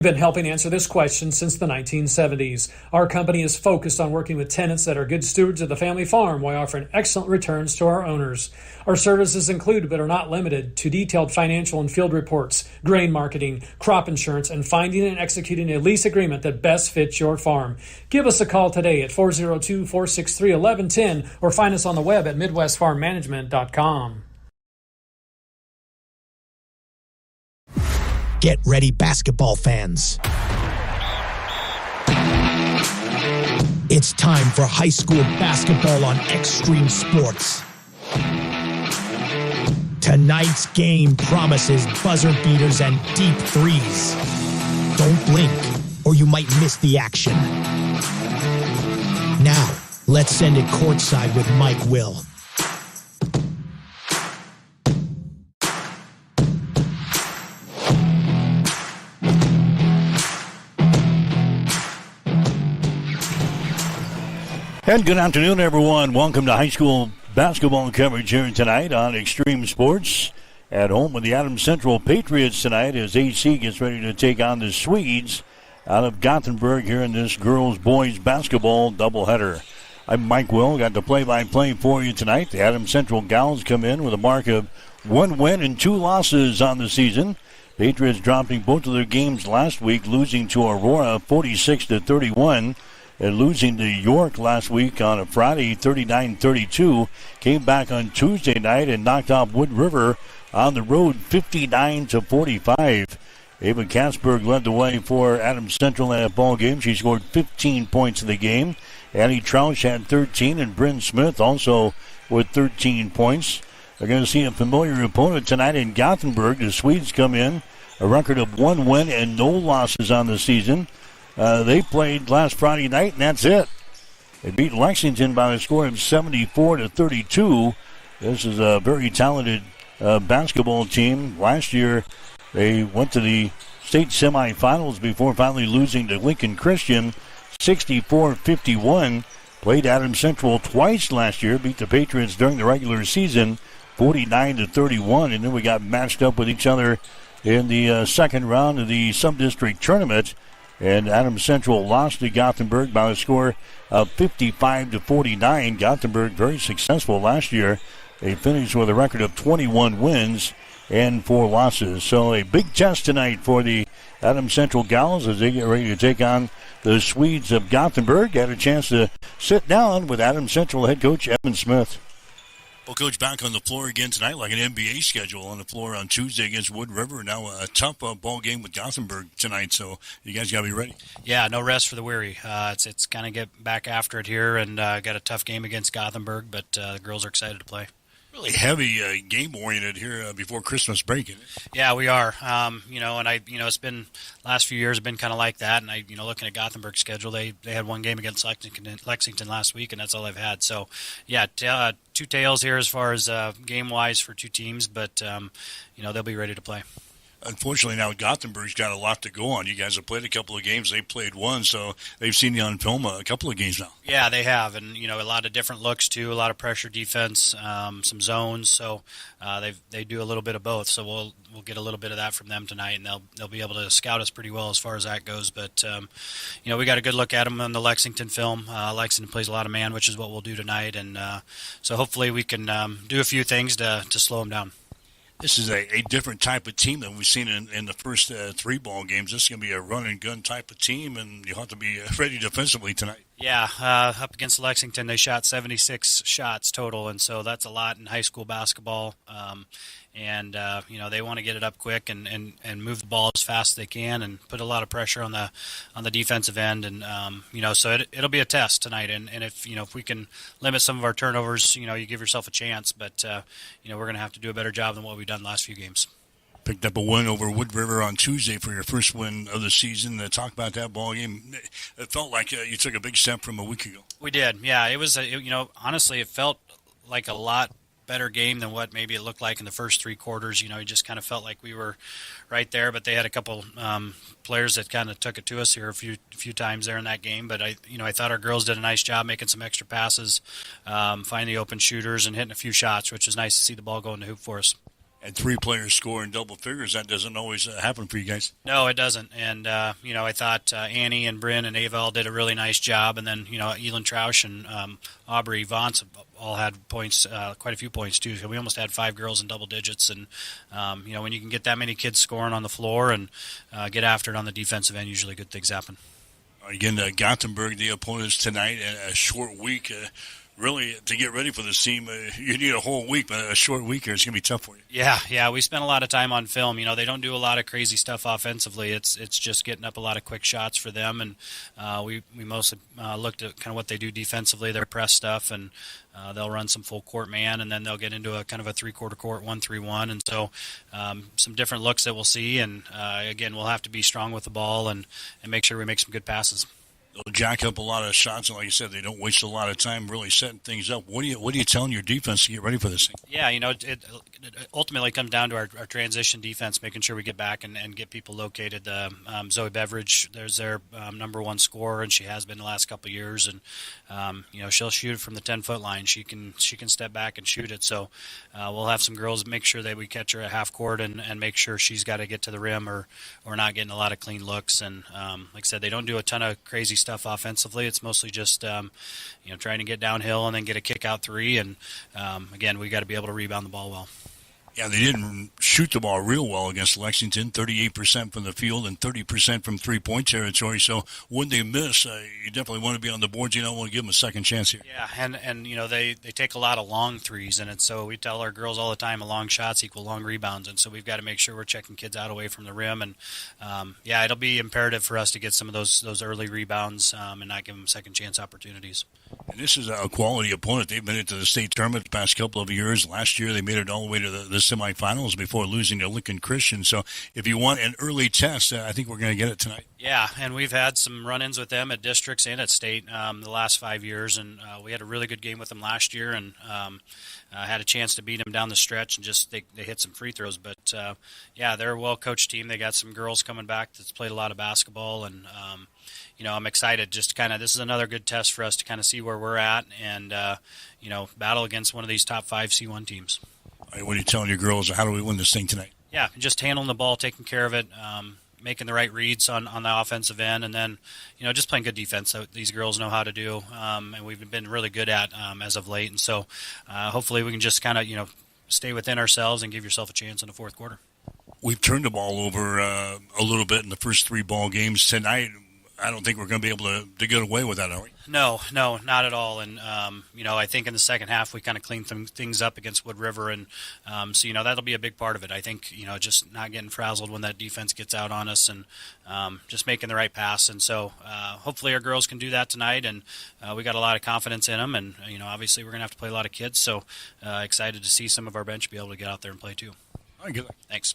We've been helping answer this question since the 1970s. Our company is focused on working with tenants that are good stewards of the family farm while offering excellent returns to our owners. Our services include, but are not limited to, detailed financial and field reports, grain marketing, crop insurance, and finding and executing a lease agreement that best fits your farm. Give us a call today at 402-463-1110 or find us on the web at midwestfarmmanagement.com. Get ready, basketball fans. It's time for high school basketball on Extreme Sports. Tonight's game promises buzzer beaters and deep threes. Don't blink, or you might miss the action. Now, let's send it courtside with Mike Will. And good afternoon, everyone. Welcome to high school basketball coverage here tonight on Extreme Sports. At home with the Adams Central Patriots tonight as AC gets ready to take on the Swedes out of Gothenburg here in this girls-boys basketball doubleheader. I'm Mike Will, got the play-by-play for you tonight. The Adams Central Gals come in with a mark of 1 win and 2 losses on the season. Patriots dropping both of their games last week, losing to Aurora 46-31. And losing to York last week on a Friday, 39-32. Came back on Tuesday night and knocked off Wood River on the road, 59-45. Ava Katzberg led the way for Adams Central in that ball game. She scored 15 points in the game. Annie Troush had 13, and Bryn Smith also with 13 points. They're going to see a familiar opponent tonight in Gothenburg. The Swedes come in, a record of 1 win and no losses on the season. They played last Friday night, and that's it. They beat Lexington by a score of 74-32. This is a very talented basketball team. Last year, they went to the state semifinals before finally losing to Lincoln Christian, 64-51. Played Adams Central twice last year, beat the Patriots during the regular season, 49-31. And then we got matched up with each other in the second round of the sub-district tournament. And Adams Central lost to Gothenburg by a score of 55-49. Gothenburg very successful last year. They finished with a record of 21 wins and 4 losses. So a big test tonight for the Adams Central Gals as they get ready to take on the Swedes of Gothenburg. Got a chance to sit down with Adams Central head coach Evan Smith. Well, Coach, back on the floor again tonight, like an NBA schedule on the floor on Tuesday against Wood River. Now a tough ball game with Gothenburg tonight, so you guys got to be ready. Yeah, no rest for the weary. It's kind of get back after it here, and got a tough game against Gothenburg, but the girls are excited to play. Really heavy game-oriented here before Christmas break, isn't it? Yeah, we are. It's been last few years have been kind of like that. And looking at Gothenburg's schedule, they had one game against Lexington last week, and that's all they've had. So, yeah, two tails here as far as game-wise for two teams, but they'll be ready to play. Unfortunately, now Gothenburg's got a lot to go on. You guys have played a couple of games. They played one, so they've seen you on film a couple of games now. Yeah, they have, and a lot of different looks too. A lot of pressure defense, some zones. So they do a little bit of both. So we'll get a little bit of that from them tonight, and they'll be able to scout us pretty well as far as that goes. But we got a good look at them on the Lexington film. Lexington plays a lot of man, which is what we'll do tonight, and so hopefully we can do a few things to slow them down. This is a different type of team than we've seen in the first 3 ball games. This is going to be a run-and-gun type of team, and you'll have to be ready defensively tonight. Yeah, up against Lexington, they shot 76 shots total, and so that's a lot in high school basketball. They want to get it up quick and move the ball as fast as they can and put a lot of pressure on the defensive end. And, so it'll be a test tonight. And if we can limit some of our turnovers, you give yourself a chance. But, we're going to have to do a better job than what we've done the last few games. Picked up a win over Wood River on Tuesday for your first win of the season. Talk about that ball game. It felt like you took a big step from a week ago. We did. Yeah, it was, honestly, it felt like a lot better game than what maybe it looked like in the first 3 quarters. You just kind of felt like we were right there, but they had a couple players that kind of took it to us here a few times there in that game. But I thought our girls did a nice job making some extra passes, finding the open shooters and hitting a few shots, which was nice to see the ball go in the hoop for us. And 3 players score in double figures. That doesn't always happen for you guys. No, it doesn't. And, I thought Annie and Bryn and Ava all did a really nice job. And then, Elin Trausch and Aubrey Vance all had points, quite a few points, too. So we almost had 5 girls in double digits. And, when you can get that many kids scoring on the floor and get after it on the defensive end, usually good things happen. Again, Gothenburg, the opponents tonight, and a short week. Really, to get ready for this team, you need a whole week, but a short week here is going to be tough for you. Yeah, we spent a lot of time on film. They don't do a lot of crazy stuff offensively. It's just getting up a lot of quick shots for them, and we mostly looked at kind of what they do defensively, their press stuff, and they'll run some full court man, and then they'll get into a kind of a 3-quarter court 1-3-1, and so some different looks that we'll see, and again, we'll have to be strong with the ball and make sure we make some good passes. They'll jack up a lot of shots, and like you said, they don't waste a lot of time really setting things up. What are you telling your defense to get ready for this thing? Yeah, it ultimately comes down to our transition defense, making sure we get back and get people located. Zoe Beveridge, there's their number 1 scorer, and she has been the last couple of years, and she'll shoot it from the 10-foot line. She can step back and shoot it. So we'll have some girls make sure that we catch her at half court and make sure she's got to get to the rim or not getting a lot of clean looks. And like I said, they don't do a ton of crazy stuff offensively. It's mostly just trying to get downhill and then get a kick out 3, and again, we got to be able to rebound the ball well. Yeah, they didn't shoot the ball real well against Lexington, 38% from the field and 30% from three-point territory. So when they miss, you definitely want to be on the board. You don't want to give them a second chance here. Yeah, and they take a lot of long threes, and so we tell our girls all the time, long shots equal long rebounds, and so we've got to make sure we're checking kids out away from the rim. And it'll be imperative for us to get some of those early rebounds and not give them second chance opportunities. And this is a quality opponent. They've been into the state tournament the past couple of years. Last year, they made it all the way to the semifinals before losing to Lincoln Christian. So if you want an early test, I think we're going to get it tonight. Yeah, and we've had some run-ins with them at districts and at state the last 5 years, and we had a really good game with them last year, and had a chance to beat them down the stretch, and just they hit some free throws. But, they're a well-coached team. They got some girls coming back that's played a lot of basketball, and I'm excited. Just this is another good test for us to kind of see where we're at and, battle against one of these top 5 C1 teams. All right, what are you telling your girls? How do we win this thing tonight? Yeah, just handling the ball, taking care of it, making the right reads on the offensive end, and then, just playing good defense that these girls know how to do, and we've been really good at as of late. And so hopefully we can just kind of, stay within ourselves and give yourself a chance in the fourth quarter. We've turned the ball over a little bit in the first 3 ball games tonight. I don't think we're going to be able to get away with that, are we? No, not at all. And, I think in the second half we kind of cleaned things up against Wood River. And so, that'll be a big part of it. I think, just not getting frazzled when that defense gets out on us and just making the right pass. And so hopefully our girls can do that tonight. And we got a lot of confidence in them. And, obviously we're going to have to play a lot of kids. So excited to see some of our bench be able to get out there and play too. All right, good luck. Thanks.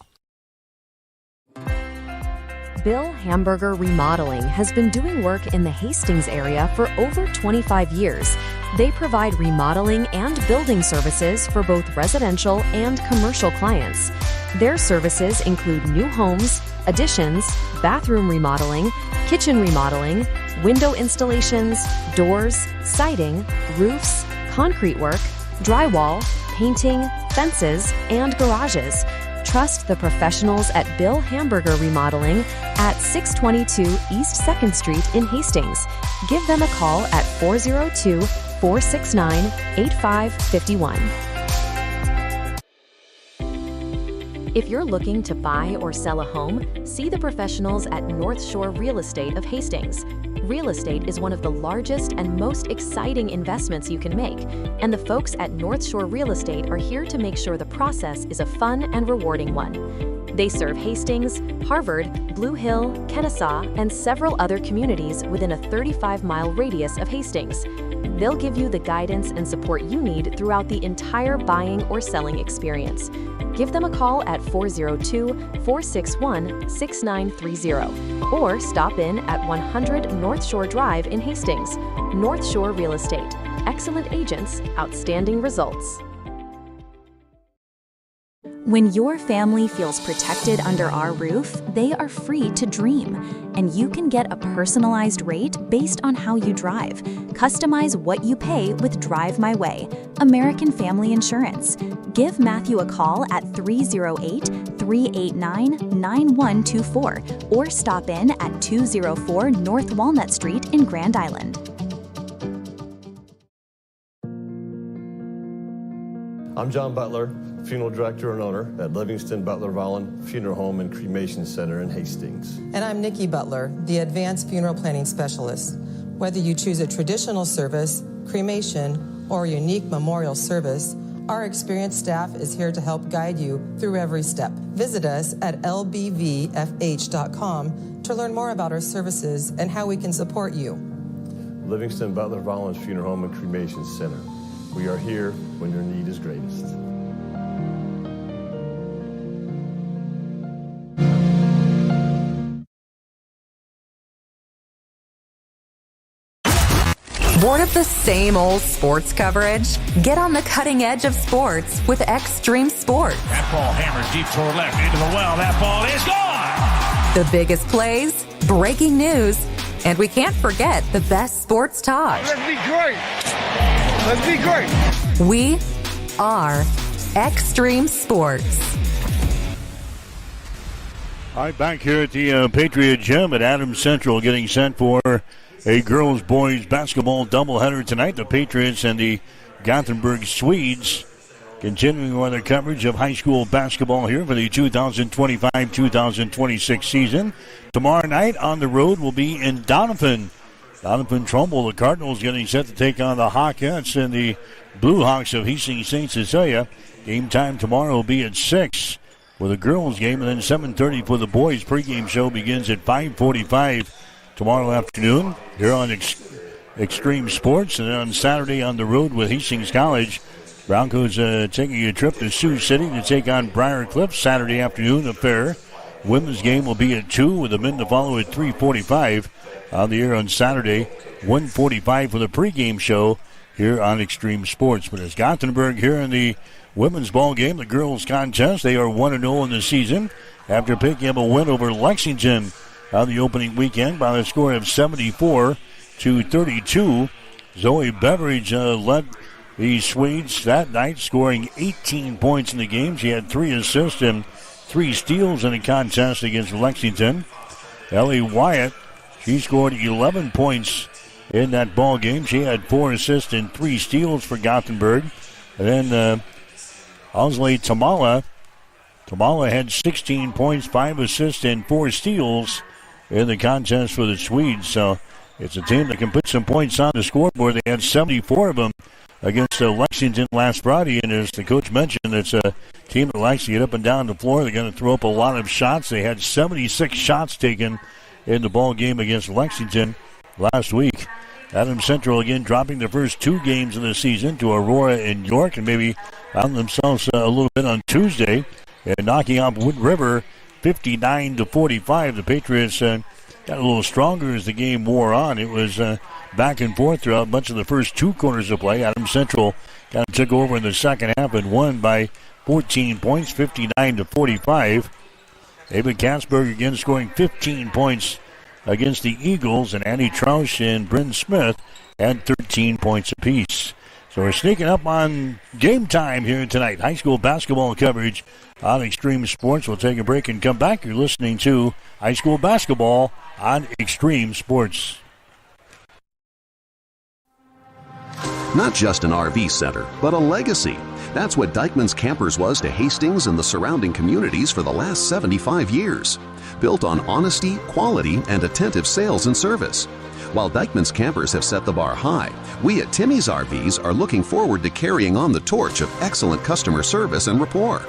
Bill Hamburger Remodeling has been doing work in the Hastings area for over 25 years. They provide remodeling and building services for both residential and commercial clients. Their services include new homes, additions, bathroom remodeling, kitchen remodeling, window installations, doors, siding, roofs, concrete work, drywall, painting, fences, and garages. Trust the professionals at Bill Hamburger Remodeling at 622 East 2nd Street in Hastings. Give them a call at 402-469-8551. If you're looking to buy or sell a home, see the professionals at North Shore Real Estate of Hastings. Real estate is one of the largest and most exciting investments you can make, and the folks at North Shore Real Estate are here to make sure the process is a fun and rewarding one. They serve Hastings, Harvard, Blue Hill, Kennesaw, and several other communities within a 35-mile radius of Hastings. They'll give you the guidance and support you need throughout the entire buying or selling experience. Give them a call at 402-461-6930 or stop in at 100 North Shore Drive in Hastings. North Shore Real Estate. Excellent agents, outstanding results. When your family feels protected under our roof, they are free to dream. And you can get a personalized rate based on how you drive. Customize what you pay with Drive My Way, American Family Insurance. Give Matthew a call at 308-389-9124 or stop in at 204 North Walnut Street in Grand Island. I'm John Butler, Funeral Director and Owner at Livingston Butler Vollen Funeral Home and Cremation Center in Hastings. And I'm Nikki Butler, the Advanced Funeral Planning Specialist. Whether you choose a traditional service, cremation, or a unique memorial service, our experienced staff is here to help guide you through every step. Visit us at lbvfh.com to learn more about our services and how we can support you. Livingston Butler Vollen Funeral Home and Cremation Center. We are here when your need is greatest. Bored of the same old sports coverage? Get on the cutting edge of sports with Extreme Sports. That ball hammered deep toward left into the well. That ball is gone! The biggest plays, breaking news, and we can't forget the best sports talk. Let's be great! Let's be great! We are Extreme Sports. All right, back here at the Patriot Gym at Adams Central, getting set for a girls-boys basketball doubleheader tonight. The Patriots and the Gothenburg Swedes continuing on their coverage of high school basketball here for the 2025-2026 season. Tomorrow night on the road will be in Donovan. Trumbull, the Cardinals getting set to take on the Hawkettes and the Blue Hawks of Hastings St. Cecilia. Game time tomorrow will be at 6 for the girls game, and then 7:30 for the boys. Pregame show begins at 5:45 tomorrow afternoon here on Extreme Sports. And then on Saturday on the road with Hastings College, Broncos taking a trip to Sioux City to take on Briar Cliff Saturday afternoon affair. Women's game will be at 2 with the men to follow at 3:45 on the air on Saturday. 1:45 for the pregame show here on Extreme Sports. But as Gothenburg here in the women's ball game, the girls contest, they are 1-0 in the season after picking up a win over Lexington on the opening weekend by a score of 74-32. Zoe Beveridge led the Swedes that night, scoring 18 points in the game. She had 3 assists and 3 steals in a contest against Lexington. Ellie Wyatt, she scored 11 points in that ball game. She had 4 assists and 3 steals for Gothenburg. And then Osley Tamala had 16 points, 5 assists, and 4 steals in the contest for the Swedes. So it's a team that can put some points on the scoreboard. They had 74 of them against Lexington last Friday, and as the coach mentioned, it's a team that likes to get up and down the floor. They're going to throw up a lot of shots. They had 76 shots taken in the ball game against Lexington last week. Adams Central again dropping the first 2 games of the season to Aurora and York, and maybe found themselves a little bit on Tuesday and knocking off Wood River 59-45. The Patriots got a little stronger as the game wore on. It was back and forth throughout much of the first 2 quarters of play. Adams Central kind of took over in the second half and won by 14 points, 59-45. Ava Katzberg again scoring 15 points against the Eagles, and Annie Troush and Bryn Smith had 13 points apiece. So we're sneaking up on game time here tonight. High school basketball coverage on Extreme Sports. We'll take a break and come back. You're listening to high school basketball on Extreme Sports. Not just an RV center, but a legacy. That's what Dykeman's Campers was to Hastings and the surrounding communities for the last 75 years. Built on honesty, quality, and attentive sales and service. While Dykeman's Campers have set the bar high, we at Timmy's RVs are looking forward to carrying on the torch of excellent customer service and rapport.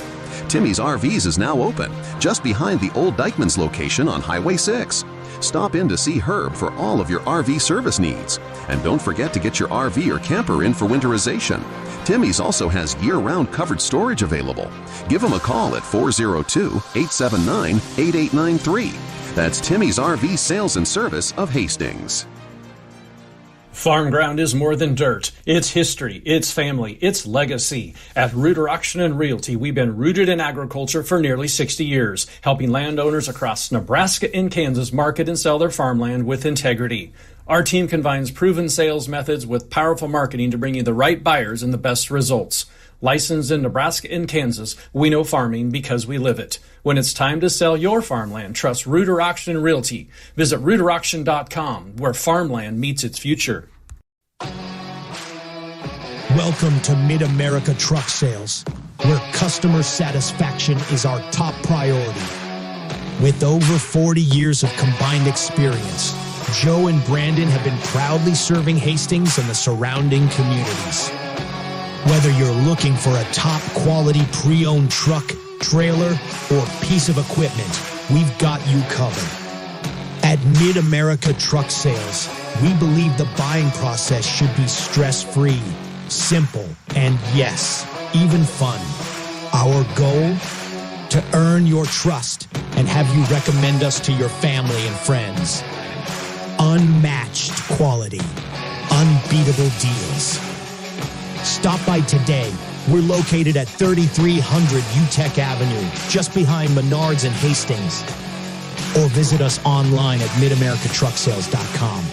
Timmy's RVs is now open, just behind the old Dykeman's location on Highway 6. Stop in to see Herb for all of your RV service needs. And don't forget to get your RV or camper in for winterization. Timmy's also has year-round covered storage available. Give them a call at 402-879-8893. That's Timmy's RV Sales and Service of Hastings. Farm ground is more than dirt. It's history, it's family, it's legacy. At Rooter Auction and Realty, we've been rooted in agriculture for nearly 60 years, helping landowners across Nebraska and Kansas market and sell their farmland with integrity. Our team combines proven sales methods with powerful marketing to bring you the right buyers and the best results. Licensed in Nebraska and Kansas, we know farming because we live it. When it's time to sell your farmland, trust Rooter Auction and Realty. Visit RooterAuction.com, where farmland meets its future. Welcome to Mid-America Truck Sales, where customer satisfaction is our top priority. With over 40 years of combined experience, Joe and Brandon have been proudly serving Hastings and the surrounding communities. Whether you're looking for a top-quality pre-owned truck, trailer, or piece of equipment, we've got you covered. At Mid-America Truck Sales, we believe the buying process should be stress-free, simple, and yes, even fun. Our goal? To earn your trust and have you recommend us to your family and friends. Unmatched quality, unbeatable deals. Stop by today. We're located at 3300 UTEC Avenue, just behind Menards and Hastings. Or visit us online at midamericatrucksales.com.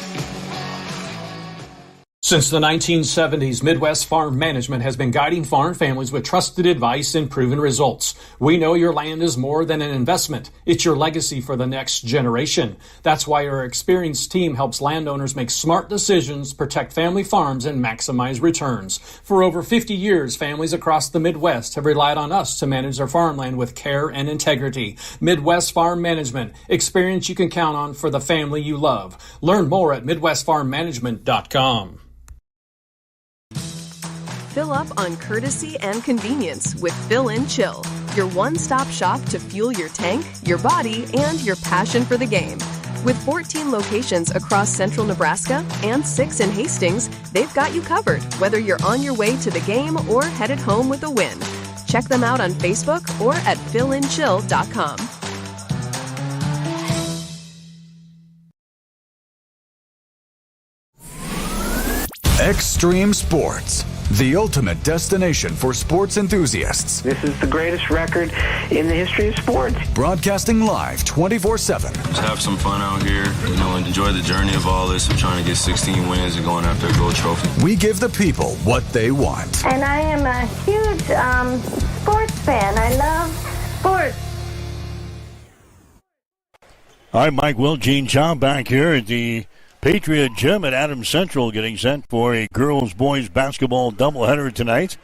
Since the 1970s, Midwest Farm Management has been guiding farm families with trusted advice and proven results. We know your land is more than an investment. It's your legacy for the next generation. That's why our experienced team helps landowners make smart decisions, protect family farms, and maximize returns. For over 50 years, families across the Midwest have relied on us to manage their farmland with care and integrity. Midwest Farm Management, experience you can count on for the family you love. Learn more at MidwestFarmManagement.com. Fill up on courtesy and convenience with Fill and Chill, your one-stop shop to fuel your tank, your body, and your passion for the game. With 14 locations across central Nebraska and 6 in Hastings, they've got you covered, whether you're on your way to the game or headed home with a win. Check them out on Facebook or at fillandchill.com. Extreme Sports, the ultimate destination for sports enthusiasts. This is the greatest record in the history of sports. Broadcasting live 24/7. Just have some fun out here, and enjoy the journey of all this of trying to get 16 wins and going after a gold trophy. We give the people what they want. And I am a huge sports fan. I love sports. All right, Mike Will, Gene Chow back here at the Patriot Gym at Adams Central, getting set for a girls-boys basketball doubleheader tonight.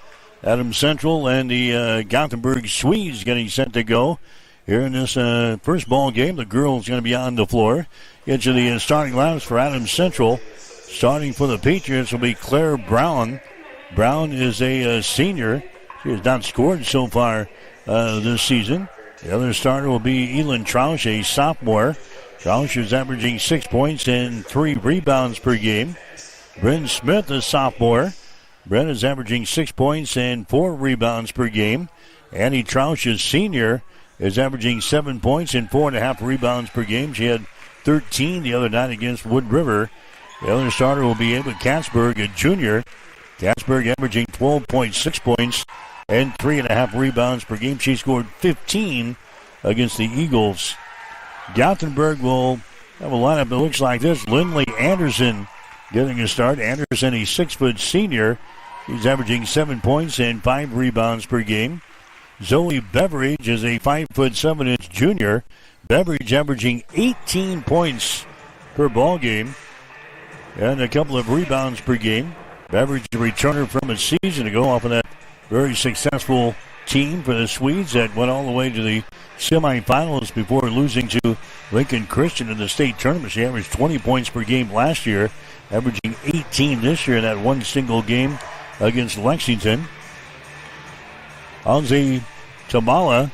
Adams Central and the Gothenburg Swedes getting set to go here in this first ball game. The girls going to be on the floor. Get you the starting lineups for Adams Central. Starting for the Patriots will be Claire Brown. Brown is a senior. She has not scored so far this season. The other starter will be Elin Trausch, a sophomore. Trausch is averaging 6 points and 3 rebounds per game. Bryn Smith, a sophomore. Bryn is averaging 6 points and 4 rebounds per game. Annie Trausch, a senior, is averaging 7 points and 4.5 rebounds per game. She had 13 the other night against Wood River. The other starter will be Ava Katzberg, a junior. Katzberg averaging 12.6 points and 3.5 rebounds per game. She scored 15 against the Eagles. Gothenburg will have a lineup that looks like this. Lindley Anderson getting a start. Anderson, a 6-foot senior. He's averaging 7 points and 5 rebounds per game. Zoe Beveridge is a 5'7" junior. Beveridge averaging 18 points per ball game and a couple of rebounds per game. Beveridge, a returner from a season ago off of that very successful team for the Swedes that went all the way to the semifinals before losing to Lincoln Christian in the state tournament. She averaged 20 points per game last year, averaging 18 this year in that one single game against Lexington. Anzi Tamala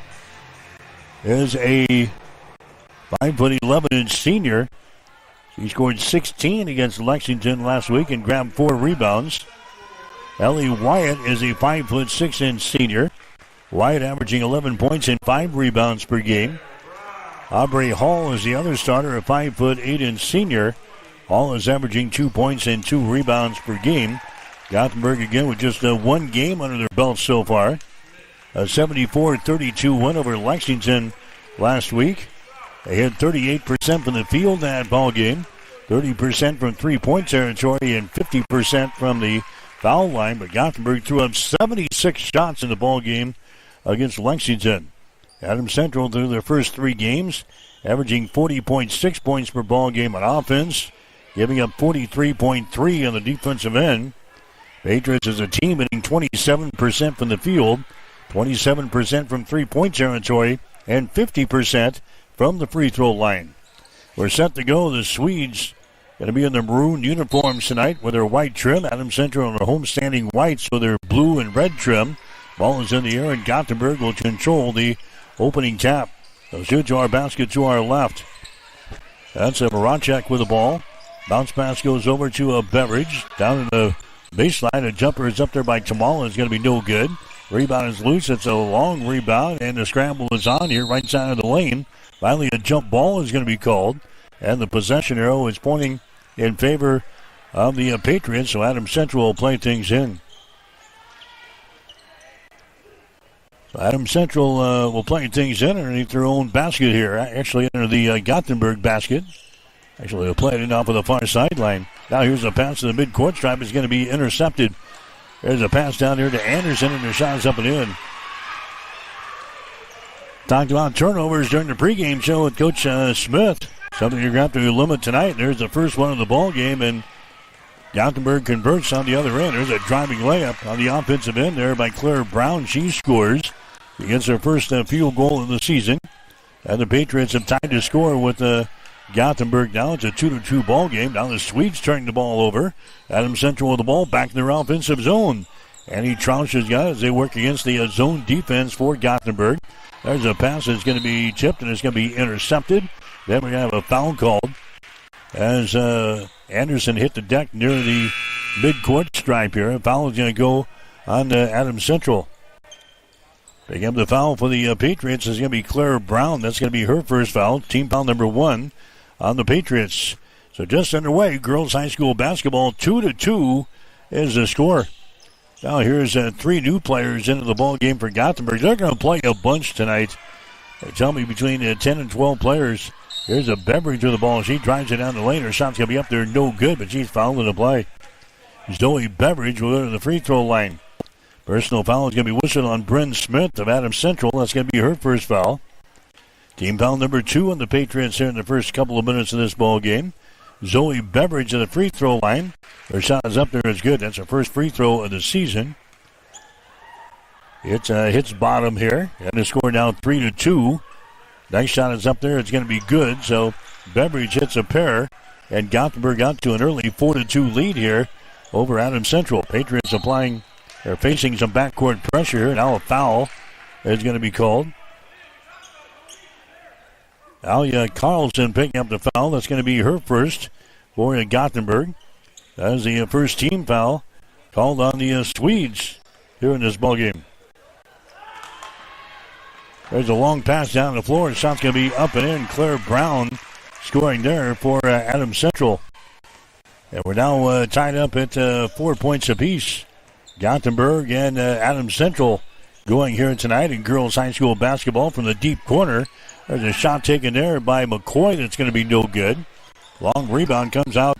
is a 5'11" senior. She scored 16 against Lexington last week and grabbed 4 rebounds. Ellie Wyatt is a 5'6" senior. Wyatt averaging 11 points and 5 rebounds per game. Aubrey Hall is the other starter, a 5'8" senior. Hall is averaging 2 points and 2 rebounds per game. Gothenburg again with just one game under their belt so far. A 74-32 win over Lexington last week. They hit 38% from the field in that ball game, 30% from three-point territory, and 50% from the foul line. But Gothenburg threw up 76 shots in the ball game against Lexington. Adams Central through their first 3 games, averaging 40.6 points per ball game on offense, giving up 43.3 on the defensive end. Patriots as a team hitting 27% from the field, 27% from three-point territory, and 50% from the free throw line. We're set to go. The Swedes going to be in their maroon uniforms tonight with their white trim. Adams Central in their homestanding whites with their blue and red trim. Ball is in the air, and Gothenburg will control the opening tap. They'll shoot to our basket to our left. That's a Barachek with the ball. Bounce pass goes over to a Beveridge. Down in the baseline, a jumper is up there by Tamala. It's going to be no good. Rebound is loose. It's a long rebound, and the scramble is on here, right side of the lane. Finally, a jump ball is going to be called, and the possession arrow is pointing in favor of the Patriots, so Adams Central will play things in. So Adams Central will play things in underneath their own basket here, actually under the Gothenburg basket. Actually, they'll play it in off of the far sideline. Now here's a pass to the midcourt stripe. It's going to be intercepted. There's a pass down there to Anderson, and the shot's up and in. Talked about turnovers during the pregame show with Coach Smith. Something you're going to have to limit tonight. There's the first one of the ball game, and Gothenburg converts on the other end. There's a driving layup on the offensive end there by Claire Brown. She scores. She gets her first field goal of the season. And the Patriots have tied the score with Gothenburg now. It's a 2-2 ball game. Now the Swedes turning the ball over. Adams Central with the ball back in their offensive zone. And he trounces guys as they work against the zone defense for Gothenburg. There's a pass that's going to be tipped, and it's going to be intercepted. Then we're going to have a foul called as Anderson hit the deck near the midcourt stripe here. A foul is going to go on Adams Central. Picking up the foul for the Patriots is going to be Claire Brown. That's going to be her first foul. Team foul number 1 on the Patriots. So just underway, girls high school basketball, 2-2 is the score. Now here's 3 new players into the ball game for Gothenburg. They're going to play a bunch tonight. They tell me between 10 and 12 players. Here's a Beveridge with the ball. She drives it down the lane. Her shot's going to be up there, no good, but she's fouled in the play. Zoe Beveridge will go to the free throw line. Personal foul is going to be whistled on Bryn Smith of Adams Central. That's going to be her first foul. Team foul number 2 on the Patriots here in the first couple of minutes of this ball game. Zoe Beveridge at the free throw line. Her shot is up there. It's good. That's her first free throw of the season. It hits bottom here. And the score now 3-2. Nice shot is up there. It's going to be good. So Beveridge hits a pair. And Gothenburg got to an early 4-2 lead here over Adams Central. Patriots they're facing some backcourt pressure here. Now a foul is going to be called. Alia Carlson picking up the foul. That's going to be her first for Gothenburg. That is the first team foul called on the Swedes here in this ballgame. There's a long pass down the floor. The shot's going to be up and in. Claire Brown scoring there for Adams Central. And we're now tied up at 4 points apiece. Gothenburg and Adams Central going here tonight in girls high school basketball from the deep corner. There's a shot taken there by McCoy that's going to be no good. Long rebound comes out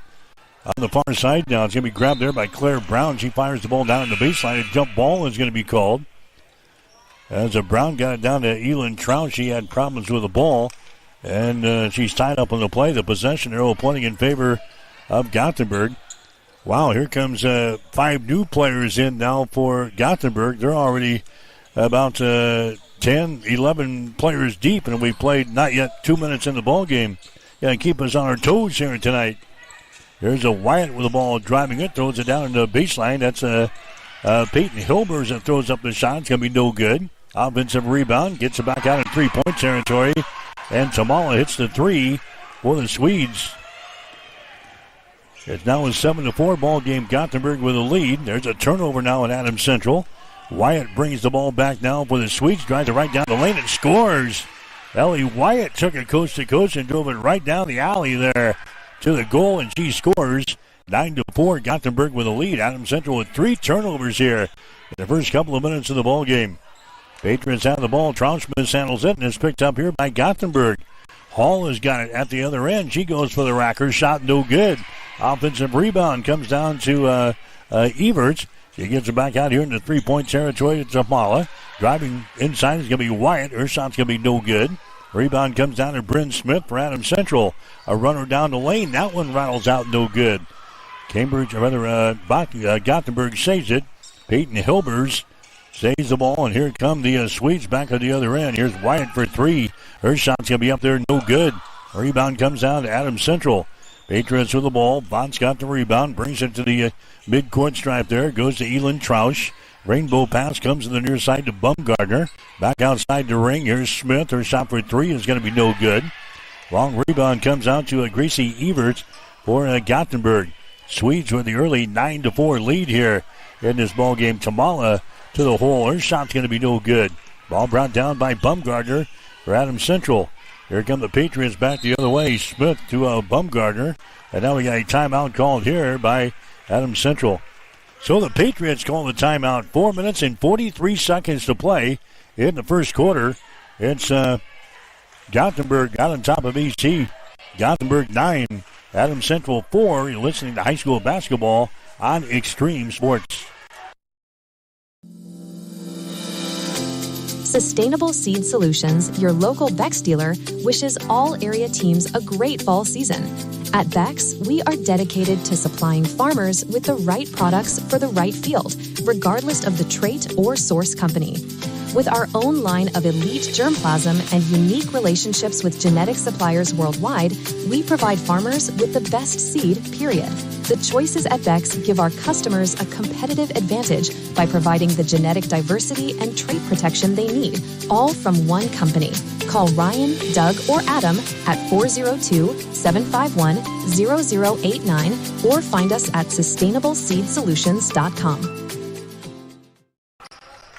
on the far side now. It's going to be grabbed there by Claire Brown. She fires the ball down in the baseline. A jump ball is going to be called. As Brown got it down to Elin Trout, she had problems with the ball. And she's tied up on the play. The possession arrow pointing in favor of Gothenburg. Wow, here comes 5 new players in now for Gothenburg. They're already about 10, 11 players deep, and we played not yet 2 minutes in the ball game. Got to keep us on our toes here tonight. There's a Wyatt with the ball driving it, throws it down in the baseline. That's Peyton Hilbers that throws up the shot. It's going to be no good. Offensive rebound, gets it back out in 3-point territory, and Tamala hits the 3 for the Swedes. It's now a 7-4 ball game. Gothenburg with a lead. There's a turnover now at Adams Central. Wyatt brings the ball back now for the Swedes. Drives it right down the lane and scores. Ellie Wyatt took it coast to coast and drove it right down the alley there. to the goal, and she scores. 9-4, Gothenburg with a lead. Adams Central with 3 turnovers here in the first couple of minutes of the ball game. Patriots have the ball. Trauschmidt handles it, and it's picked up here by Gothenburg. Hall has got it at the other end. She goes for the racker. Shot no good. Offensive rebound comes down to Everts. She gets it back out here in the three-point territory to Tamala. Driving inside is going to be Wyatt. Her shot's going to be no good. Rebound comes down to Bryn Smith for Adams Central. A runner down the lane. That one rattles out no good. Gothenburg saves it. Peyton Hilbers saves the ball, and here come the Swedes back at the other end. Here's Wyatt for 3. Her shot's going to be up there, no good. Rebound comes down to Adams Central. Patriots with the ball. Bont's got the rebound, brings it to the mid-court stripe there. Goes to Elin Trausch. Rainbow pass comes to the near side to Bumgardner. Back outside the ring. Here's Smith. Her shot for 3 is going to be no good. Long rebound comes out to Gracie Everts for Gothenburg. Swedes with the early 9-4 lead here in this ball game. Tamala to the hole. Her shot's going to be no good. Ball brought down by Bumgardner for Adams Central. Here come the Patriots back the other way. Smith to Bumgardner. And now we got a timeout called here by Adams Central. So the Patriots call the timeout. 4 minutes and 43 seconds to play in the first quarter. It's Gothenburg got on top of EC. Gothenburg 9, Adams Central 4. You're listening to high school basketball on Extreme Sports. Sustainable Seed Solutions, your local Bex dealer, wishes all area teams a great fall season. At Bex, we are dedicated to supplying farmers with the right products for the right field, regardless of the trait or source company. With our own line of elite germplasm and unique relationships with genetic suppliers worldwide, we provide farmers with the best seed, period. The choices at Bex give our customers a competitive advantage by providing the genetic diversity and trait protection they need, all from one company. Call Ryan, Doug, or Adam at 402-751-0089 or find us at sustainableseedsolutions.com.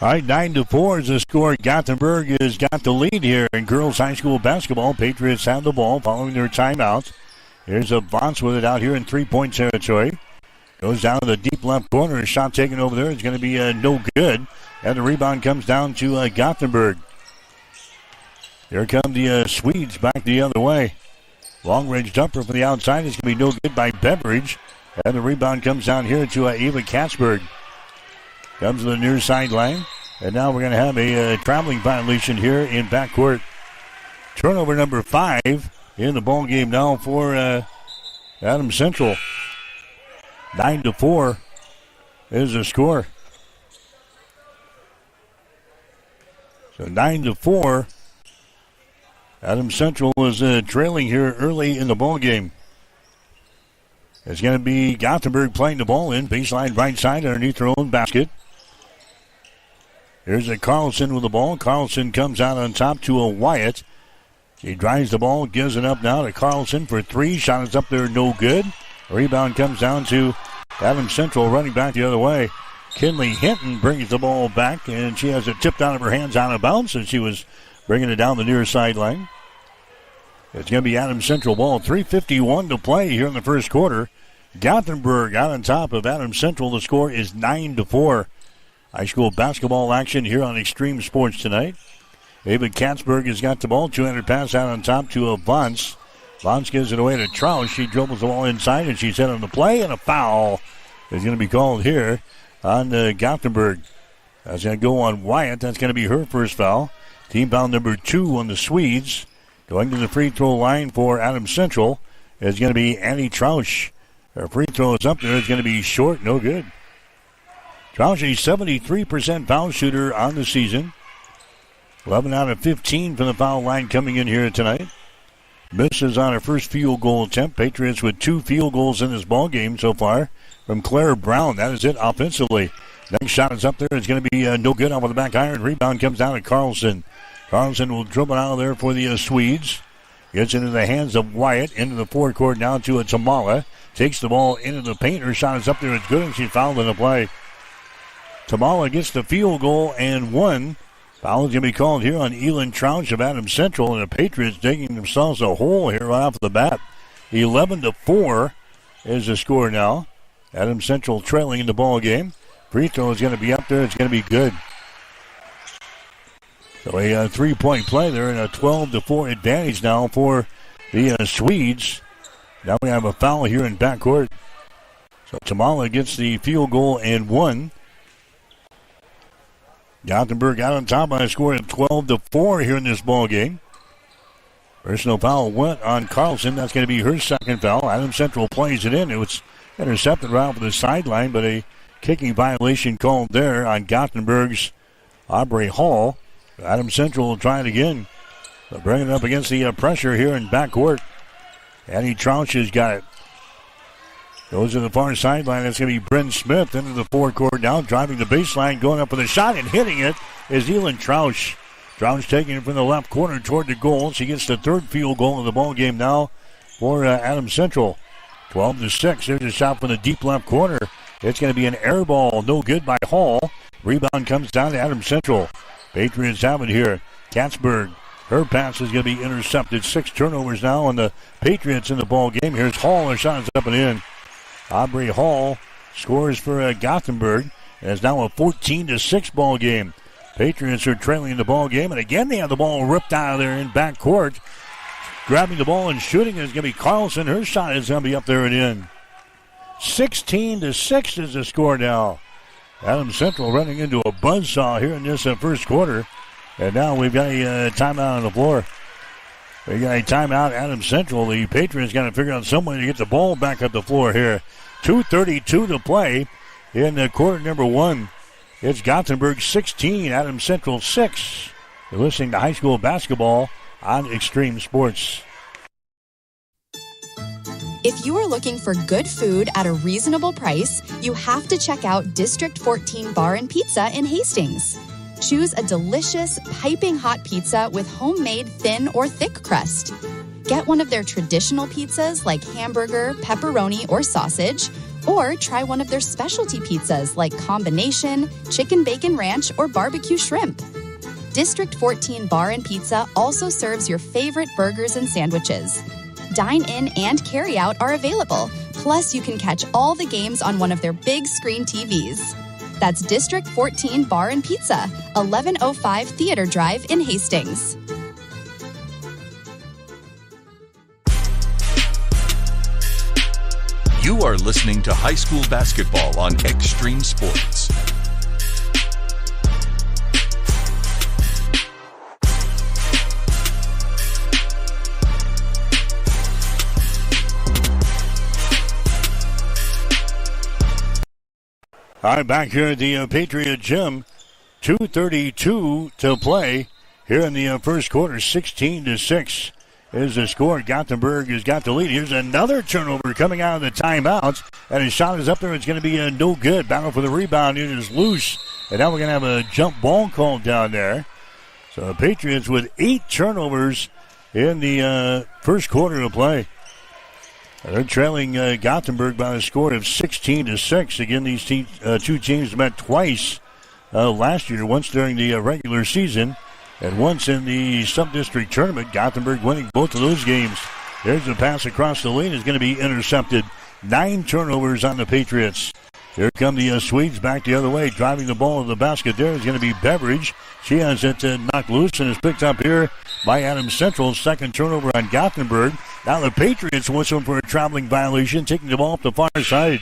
All right, 9-4 is the score. Gothenburg has got the lead here in girls high school basketball. Patriots have the ball following their timeout. Here's a Vance with it out here in three-point territory. Goes down to the deep left corner. Shot taken over there is going to be no good. And the rebound comes down to Gothenburg. Here come the Swedes back the other way. Long-range jumper from the outside is going to be no good by Beveridge. And the rebound comes down here to Ava Katzberg. Comes to the near sideline. And now we're going to have a traveling violation here in backcourt. Turnover number 5 in the ball game now for Adams Central. 9-4 is the score. So 9-4. Adams Central is trailing here early in the ball game. It's going to be Gothenburg playing the ball in. Baseline right side underneath their own basket. Here's a Carlson with the ball. Carlson comes out on top to a Wyatt. He drives the ball, gives it up now to Carlson for 3. Shot is up there, no good. Rebound comes down to Adams Central running back the other way. Kinley Hinton brings the ball back, and she has it tipped out of her hands out of bounds, and she was bringing it down the near sideline. It's going to be Adams Central ball. 3:51 to play here in the first quarter. Gothenburg out on top of Adams Central. The score is 9-4. High school basketball action here on Extreme Sports tonight. Ava Katzberg has got the ball. 200 pass out on top to Vance. Vance gives it away to Trausch. She dribbles the ball inside, and she's hit on the play, and a foul is going to be called here on Gothenburg. That's going to go on Wyatt. That's going to be her first foul. Team foul number 2 on the Swedes. Going to the free throw line for Adams Central is going to be Annie Trausch. Her free throw is up there. It's going to be short. No good. Trausch, a 73% foul shooter on the season. 11 out of 15 from the foul line coming in here tonight. Misses on her first field goal attempt. Patriots with 2 field goals in this ball game so far from Claire Brown. That is it offensively. Next shot is up there. It's going to be no good off of the back iron. Rebound comes down to Carlson. Carlson will dribble out of there for the Swedes. Gets into the hands of Wyatt. Into the forecourt now to a Tamala. Takes the ball into the paint. Her shot is up there. It's good, and she's fouled in the play. Tamala gets the field goal and 1. Foul is going to be called here on Elin Trausch of Adams Central, and the Patriots digging themselves a hole here right off the bat. 11-4 is the score now. Adams Central trailing in the ball game. Free throw is going to be up there. It's going to be good. So a 3-point play there and a 12-4 advantage now for the Swedes. Now we have a foul here in backcourt. So Tamala gets the field goal and one. Gothenburg out on top by a score of 12-4 here in this ball game. Personal foul went on Carlson. That's going to be her second foul. Adams Central plays it in. It was intercepted right over the sideline, but a kicking violation called there on Gothenburg's Aubrey Hall. Adams Central will try it again. They'll bring it up against the pressure here in backcourt. Annie Trouch has got it. Goes to the far sideline. That's going to be Bryn Smith into the forecourt now, driving the baseline, going up with a shot and hitting it is Elin Trouch. Trouch taking it from the left corner toward the goal. She gets the third field goal of the ball game now for Adams Central. 12-6. There's a shot from the deep left corner. It's going to be an air ball. No good by Hall. Rebound comes down to Adams Central. Patriots have it here. Katzberg. Her pass is going to be intercepted. 6 turnovers now on the Patriots in the ball game. Here's Hall. Her shot is up and in. Aubrey Hall scores for Gothenburg. And it's now a 14-6 ball game. Patriots are trailing the ball game. And again, they have the ball ripped out of there in backcourt. Grabbing the ball and shooting is going to be Carlson. Her shot is going to be up there and in. 16-6 is the score now. Adams Central running into a buzzsaw here in this first quarter. And now we've got a timeout on the floor. We got a timeout, Adams Central. The Patriots got to figure out some way to get the ball back up the floor here. 2:32 to play in quarter number one. It's Gothenburg 16, Adams Central 6. You're listening to high school basketball on Extreme Sports. If you are looking for good food at a reasonable price, you have to check out District 14 Bar and Pizza in Hastings. Choose a delicious, piping hot pizza with homemade thin or thick crust. Get one of their traditional pizzas like hamburger, pepperoni, or sausage, or try one of their specialty pizzas like combination, chicken bacon ranch, or barbecue shrimp. District 14 Bar and Pizza also serves your favorite burgers and sandwiches. Dine-in and carry-out are available. Plus, you can catch all the games on one of their big screen TVs. That's District 14 Bar and Pizza, 1105 Theater Drive in Hastings. You are listening to high school basketball on Extreme Sports. All right, back here at the Patriot Gym. 2:32 to play here in the first quarter. 16-6 is the score. Gothenburg has got the lead. Here's another turnover coming out of the timeout. And his shot is up there. It's going to be no good. Battle for the rebound. It is loose. And now we're going to have a jump ball called down there. So the Patriots with 8 turnovers in the first quarter of play. They're trailing Gothenburg by a score of 16-6. Again, these two teams met twice last year, once during the regular season and once in the sub-district tournament. Gothenburg winning both of those games. There's a pass across the lane. Is going to be intercepted. 9 turnovers on the Patriots. Here come the Swedes back the other way, driving the ball to the basket. There is going to be Beveridge. She has it knocked loose and is picked up here by Adams Central. Second turnover on Gothenburg. Now the Patriots whistle for a traveling violation, taking the ball up the far side.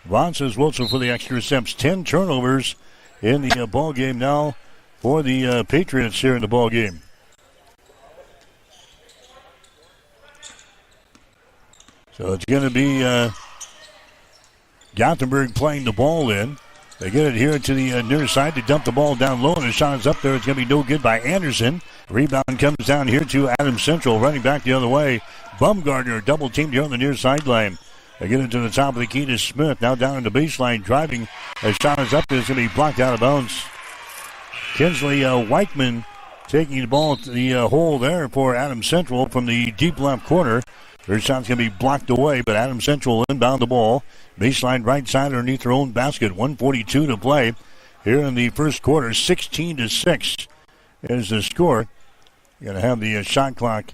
Vaughn says whistle for the extra steps. 10 turnovers in the ball game now for the Patriots here in the ball game. So it's going to be Gothenburg playing the ball in. They get it here to the near side to dump the ball down low, and the shot is up there. It's going to be no good by Anderson. Rebound comes down here to Adams Central, running back the other way. Bumgardner double teamed here on the near sideline. They get it to the top of the key to Smith. Now down in the baseline, driving. The shot is up there. It's going to be blocked out of bounds. Kinsley Weichman taking the ball to the hole there for Adams Central from the deep left corner. Their shot's going to be blocked away, but Adams Central will inbound the ball. Baseline right side underneath their own basket. 1:42 to play here in the first quarter. 16-6 is the score. You're going to have the shot clock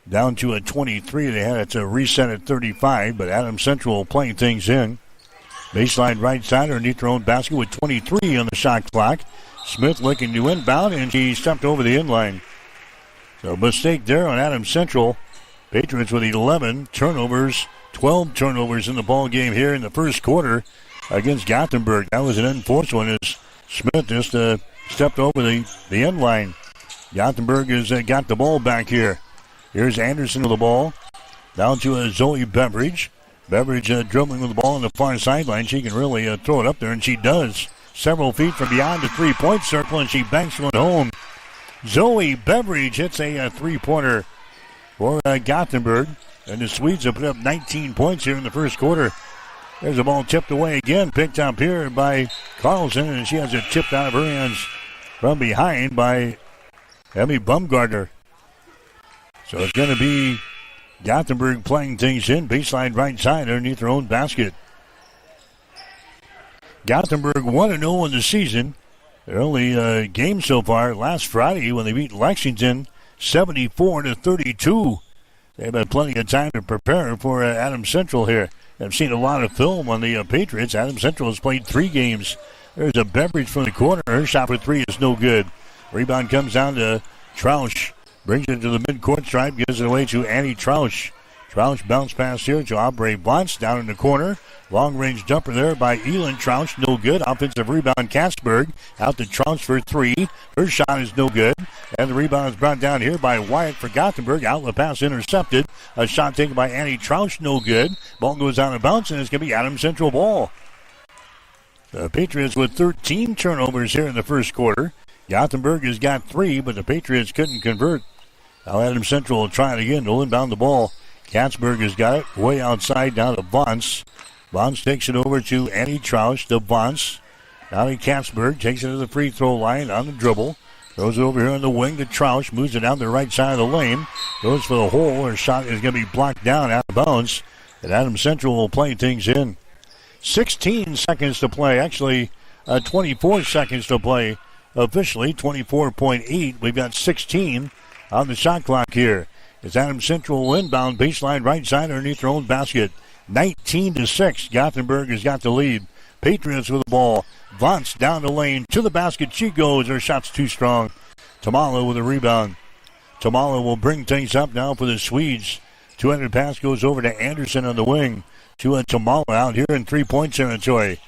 down to a 23. They had it to reset at 35, but Adams Central playing things in. Baseline right side underneath their own basket with 23 on the shot clock. Smith looking to inbound, and she stepped over the inline. So mistake there on Adams Central. Patriots with 11 turnovers, 12 turnovers in the ball game here in the first quarter against Gothenburg. That was an unforced one as Smith just stepped over the end line. Gothenburg has got the ball back here. Here's Anderson with the ball. Down to Zoe Beveridge. Beveridge dribbling with the ball on the far sideline. She can really throw it up there, and she does. Several feet from beyond the three-point circle, and she banks one home. Zoe Beveridge hits a three-pointer for Gothenburg. And the Swedes have put up 19 points here in the first quarter. There's a ball tipped away again, picked up here by Carlson, and she has it tipped out of her hands from behind by Emmy Bumgardner. So it's going to be Gothenburg playing things in, baseline right side underneath their own basket. Gothenburg 1-0 in the season. Their only game so far last Friday when they beat Lexington 74-32. They've had plenty of time to prepare for Adams Central here. I've seen a lot of film on the Patriots. Adams Central has played 3 games. There's a Beveridge from the corner. Her shot for 3 is no good. Rebound comes down to Troush. Brings it to the midcourt stripe. Gives it away to Annie Troush. Troush bounce pass here to Aubrey Vance down in the corner. Long-range jumper there by Elin Troush. No good. Offensive rebound, Katzberg. Out to Troush for 3. Her shot is no good. And the rebound is brought down here by Wyatt for Gothenburg. Outlet pass intercepted. A shot taken by Annie Troush. No good. Ball goes out of bounds, and it's going to be Adams Central ball. The Patriots with 13 turnovers here in the first quarter. Gothenburg has got 3, but the Patriots couldn't convert. Now Adams Central will try it again. They'll inbound the ball. Katzberg has got it way outside down to Vance. Vance takes it over to Annie Troush to Vance. Now to Katzberg. Takes it to the free throw line on the dribble. Throws it over here on the wing to Troush. Moves it down the right side of the lane. Goes for the hole. Her shot is going to be blocked down out of bounds. And Adams Central will play things in. 16 seconds to play. Actually, 24 seconds to play. Officially, 24.8. We've got 16 on the shot clock here. It's Adams Central inbound baseline right side underneath their own basket. 19-6. Gothenburg has got the lead. Patriots with the ball. Vance down the lane to the basket. She goes. Her shot's too strong. Tamala with a rebound. Tamala will bring things up now for the Swedes. 200 pass goes over to Anderson on the wing. To Tamala out here in three-point territory.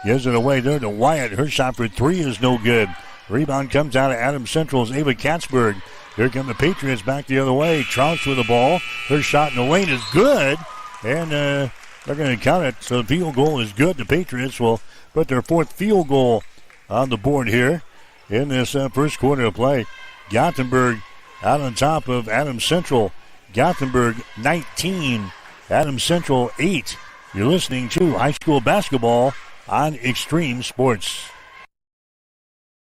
Gives it away there to Wyatt. Her shot for 3 is no good. Rebound comes out of Adams Central's Ava Katzberg. Here come the Patriots back the other way. Troush with the ball. Her shot in the lane is good. And they're going to count it. So the field goal is good. The Patriots will put their 4th field goal on the board here in this first quarter of play. Gothenburg out on top of Adams Central. Gothenburg 19. Adams Central 8. You're listening to high school basketball on Extreme Sports.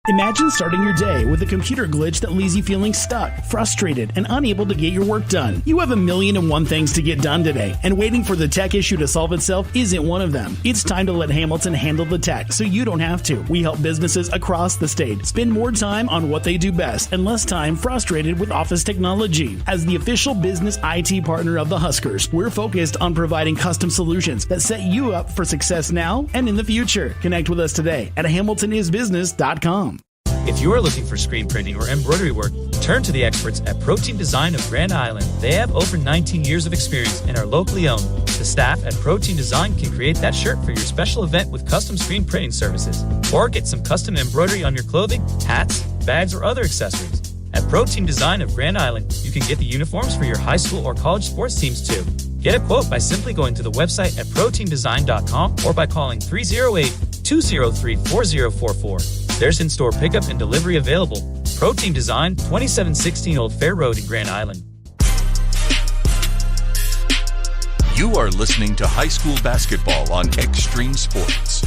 Imagine starting your day with a computer glitch that leaves you feeling stuck, frustrated, and unable to get your work done. You have 1,000,001 things to get done today, and waiting for the tech issue to solve itself isn't one of them. It's time to let Hamilton handle the tech so you don't have to. We help businesses across the state spend more time on what they do best and less time frustrated with office technology. As the official business IT partner of the Huskers, we're focused on providing custom solutions that set you up for success now and in the future. Connect with us today at hamiltonisbusiness.com. If you are looking for screen printing or embroidery work, turn to the experts at Pro Team Design of Grand Island. They have over 19 years of experience and are locally owned. The staff at Pro Team Design can create that shirt for your special event with custom screen printing services. Or get some custom embroidery on your clothing, hats, bags, or other accessories. At Pro Team Design of Grand Island, you can get the uniforms for your high school or college sports teams too. Get a quote by simply going to the website at proteamdesign.com or by calling 308-203-4044. There's in-store pickup and delivery available. Pro Team Design, 2716 Old Fair Road in Grand Island. You are listening to high school basketball on Extreme Sports.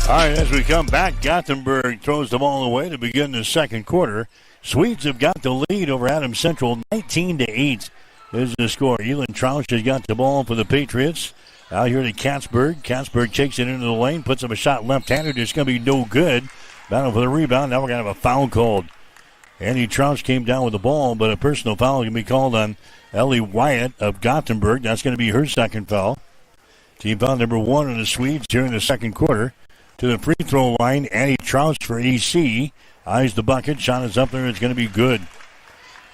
All right, as we come back, Gothenburg throws the ball away to begin the second quarter. Swedes have got the lead over Adams Central, 19-8. is the score. Elon Troush has got the ball for the Patriots. Out here to Katzberg. Katzberg takes it into the lane, puts up a shot left-handed. It's going to be no good. Battle for the rebound. Now we're going to have a foul called. Andy Troush came down with the ball, but a personal foul can be called on Ellie Wyatt of Gothenburg. That's going to be her second foul. Team foul number 1 on the Swedes here in the second quarter. To the free throw line, Andy Troush for AC. Eyes the bucket. Shot is up there. It's going to be good.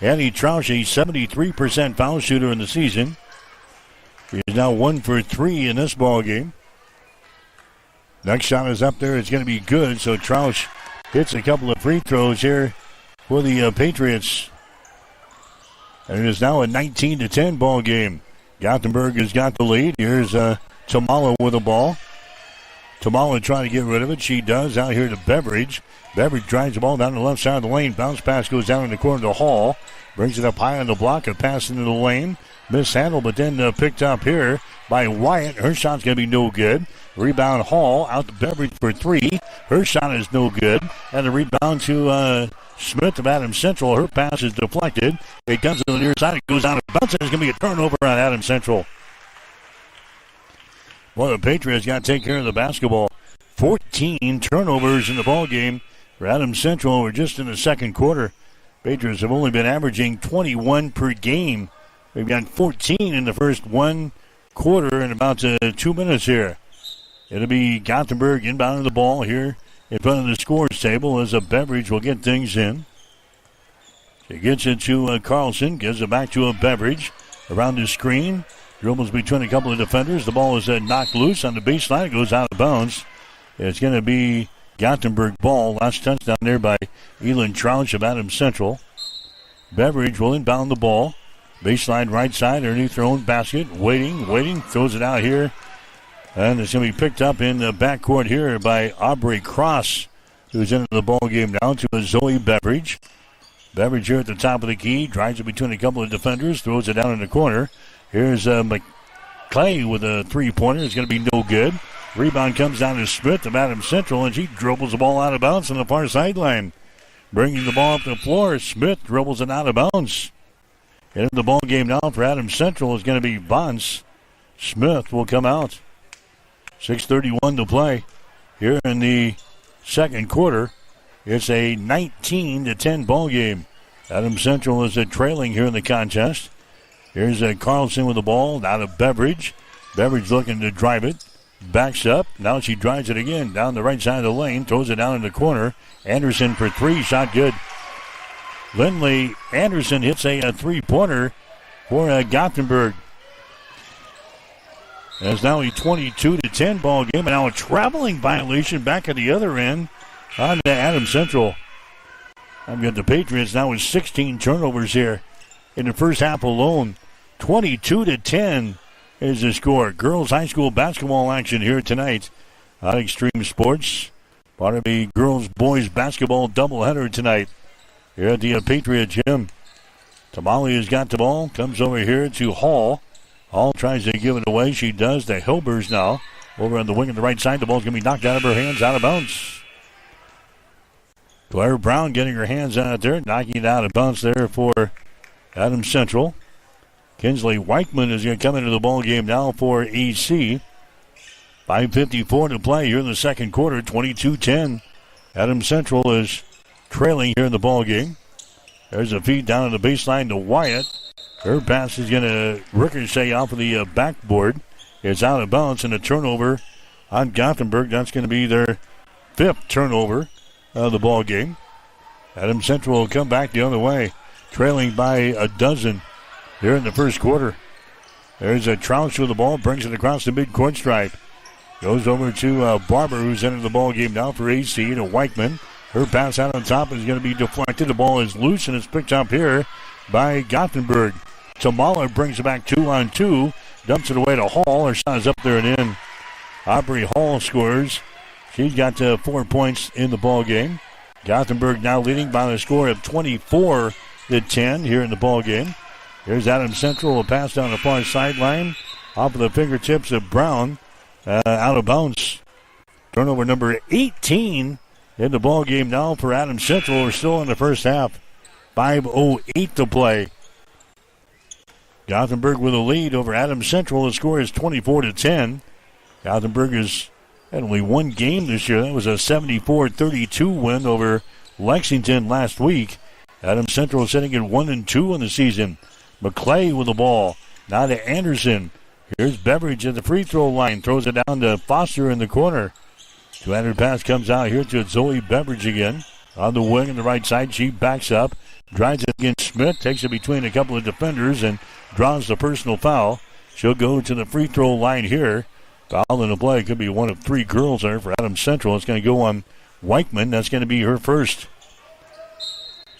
Andy Troush, a 73% foul shooter in the season. He is now 1 for 3 in this ball game. Next shot is up there. It's going to be good. So Troush hits a couple of free throws here for the Patriots. And it is now a 19-10 ball game. Gothenburg has got the lead. Here's Tamala with the ball. Tamala trying to get rid of it. She does. Out here to Beveridge. Beveridge drives the ball down the left side of the lane. Bounce pass goes down in the corner to Hall. Brings it up high on the block. A pass into the lane. Mishandled, but then picked up here by Wyatt. Her shot's going to be no good. Rebound Hall out to Beveridge for 3. Her shot is no good. And the rebound to Smith of Adams Central. Her pass is deflected. It comes to the near side. It goes out of bounds. It's going to be a turnover on Adams Central. Well, the Patriots got to take care of the basketball. 14 turnovers in the ball game for Adams Central. We're just in the second quarter. Patriots have only been averaging 21 per game. We've got 14 in the first 1 quarter in about 2 minutes here. It'll be Gothenburg inbounding the ball here in front of the scores table as a Beveridge will get things in. She gets it to Carlson, gives it back to a Beveridge around the screen. Dribbles between a couple of defenders. The ball is knocked loose on the baseline. It goes out of bounds. It's going to be Gothenburg ball. Last touchdown there by Elon Troush of Adams Central. Beveridge will inbound the ball. Baseline right side underneath their own basket. Waiting. Throws it out here. And it's going to be picked up in the backcourt here by Aubrey Cross, who's into the ball game now to Zoe Beveridge. Beveridge here at the top of the key. Drives it between a couple of defenders. Throws it down in the corner. Here's McClay with a three-pointer. It's going to be no good. Rebound comes down to Smith of Adams Central, and she dribbles the ball out of bounds on the far sideline. Bringing the ball up the floor, Smith dribbles it out of bounds. And the ball game now for Adams Central is going to be Bonds. Smith will come out. 6:31 to play here in the second quarter. It's a 19-10 ball game. Adams Central is trailing here in the contest. Here's Carlson with the ball. Now to Beveridge. Beveridge looking to drive it. Backs up. Now she drives it again down the right side of the lane. Throws it down in the corner. Anderson for 3. Shot good. Lindley Anderson hits a three-pointer for Gothenburg. It's now a 22-10 ball game. And now a traveling violation back at the other end on to Adams Central. I've got the Patriots now with 16 turnovers here in the first half alone. 22-10 is the score. Girls high school basketball action here tonight on Extreme Sports. Part of the girls-boys basketball doubleheader tonight here at the Patriot Gym. Tamale has got the ball. Comes over here to Hall. Hall tries to give it away. She does to Hilbers now. Over on the wing on the right side. The ball's going to be knocked out of her hands, out of bounds. Claire Brown getting her hands out there, knocking it out of bounds there for Adams Central. Kinsley Weichman is going to come into the ball game now for EC. 5:54 to play here in the second quarter, 22-10. Adams Central is trailing here in the ball game. There's a feed down to the baseline to Wyatt. Her pass is going to ricochet off of the backboard. It's out of bounds and a turnover on Gothenburg. That's going to be their 5th turnover of the ball game. Adams Central will come back the other way, trailing by a dozen here in the first quarter. There's a Troush with the ball, brings it across the midcourt stripe. Goes over to Barber, who's entered the ball game now for AC, to Weichman. Her pass out on top is going to be deflected. The ball is loose, and it's picked up here by Gothenburg. Tamala brings it back 2-on-2. Dumps it away to Hall. Her shot is up there and in. Aubrey Hall scores. She's got 4 points in the ball game. Gothenburg now leading by the score of 24-10 here in the ball game. Here's Adams Central. A pass down the far sideline. Off of the fingertips of Brown. Out of bounds. Turnover number 18 in the ball game now for Adams Central. We're still in the first half. 5:08 to play. Gothenburg with a lead over Adams Central. The score is 24-10. Gothenburg has had only one game this year. That was a 74-32 win over Lexington last week. Adams Central is sitting at 1-2 in the season. McClay with the ball. Now to Anderson. Here's Beveridge at the free throw line. Throws it down to Foster in the corner. Two-handed pass comes out here to Zoe Beveridge again. On the wing on the right side, she backs up. Drives it against Smith. Takes it between a couple of defenders and draws the personal foul. She'll go to the free throw line here. Foul in the play. Could be one of three girls there for Adams Central. It's going to go on Weichman. That's going to be her first.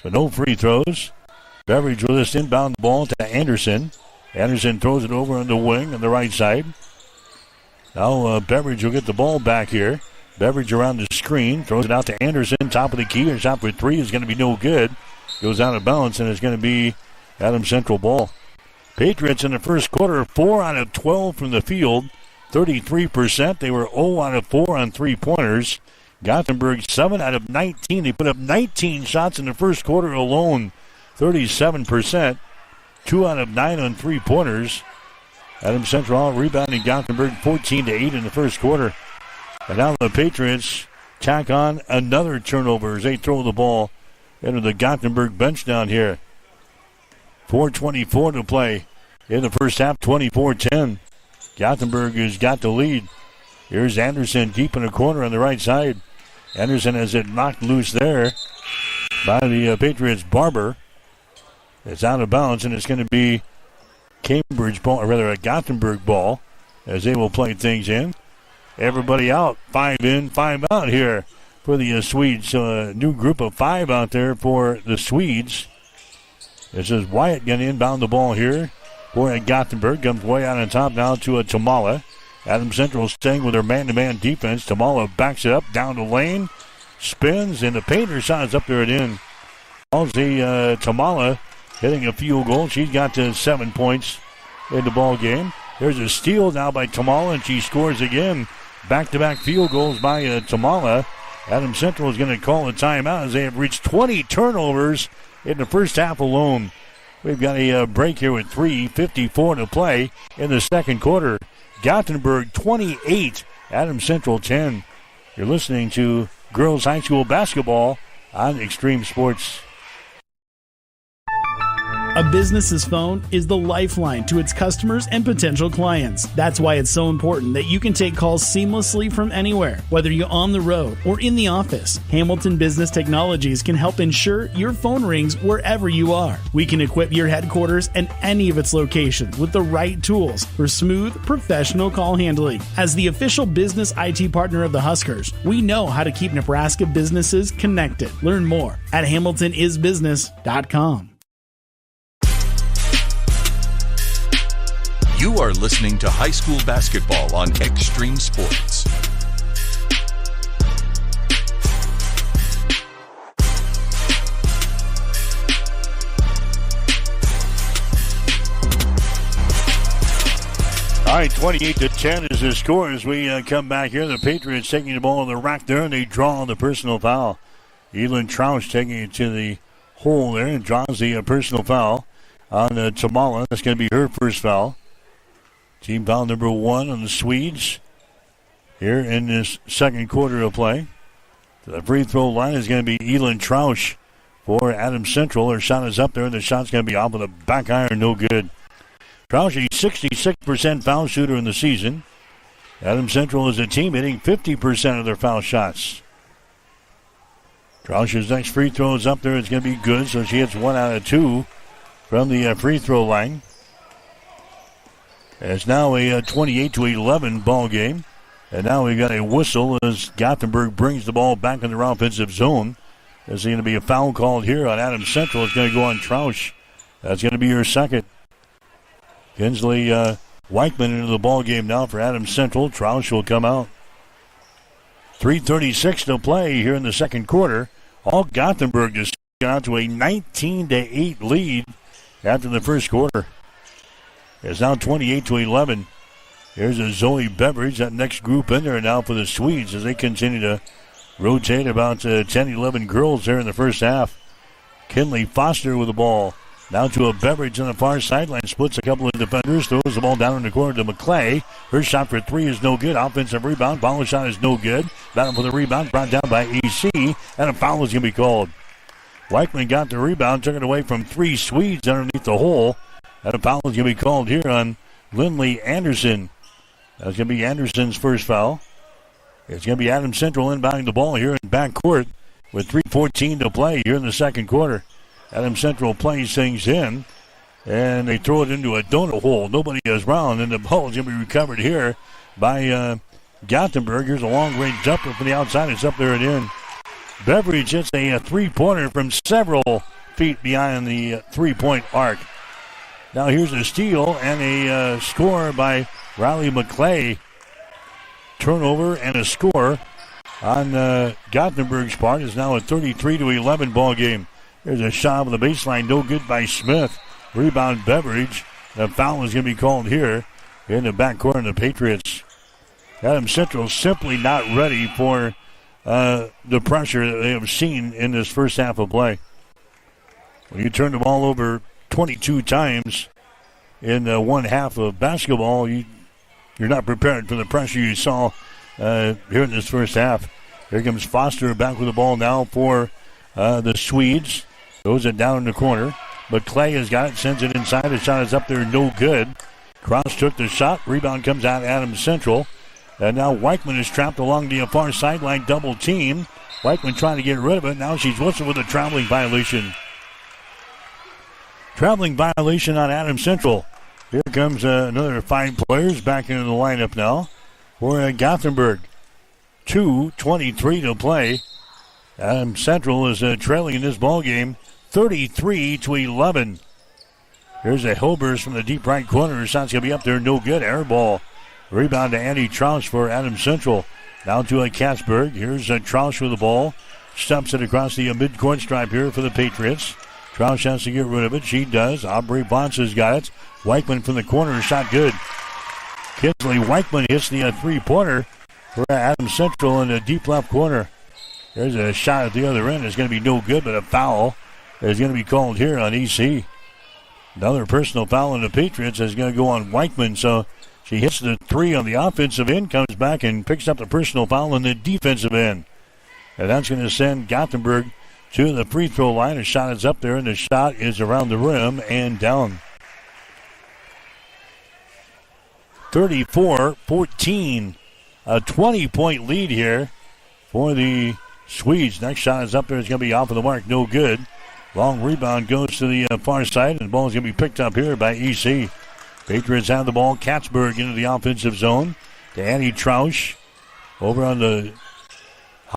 So no free throws. Beveridge with this inbound ball to Anderson. Anderson throws it over on the wing on the right side. Now Beveridge will get the ball back here. Beveridge around the screen. Throws it out to Anderson. Top of the key. Her shot for three is going to be no good. Goes out of bounds, and it's going to be Adams Central ball. Patriots in the first quarter, 4 out of 12 from the field, 33%. They were 0 out of 4 on three-pointers. Gothenburg, 7 out of 19. They put up 19 shots in the first quarter alone, 37%. 2 out of 9 on three-pointers. Adams Central rebounding Gothenburg 14-8 in the first quarter. And now the Patriots tack on another turnover as they throw the ball into the Gothenburg bench down here. 4:24 to play in the first half, 24-10. Gothenburg has got the lead. Here's Anderson deep in the corner on the right side. Anderson has it knocked loose there by the Patriots' Barber. It's out of bounds, and it's going to be Cambridge ball, or rather a Gothenburg ball, as they will play things in. Everybody out, 5 in, 5 out here for the Swedes. So a new group of 5 out there for the Swedes. This is Wyatt going to inbound the ball here for Gothenburg. Comes way out on top now to a Tamala. Adams Central staying with their man-to-man defense. Tamala backs it up down the lane, spins, and the painter shot is up there and in. Also, Tamala hitting a field goal. She's got to 7 points in the ball game. There's a steal now by Tamala, and she scores again. Back-to-back field goals by Tamala. Adams Central is going to call a timeout as they have reached 20 turnovers in the first half alone. We've got a break here with 3:54 to play in the second quarter. Gothenburg 28, Adams Central 10. You're listening to Girls High School Basketball on Extreme Sports. A business's phone is the lifeline to its customers and potential clients. That's why it's so important that you can take calls seamlessly from anywhere, whether you're on the road or in the office. Hamilton Business Technologies can help ensure your phone rings wherever you are. We can equip your headquarters and any of its locations with the right tools for smooth, professional call handling. As the official business IT partner of the Huskers, we know how to keep Nebraska businesses connected. Learn more at hamiltonisbusiness.com. You are listening to high school basketball on Extreme Sports. All right, 28-10 is the score as we come back here. The Patriots taking the ball in the rack there, and they draw the personal foul. Elin Troush taking it to the hole there and draws the personal foul on Tamala. That's going to be her first foul. Team foul number 1 on the Swedes here in this second quarter of play. The free throw line is going to be Elin Troush for Adams Central. Her shot is up there, and the shot's going to be off with a back iron, no good. Troush, a 66% foul shooter in the season. Adams Central is a team hitting 50% of their foul shots. Troush's next free throw is up there. It's going to be good, so she hits 1 out of 2 from the free throw line. It's now a 28-11 ball game. And now we've got a whistle as Gothenburg brings the ball back in their offensive zone. There's going to be a foul called here on Adams Central. It's going to go on Troush. That's going to be her second. Kinsley Weichman into the ball game now for Adams Central. Troush will come out. 3:36 to play here in the second quarter. All Gothenburg just got to a 19-8 lead after the first quarter. It's now 28-11. Here's a Zoe Beveridge, that next group in there now for the Swedes as they continue to rotate about 10-11 girls there in the first half. Kinley Foster with the ball. Now to a Beverage on the far sideline. Splits a couple of defenders. Throws the ball down in the corner to McClay. Her shot for three is no good. Offensive rebound. Follow shot is no good. Battle for the rebound. Brought down by EC. And a foul is going to be called. Weichman got the rebound. Took it away from three Swedes underneath the hole. And a foul is going to be called here on Lindley Anderson. That's going to be Anderson's first foul. It's going to be Adams Central inbounding the ball here in backcourt with 3:14 to play here in the second quarter. Adams Central plays things in, and they throw it into a donut hole. Nobody is round, and the ball is going to be recovered here by Gothenburg. Here's a long-range jumper from the outside. It's up there and in. Beveridge hits a three-pointer from several feet behind the three-point arc. Now here's a steal and a score by Riley McClay. Turnover and a score on Gothenburg's part is now a 33-11 ball game. There's a shot on the baseline, no good by Smith. Rebound Beveridge. The foul is going to be called here in the backcourt of the Patriots. Adams Central simply not ready for the pressure that they have seen in this first half of play. When you turn the ball over 22 times in one half of basketball, you're not prepared for the pressure you saw here in this first half. Here comes Foster back with the ball now for the Swedes. Throws it down in the corner. But Clay has got it, sends it inside. The shot is up there, no good. Cross took the shot. Rebound comes out Adams Central. And now Weichman is trapped along the far sideline, double team. Weichman trying to get rid of it. Now she's whistled with a traveling violation. Traveling violation on Adams Central. Here comes another 5 players back into the lineup now for Gothenburg. 2:23 to play. Adams Central is trailing in this ball game 33-11. Here's a Hilbers from the deep right corner. Her shot's going to be up there, no good. Air ball. Rebound to Andy Troush for Adams Central. Now to a Katzberg. Here's Troush with the ball. Stumps it across the midcourt stripe here for the Patriots. Troush has to get rid of it. She does. Aubrey Bonds has got it. Weichman from the corner. Shot good. Kinsley Weichman hits the three-pointer for Adams Central in the deep left corner. There's a shot at the other end. It's going to be no good, but a foul is going to be called here on EC. Another personal foul on the Patriots is going to go on Weichman. So she hits the three on the offensive end, comes back and picks up the personal foul on the defensive end. And that's going to send Gothenburg to the free throw line. A shot is up there, and the shot is around the rim and down. 34-14. A 20-point lead here for the Swedes. Next shot is up there. It's going to be off of the mark. No good. Long rebound goes to the far side, and the ball is going to be picked up here by EC. Patriots have the ball. Katzberg into the offensive zone to Annie Troush over on the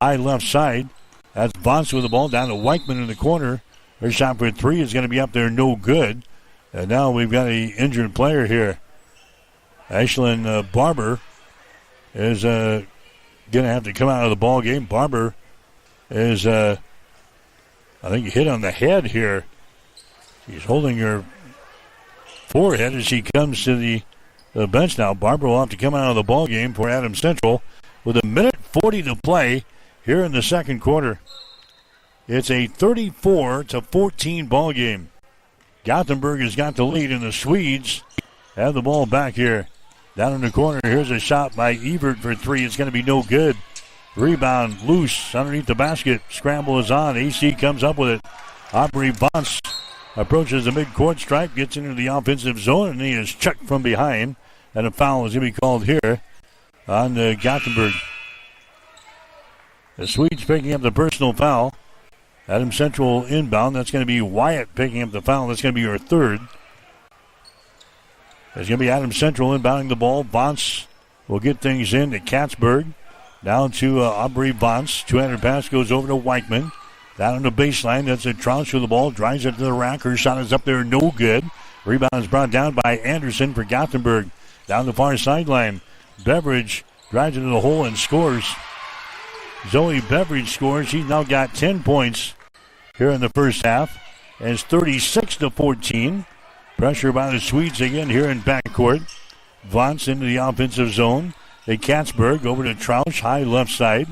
high left side. That's Vance with the ball down to Weichman in the corner. Her shot for three is going to be up there. No good. And now we've got an injured player here. Ashlyn Barber is going to have to come out of the ball game. Barber is, I think, hit on the head here. She's holding her forehead as she comes to the bench now. Barber will have to come out of the ball game for Adams Central with 1:40 to play here in the second quarter. It's a 34-14 ball game. Gothenburg has got the lead, and the Swedes have the ball back here. Down in the corner, here's a shot by Evert for three. It's going to be no good. Rebound loose underneath the basket. Scramble is on. AC comes up with it. Aubrey Vance approaches the midcourt stripe, gets into the offensive zone, and he is chucked from behind. And a foul is going to be called here on Gothenburg. The Swedes picking up the personal foul. Adams Central inbound. That's going to be Wyatt picking up the foul. That's going to be her third. It's going to be Adams Central inbounding the ball. Vance will get things in to Katzberg. Down to Aubrey Vance. 200 pass goes over to Weichman. Down on the baseline. That's a Troush with the ball. Drives it to the rack. Her shot is up there. No good. Rebound is brought down by Anderson for Gothenburg. Down the far sideline. Beveridge drives into the hole and scores. Zoe Beveridge scores. She's now got 10 points here in the first half. And it's 36-14. Pressure by the Swedes again here in backcourt. Vance into the offensive zone. They Katzberg over to Troush, high left side.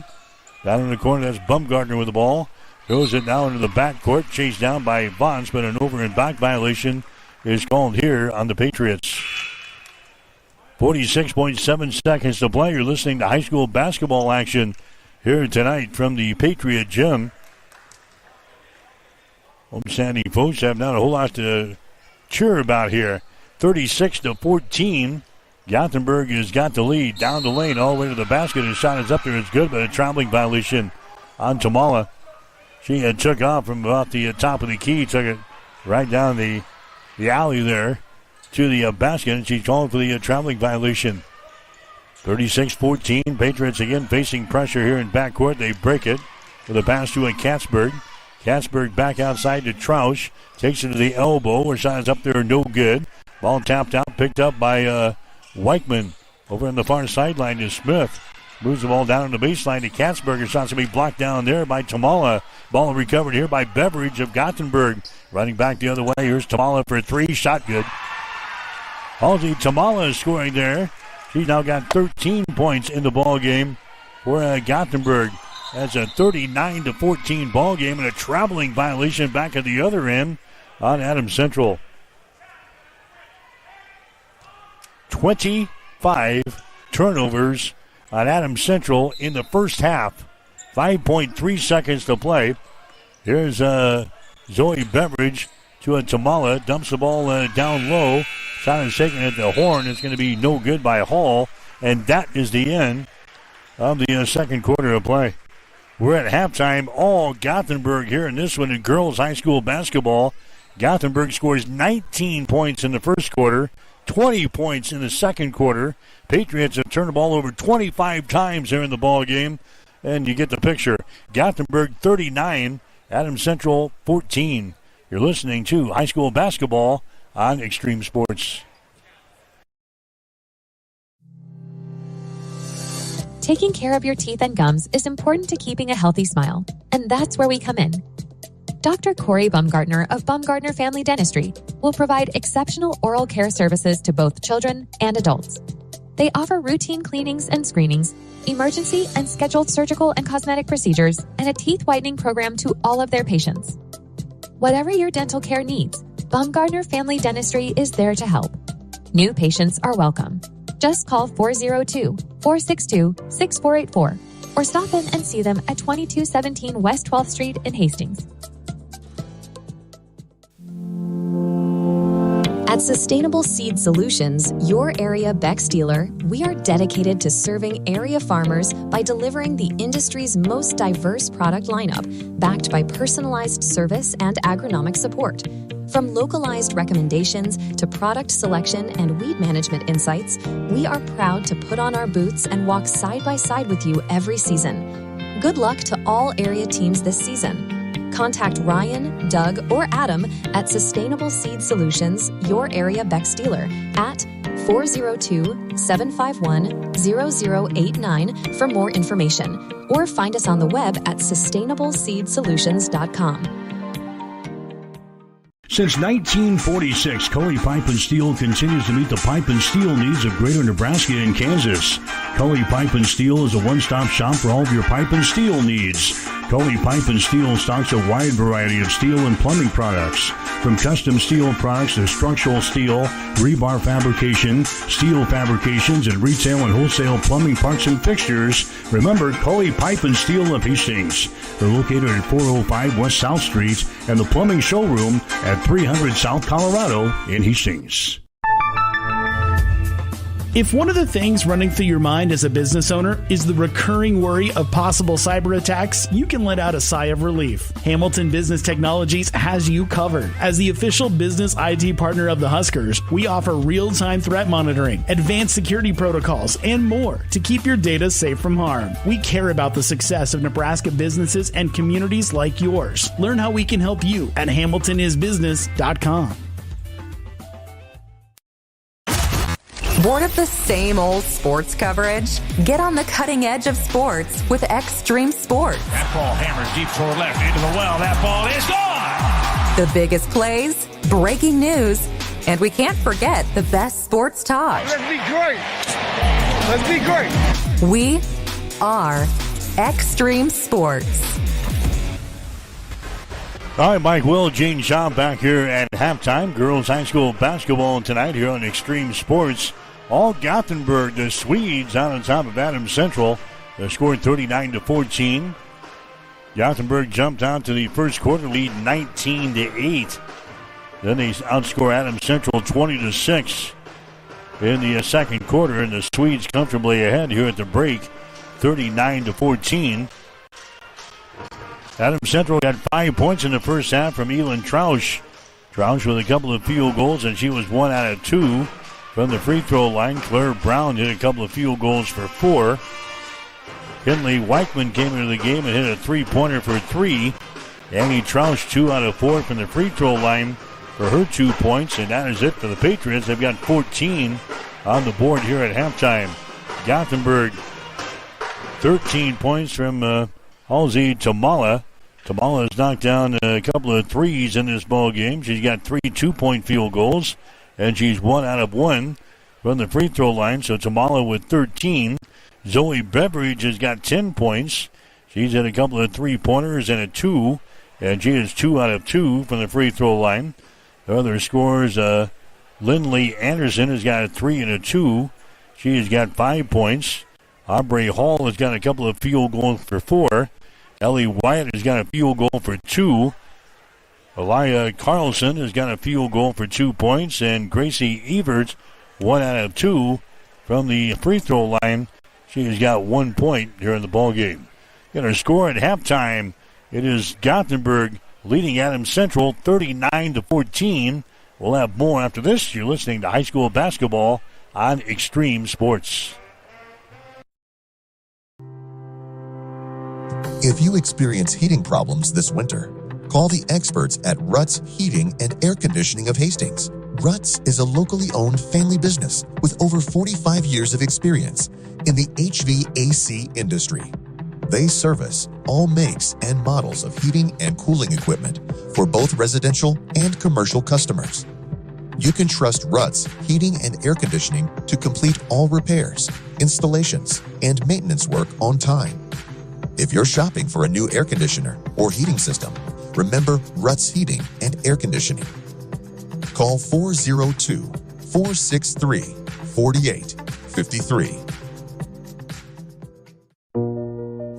Down in the corner, that's Bumgartner with the ball. Throws it now into the backcourt, chased down by Vance, but an over and back violation is called here on the Patriots. 46.7 seconds to play. You're listening to high school basketball action here tonight from the Patriot Gym. Homestanding folks have not a whole lot to cheer about here. 36-14. Gothenburg has got the lead. Down the lane, all the way to the basket. His shot is up there. It's good, but a traveling violation on Tamala. She had took off from about the top of the key, took it right down the alley there to the basket, and she's calling for the traveling violation. 36-14. Patriots again facing pressure here in backcourt. They break it with a pass to a Katzberg. Katzberg back outside to Trausch. Takes it to the elbow. Her shot is up there, no good. Ball tapped out, picked up by Weichman. Over on the far sideline to Smith. Moves the ball down on the baseline to Katzberg. Her shot's going to be blocked down there by Tamala. Ball recovered here by Beveridge of Gothenburg. Running back the other way. Here's Tamala for three. Shot good. Halsey Tamala is scoring there. She's now got 13 points in the ball game for Gothenburg. That's a 39-14 ball game and a traveling violation back at the other end on Adams Central. 25 turnovers on Adams Central in the first half. 5.3 seconds to play. Here's Zoe Beveridge to a Tamala. Dumps the ball down low. Shot is taken at the horn. It's going to be no good by Hall. And that is the end of the second quarter of play. We're at halftime. All Gothenburg here in this one in girls high school basketball. Gothenburg scores 19 points in the first quarter, 20 points in the second quarter. Patriots have turned the ball over 25 times here in the ball game. And you get the picture. Gothenburg 39, Adams Central 14. You're listening to high school basketball on Extreme Sports. Taking care of your teeth and gums is important to keeping a healthy smile, and that's where we come in. Dr. Corey Baumgartner of Baumgartner Family Dentistry will provide exceptional oral care services to both children and adults. They offer routine cleanings and screenings, emergency and scheduled surgical and cosmetic procedures, and a teeth whitening program to all of their patients. Whatever your dental care needs, Baumgartner Family Dentistry is there to help. New patients are welcome. Just call 402-462-6484 or stop in and see them at 2217 West 12th Street in Hastings. At Sustainable Seed Solutions, your area Beck's dealer, we are dedicated to serving area farmers by delivering the industry's most diverse product lineup, backed by personalized service and agronomic support. From localized recommendations to product selection and weed management insights, we are proud to put on our boots and walk side by side with you every season. Good luck to all area teams this season. Contact Ryan, Doug, or Adam at Sustainable Seed Solutions, your area Beck's dealer, at 402-751-0089 for more information, or find us on the web at sustainableseedsolutions.com. Since 1946, Cully Pipe and Steel continues to meet the pipe and steel needs of Greater Nebraska and Kansas. Cully Pipe and Steel is a one-stop shop for all of your pipe and steel needs. Cully Pipe and Steel stocks a wide variety of steel and plumbing products, from custom steel products to structural steel, rebar fabrication, steel fabrications, and retail and wholesale plumbing parts and fixtures. Remember, Cully Pipe and Steel of Hastings. They're located at 405 West South Street and the plumbing showroom at 300 South Colorado in Hastings. If one of the things running through your mind as a business owner is the recurring worry of possible cyber attacks, you can let out a sigh of relief. Hamilton Business Technologies has you covered. As the official business IT partner of the Huskers, we offer real-time threat monitoring, advanced security protocols, and more to keep your data safe from harm. We care about the success of Nebraska businesses and communities like yours. Learn how we can help you at HamiltonIsBusiness.com. Bored of the same old sports coverage? Get on the cutting edge of sports with Extreme Sports. That ball hammers deep toward left into the well. That ball is gone! The biggest plays, breaking news, and we can't forget the best sports talk. Let's be great! Let's be great! We are Extreme Sports. All right, Mike Will, Gene Shaw back here at halftime. Girls high school basketball tonight here on Extreme Sports. All Gothenburg, the Swedes, out on top of Adams Central. They scored 39-14. Gothenburg jumped out to the first quarter lead 19-8. Then they outscore Adams Central 20-6 in the second quarter, and the Swedes comfortably ahead here at the break, 39-14. Adams Central got 5 points in the first half from Elin Trausch. Trausch with a couple of field goals, and she was 1 out of 2 from the free throw line. Claire Brown hit a couple of field goals for 4. Kinley Weichman came into the game and hit a three-pointer for 3. Annie Trausch 2 out of 4 from the free throw line for her 2 points, and that is it for the Patriots. They've got 14 on the board here at halftime. Gothenburg, 13 points from Halsey Tamala. Tamala has knocked down a couple of threes in this ball game. She's got 3 2-point field goals, and she's 1 out of 1 from the free throw line. So Tamala with 13. Zoe Beveridge has got 10 points. She's had a couple of 3-pointers and a 2, and she is 2 out of 2 from the free throw line. The other scorers, Lindley Anderson has got a 3 and a 2. She has got 5 points. Aubrey Hall has got a couple of field goals for 4. Ellie Wyatt has got a field goal for 2. Elia Carlson has got a field goal for 2 points. And Gracie Everts, 1 out of 2 from the free throw line. She has got 1 point here in the ball game. Got her score at halftime. It is Gothenburg leading Adams Central 39-14. We'll have more after this. You're listening to high school basketball on Extreme Sports. If you experience heating problems this winter, call the experts at Ruts Heating and Air Conditioning of Hastings. Ruts is a locally owned family business with over 45 years of experience in the HVAC industry. They service all makes and models of heating and cooling equipment for both residential and commercial customers. You can trust Ruts Heating and Air Conditioning to complete all repairs, installations, and maintenance work on time. If you're shopping for a new air conditioner or heating system, remember Ruts Heating and Air Conditioning. Call 402-463-4853.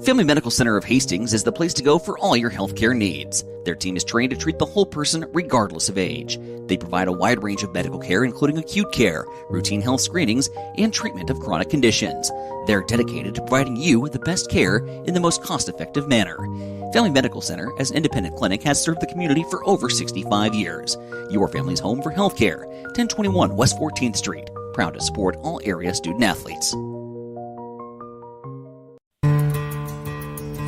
Family Medical Center of Hastings is the place to go for all your healthcare needs. Their team is trained to treat the whole person regardless of age. They provide a wide range of medical care, including acute care, routine health screenings, and treatment of chronic conditions. They're dedicated to providing you with the best care in the most cost-effective manner. Family Medical Center, as an independent clinic, has served the community for over 65 years. Your family's home for healthcare. 1021 West 14th Street. Proud to support all area student athletes.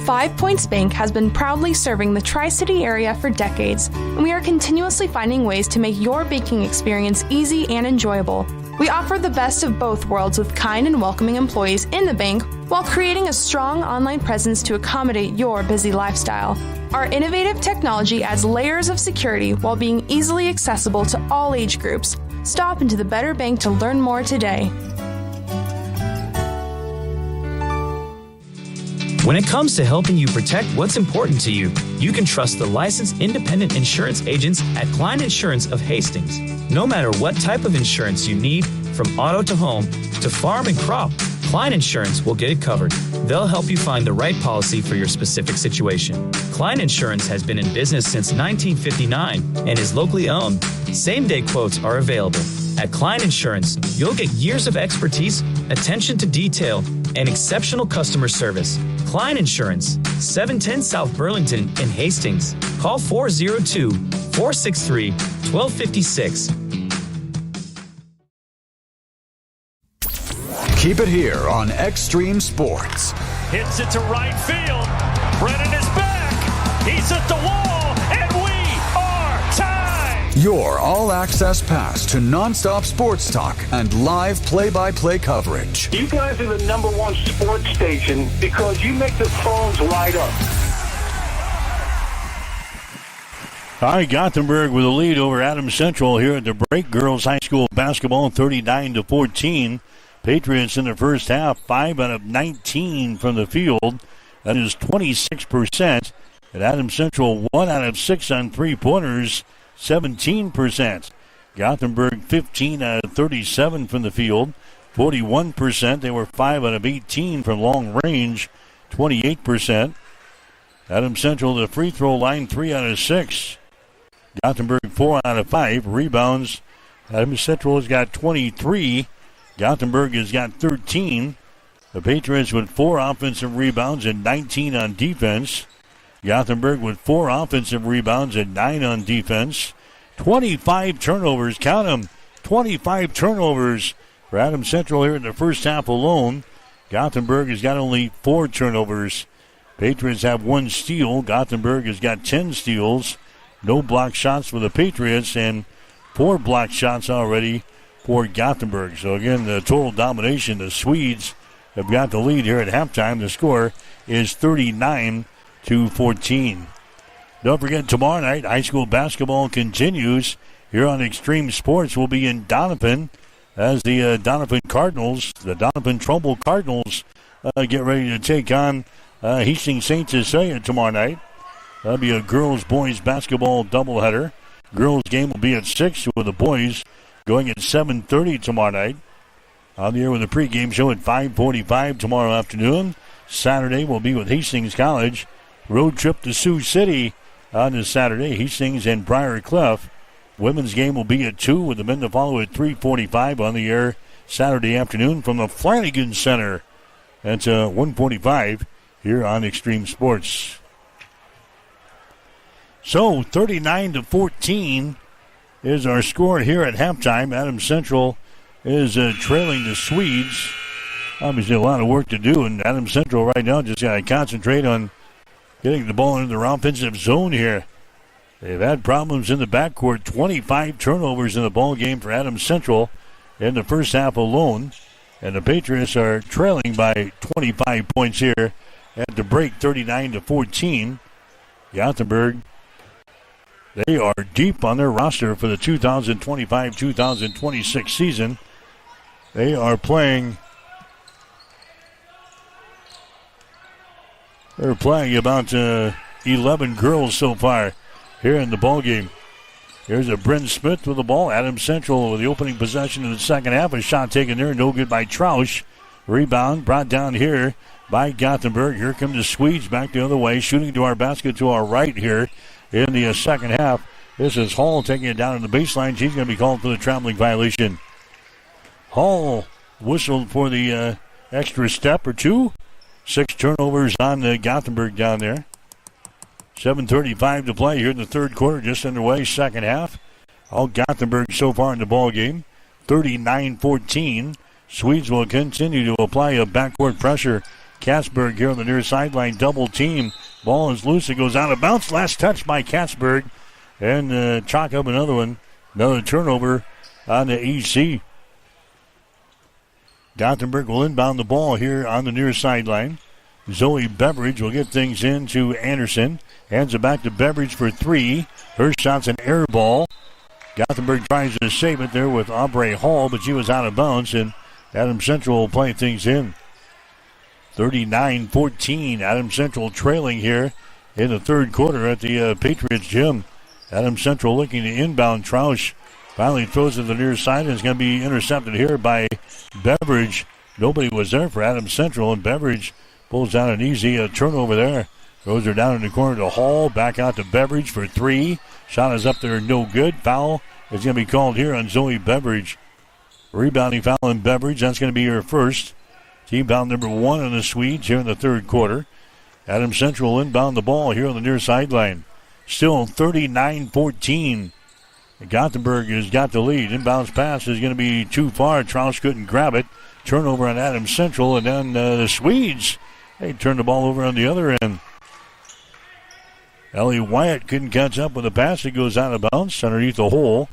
5 Points Bank has been proudly serving the Tri-City area for decades, and we are continuously finding ways to make your banking experience easy and enjoyable. We offer the best of both worlds with kind and welcoming employees in the bank while creating a strong online presence to accommodate your busy lifestyle. Our innovative technology adds layers of security while being easily accessible to all age groups. Stop into the Better Bank to learn more today. When it comes to helping you protect what's important to you, you can trust the licensed independent insurance agents at Klein Insurance of Hastings. No matter what type of insurance you need, from auto to home to farm and crop, Klein Insurance will get it covered. They'll help you find the right policy for your specific situation. Klein Insurance has been in business since 1959 and is locally owned. Same-day quotes are available. At Klein Insurance, you'll get years of expertise, attention to detail, and exceptional customer service. Klein Insurance, 710 South Burlington in Hastings. Call 402-463-1256. Keep it here on Extreme Sports. Hits it to right field. Brennan is back. He's at the wall, and we are tied. Your all-access pass to nonstop sports talk and live play-by-play coverage. You guys are the #1 sports station because you make the phones light up. All right, Gothenburg with a lead over Adams Central here at the break. Girls high school basketball 39-14. Patriots in the first half, 5 out of 19 from the field. That is 26%. And Adams Central 1 out of 6 on three-pointers, 17%. Gothenburg 15 out of 37 from the field, 41%. They were 5 out of 18 from long range, 28%. Adams Central, the free throw line, 3 out of 6. Gothenburg 4 out of 5. Rebounds, Adams Central has got 23. Gothenburg has got 13. The Patriots with 4 offensive rebounds and 19 on defense. Gothenburg with 4 offensive rebounds and 9 on defense. 25 turnovers, count them, 25 turnovers for Adams Central here in the first half alone. Gothenburg has got only 4 turnovers. Patriots have 1 steal. Gothenburg has got 10 steals. No block shots for the Patriots and 4 block shots already for Gothenburg. So again, the total domination, the Swedes have got the lead here at halftime. The score is 39-14. Don't forget, tomorrow night, high school basketball continues here on Extreme Sports. We'll be in Donovan as the Donovan Trumbull Cardinals get ready to take on Hastings St. Cecilia tomorrow night. That'll be a girls-boys basketball doubleheader. Girls game will be at 6 with the boys going at 7:30 tomorrow night. On the air with a pregame show at 5:45 tomorrow afternoon. Saturday will be with Hastings College. Road trip to Sioux City on this Saturday. Hastings and Briar Clef. Women's game will be at 2 with the men to follow at 3:45 on the air Saturday afternoon from the Flanagan Center. That's 1:45 here on Extreme Sports. So 39-14 is our score here at halftime. Adams Central is trailing the Swedes. Obviously a lot of work to do, and Adams Central right now just got to concentrate on getting the ball into their offensive zone here. They've had problems in the backcourt. 25 turnovers in the ball game for Adams Central in the first half alone. And the Patriots are trailing by 25 points here at the break, 39-14. Gothenburg, they are deep on their roster for the 2025-2026 season. They are playing... They're playing about 11 girls so far here in the ball game. Here's a Bryn Smith with the ball. Adams Central with the opening possession in the second half. A shot taken there, no good by Trausch. Rebound brought down here by Gothenburg. Here come the Swedes back the other way, shooting to our basket to our right here in the second half. This is Hall taking it down in the baseline. She's going to be called for the traveling violation. Hall whistled for the extra step or 2. 6 turnovers on Gothenburg down there. 7:35 to play here in the third quarter, just underway, second half. All Gothenburg so far in the ball game. 39-14. Swedes will continue to apply a backcourt pressure. Katzberg here on the near sideline, double team. Ball is loose. It goes out of bounds. Last touch by Katzberg. And chalk up another one. Another turnover on the EC. Gothenburg will inbound the ball here on the near sideline. Zoe Beveridge will get things into Anderson. Hands it back to Beveridge for 3. Her shot's an air ball. Gothenburg tries to save it there with Aubrey Hall, but she was out of bounds, and Adams Central will play things in. 39-14. Adams Central trailing here in the third quarter at the Patriots gym. Adams Central looking to inbound. Trausch finally throws it to the near side, and it's going to be intercepted here by Beveridge. Nobody was there for Adams Central, and Beveridge pulls down an easy turnover there. Throws her down in the corner to Hall. Back out to Beveridge for 3. Shot is up there, no good. Foul is going to be called here on Zoe Beveridge. Rebounding foul on Beveridge. That's going to be her first. Team foul number 1 on the Swedes here in the third quarter. Adams Central inbound the ball here on the near sideline. Still 39-14. Gothenburg has got the lead. Inbounds pass is going to be too far. Trausch couldn't grab it. Turnover on Adams Central, and then the Swedes, they turned the ball over on the other end. Ellie Wyatt couldn't catch up with the pass. It goes out of bounds underneath the hole.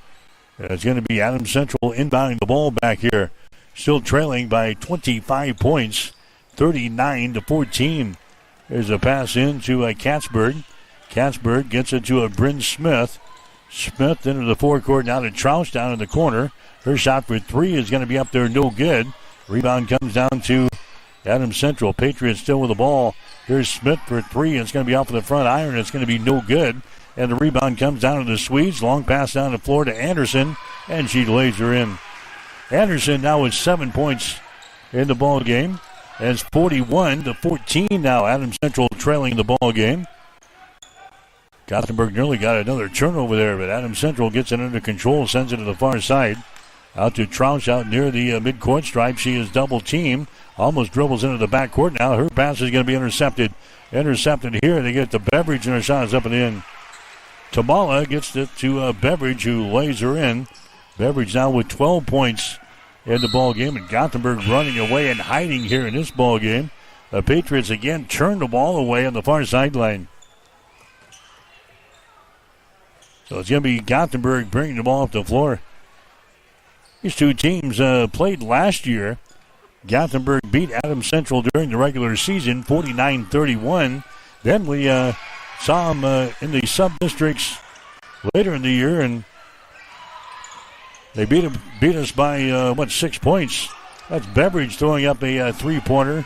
It's going to be Adams Central inbounding the ball back here. Still trailing by 25 points, 39-14. There's a pass in to Katzberg. Katzberg gets it to a Bryn Smith. Smith into the forecourt, now to Trausch down in the corner. Her shot for 3 is going to be up there, no good. Rebound comes down to Adams Central. Patriots still with the ball. Here's Smith for three. It's going to be off of the front iron. It's going to be no good. And the rebound comes down to the Swedes. Long pass down the floor to Anderson, and she lays her in. Anderson now with 7 points in the ball game. And it's 41-14 now. Adams Central trailing the ball game. Gothenburg nearly got another turnover there, but Adams Central gets it under control, sends it to the far side. Out to Troush out near the midcourt stripe. She is double teamed. Almost dribbles into the backcourt now. Her pass is going to be intercepted. Intercepted here. They get to Beveridge, and her shot is up and in. Tamala gets it to Beveridge, who lays her in. Beveridge now with 12 points in the ball game, and Gothenburg running away and hiding here in this ball game. The Patriots again turn the ball away on the far sideline. So it's going to be Gothenburg bringing the ball up the floor. These two teams played last year. Gothenburg beat Adams Central during the regular season, 49-31. Then we saw them in the sub-districts later in the year, and they beat us by, 6 points. That's Beveridge throwing up a three-pointer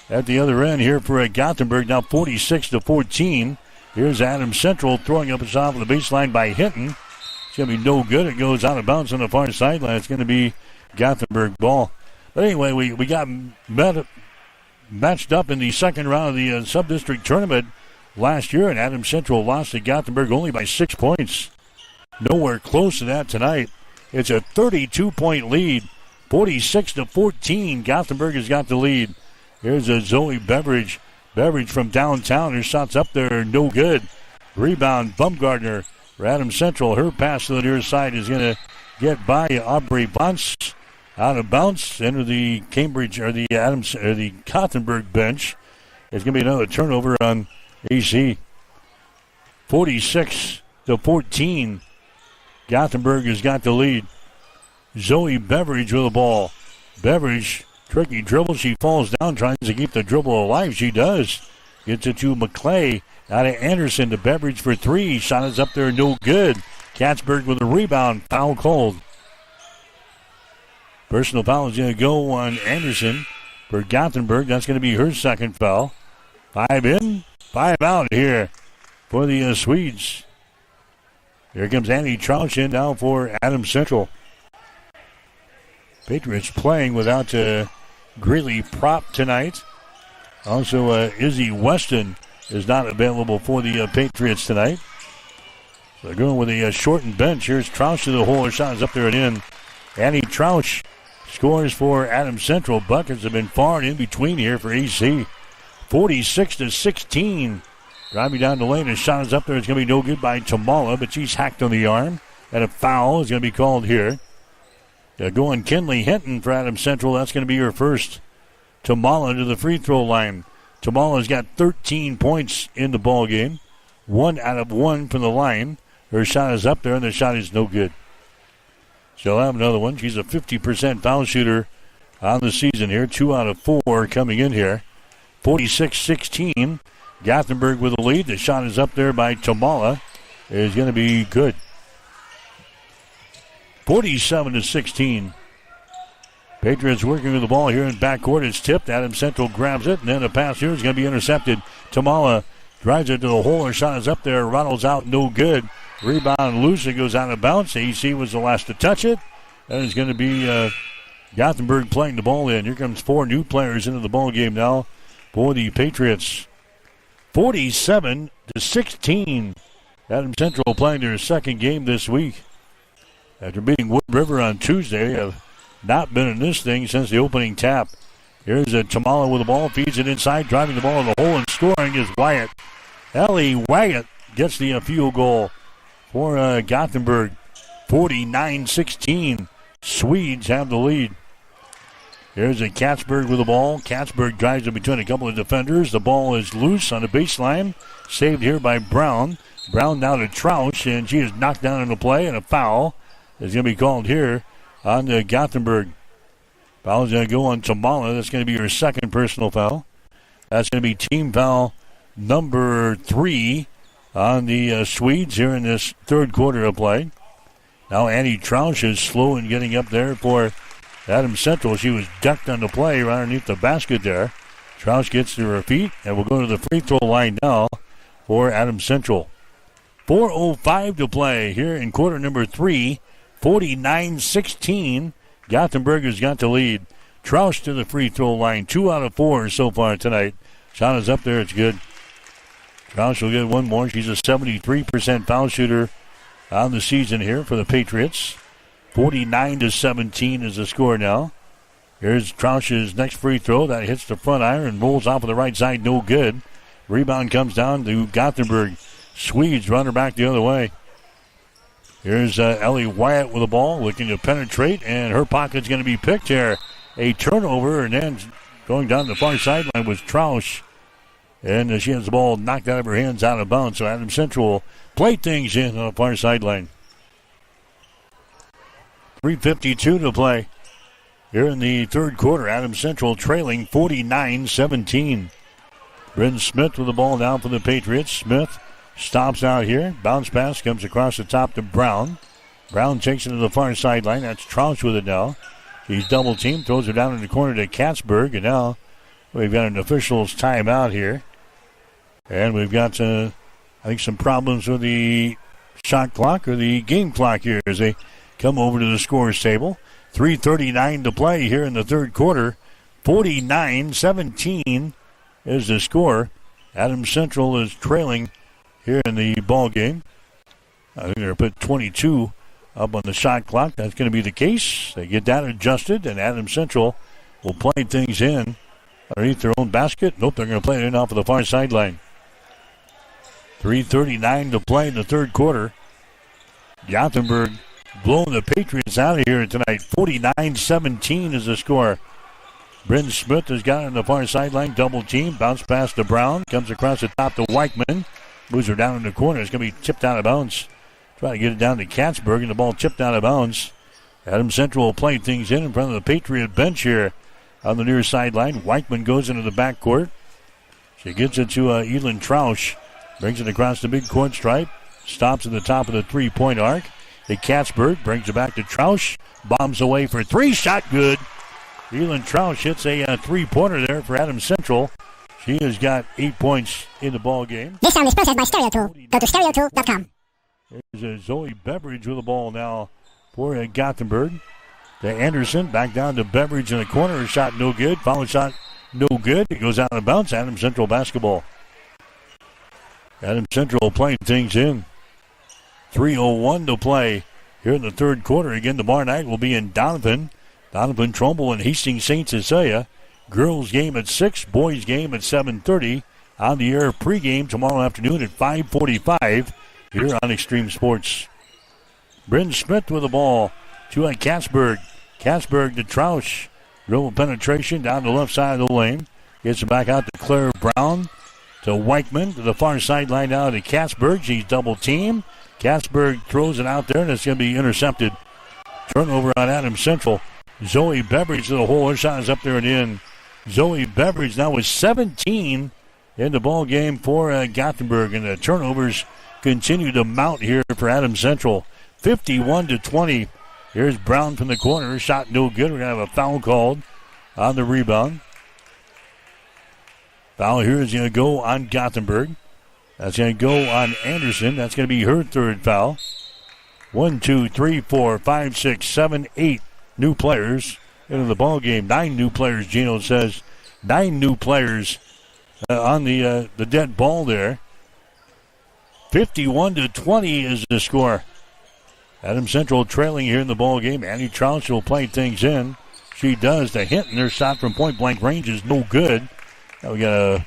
at the other end here for Gothenburg, now 46-14. Here's Adams Central throwing up a shot off the baseline by Hinton. It's going to be no good. It goes out of bounds on the far sideline. It's going to be Gothenburg ball. But anyway, we got matched up in the second round of the sub-district tournament last year, and Adams Central lost to Gothenburg only by 6 points. Nowhere close to that tonight. It's a 32-point lead, 46-14. Gothenburg has got the lead. Here's a Zoe Beveridge. Beveridge from downtown. Her shot's up there, no good. Rebound, Bumgardner for Adams Central. Her pass to the near side is going to get by Aubrey Bunce. Out of bounds, enter the Cambridge or the Adams or the Gothenburg bench. It's going to be another turnover on AC. 46-14. Gothenburg has got the lead. Zoe Beveridge with the ball. Beveridge, tricky dribble. She falls down, tries to keep the dribble alive. She does. Gets it to McClay. Out of Anderson to Beveridge for three. Shot is up there, no good. Katzberg with a rebound. Foul called. Personal foul is going to go on Anderson for Gothenburg. That's going to be her second foul. 5 in, 5 out here for the Swedes. Here comes Annie Troush in now for Adams Central. Patriots playing without Greeley Prop tonight. Also, Izzy Weston is not available for the Patriots tonight. So they're going with a shortened bench. Here's Troush to the hole. Her shot is up there and in. Annie Troush scores for Adams Central. Buckets have been far and in between here for AC. 46-16. Driving down the lane. Her shot is up there. It's going to be no good by Tamala, but she's hacked on the arm. And a foul is going to be called here. Going Kinley Hinton for Adams Central. That's going to be her first. Tamala to the free throw line. Tamala's got 13 points in the ball game. 1 out of 1 from the line. Her shot is up there, and the shot is no good. She'll have another one. She's a 50% foul shooter on the season here. 2 out of 4 coming in here. 46-16. Gothenburg with the lead. The shot is up there by Tamala. It is going to be good. 47-16. Patriots working with the ball here in backcourt. It's tipped. Adams Central grabs it, and then the pass here is going to be intercepted. Tamala drives it to the hole. Her shot is up there. Ronald's out. No good. Rebound loose. It goes out of bounds. AC was the last to touch it. That is going to be Gothenburg playing the ball in. Here comes 4 new players into the ball game now for the Patriots. 47-16. Adams Central playing their second game this week. After beating Wood River on Tuesday, have not been in this thing since the opening tap. Here's a Tamala with the ball, feeds it inside, driving the ball in the hole, and scoring is Wyatt. Ellie Wyatt gets the field goal for Gothenburg. 49-16. Swedes have the lead. Here's a Katzberg with the ball. Katzberg drives it between a couple of defenders. The ball is loose on the baseline. Saved here by Brown. Brown now to Troush, and she is knocked down in the play, and a foul is going to be called here on Gothenburg. Foul is going to go on Tamala. That's going to be her second personal foul. That's going to be team foul number 3 on the Swedes here in this third quarter of play. Now Annie Troush is slow in getting up there for Adams Central. She was ducked on the play right underneath the basket there. Strauss gets to her feet and will go to the free throw line now for Adams Central. 4:05 to play here in quarter number 3. 49-16. Gothenburg has got the lead. Strauss to the free throw line. 2 out of 4 so far tonight. Shot is up there. It's good. Strauss will get one more. She's a 73% foul shooter on the season here for the Patriots. 49-17 is the score now. Here's Strauss's next free throw. That hits the front iron, rolls off of the right side. No good. Rebound comes down to Gothenburg. Swedes run her back the other way. Here's Ellie Wyatt with the ball, looking to penetrate, and her pocket's going to be picked here. A turnover, and then going down the far sideline was Strauss. And she has the ball knocked out of her hands, out of bounds. So Adams Central play things in on the far sideline. 3:52 to play here in the third quarter. Adams Central trailing 49-17. Bryn Smith with the ball now for the Patriots. Smith stops out here. Bounce pass comes across the top to Brown. Brown takes it to the far sideline. That's Strauss with it now. He's double teamed, throws it down in the corner to Katzberg. And now we've got an official's timeout here. And we've got, I think, some problems with the shot clock or the game clock here as they come over to the scores table. 3:39 to play here in the third quarter. 49-17 is the score. Adams Central is trailing here in the ball game. I think they're going to put 22 up on the shot clock. That's going to be the case. They get that adjusted, and Adams Central will play things in underneath their own basket. Nope, they're going to play it in off of the far sideline. 3:39 to play in the third quarter. Gothenburg blowing the Patriots out of here tonight. 49-17 is the score. Bryn Smith has got it on the far sideline. Double team. Bounce pass to Brown. Comes across the top to Weichman. Moves her down in the corner. It's going to be tipped out of bounds. Trying to get it down to Katzberg, and the ball tipped out of bounds. Adams Central will play things in front of the Patriot bench here on the near sideline. Weichman goes into the backcourt. She gets it to Elin Trausch. Brings it across the midcourt stripe. Stops at the top of the three-point arc. The Katzberg brings it back to Trausch. Bombs away for three. Shot good. Elin Trausch hits a three-pointer there for Adams Central. She has got 8 points in the ball game. This sound is processed by StereoTool. Go to stereotool.com. There's Zoe Beveridge with the ball now for Gothenburg. To Anderson. Back down to Beveridge in the corner. Her shot no good. Foul shot no good. It goes out of bounds. Adams Central basketball. Adams Central playing things in. 3:01 to play here in the third quarter. Again, tomorrow night will be in Donovan. Donovan Trumbull and Hastings St. Cecilia. Girls game at 6, boys game at 7:30. On the air pregame tomorrow afternoon at 5:45 here on Extreme Sports. Bryn Smith with the ball to Katzberg. Katzberg to Trausch. Dribble penetration down the left side of the lane. Gets it back out to Claire Brown. To Weichman to the far sideline now to Katzberg. She's double teamed. Katzberg throws it out there, and it's going to be intercepted. Turnover on Adams Central. Zoe Beveridge to the hole. Her shot is up there and in. Zoe Beveridge now with 17 in the ball game for Gothenburg, and the turnovers continue to mount here for Adams Central. 51-20. Here's Brown from the corner. Her shot no good. We're going to have a foul called on the rebound. Foul here is going to go on Gothenburg. That's going to go on Anderson. That's going to be her third foul. 1, 2, 3, 4, 5, 6, 7, 8 new players into the ball game. 9 new players, Gino says. 9 new players on the dead ball there. 51-20 is the score. Adams Central trailing here in the ball game. Annie Trausch will play things in. She does. To Hinton, her shot from point-blank range is no good. Now we got a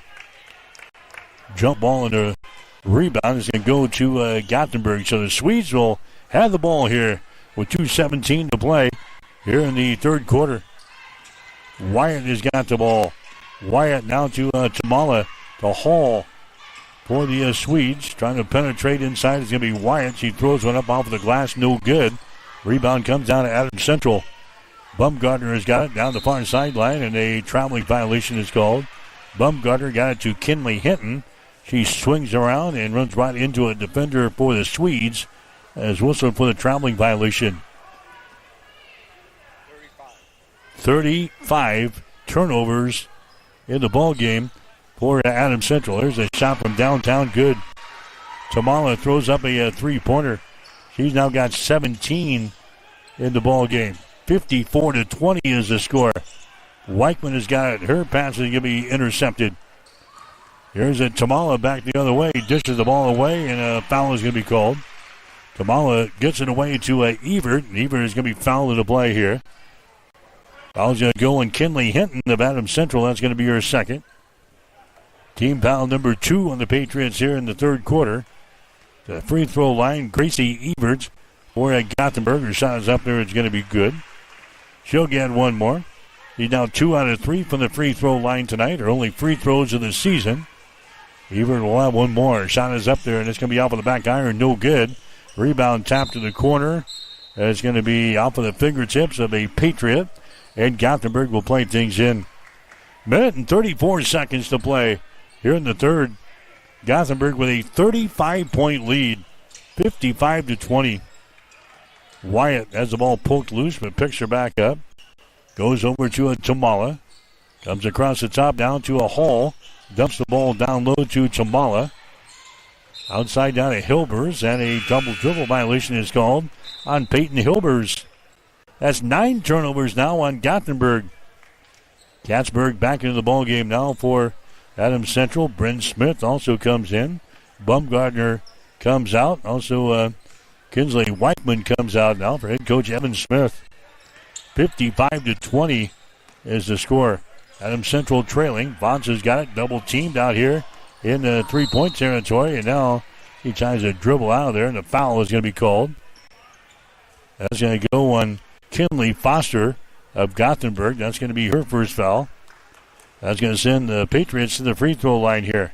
jump ball and a rebound. It's going to go to Gothenburg. So the Swedes will have the ball here with 2:17 to play here in the third quarter. Wyatt has got the ball. Wyatt now to Tamala, to Hall for the Swedes. Trying to penetrate inside. It's going to be Wyatt. She throws one up off of the glass. No good. Rebound comes down to Adams Central. Bumgarner has got it down the far sideline, and a traveling violation is called. Bumgarner got it to Kinley Hinton. She swings around and runs right into a defender for the Swedes as whistled for the traveling violation. 35 turnovers in the ball game for Adams Central. There's a shot from downtown. Good. Tamala throws up a three-pointer. She's now got 17 in the ball game. 54-20 is the score. Weichman has got it. Her pass is going to be intercepted. Here's a Tamala back the other way. Dishes the ball away, and a foul is going to be called. Tamala gets it away to Evert. And Evert is going to be fouled in the play here. Foul's going to go on Kinley Hinton of Adams Central. That's going to be her second. Team foul number 2 on the Patriots here in the third quarter. The free throw line, Gracie Everts for Gothenburg. Her shot is up there. It's going to be good. She'll get one more. She's now 2 out of 3 from the free throw line tonight. Her only free throws of the season. Evert will have one more. Shot is up there, and it's going to be off of the back iron. No good. Rebound tap to the corner. It's going to be off of the fingertips of a Patriot. And Gothenburg will play things in. Minute and 34 seconds to play here in the third. Gothenburg with a 35-point lead, 55-20. Wyatt has the ball poked loose, but picks her back up. Goes over to a Tamala. Comes across the top down to a Hall. Dumps the ball down low to Tamala. Outside down to Hilbers, and a double dribble violation is called on Peyton Hilbers. That's 9 turnovers now on Gothenburg. Katzberg back into the ball game now for Adams Central. Bryn Smith also comes in. Bumgardner comes out. Also, Kinsley Weichman comes out now for head coach Evan Smith. 55-20 is the score. Adams Central trailing. Vance has got it. Double teamed out here in the three-point territory. And now he tries to dribble out of there, and the foul is going to be called. That's going to go on Kinley Foster of Gothenburg. That's going to be her first foul. That's going to send the Patriots to the free throw line here.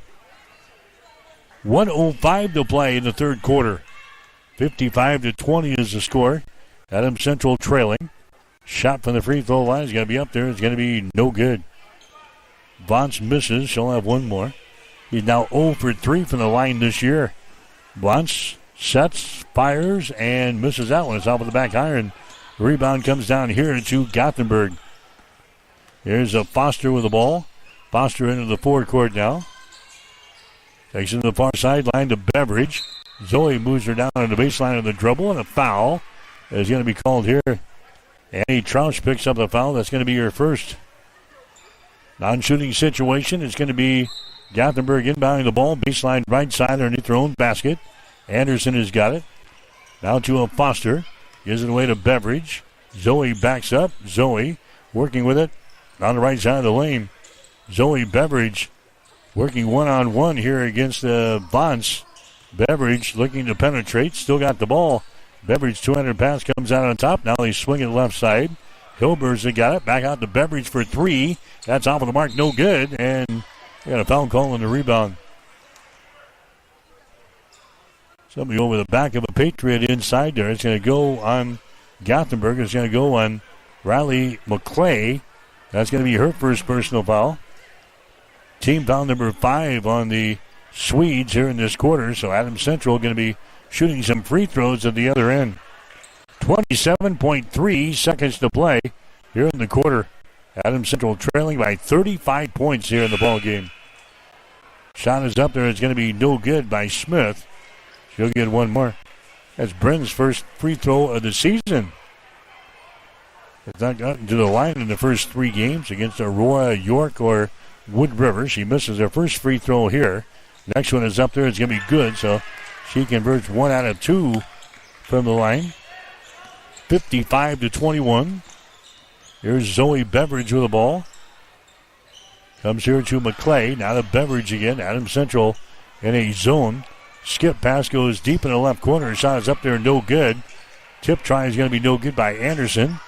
1:05 to play in the third quarter. 55-20 is the score. Adams Central trailing. Shot from the free throw line is going to be up there. It's going to be no good. Vance misses. She'll have one more. He's now 0 for 3 from the line this year. Vance sets, fires, and misses that one. It's off of the back iron. The rebound comes down here to Gothenburg. Here's a Foster with the ball. Foster into the forecourt now. Takes it to the far sideline to Beveridge. Zoe moves her down on the baseline of the dribble, and a foul is going to be called here. Annie Troush picks up the foul. That's going to be her first. Non-shooting situation. It's going to be Gothenburg inbounding the ball. Baseline right side underneath their own basket. Anderson has got it. Now to a Foster. Gives it away to Beveridge. Zoe backs up. Zoe working with it on the right side of the lane. Zoe Beveridge working one-on-one here against Vance. Beveridge looking to penetrate. Still got the ball. Beveridge 200 pass comes out on top. Now he's swinging left side. Hilbers has got it. Back out to Beveridge for 3. That's off of the mark. No good. And they got a foul call on the rebound. Somebody over the back of a Patriot inside there. It's going to go on Gothenburg. It's going to go on Riley McClay. That's going to be her first personal foul. Team foul number 5 on the Swedes here in this quarter. So Adams Central going to be shooting some free throws at the other end. 27.3 seconds to play here in the quarter. Adams Central trailing by 35 points here in the ball game. Shot is up there. It's going to be no good by Smith. She'll get one more. That's Bryn's first free throw of the season. It's not gotten to the line in the first 3 games against Aurora, York, or Wood River. She misses her first free throw here. Next one is up there. It's going to be good, so she converts 1 out of 2 from the line. 55-21. Here's Zoe Beveridge with the ball. Comes here to McClay. Now to Beveridge again. Adams Central in a zone. Skip pass goes deep in the left corner. Shot is up there, no good. Tip try is going to be no good by Anderson.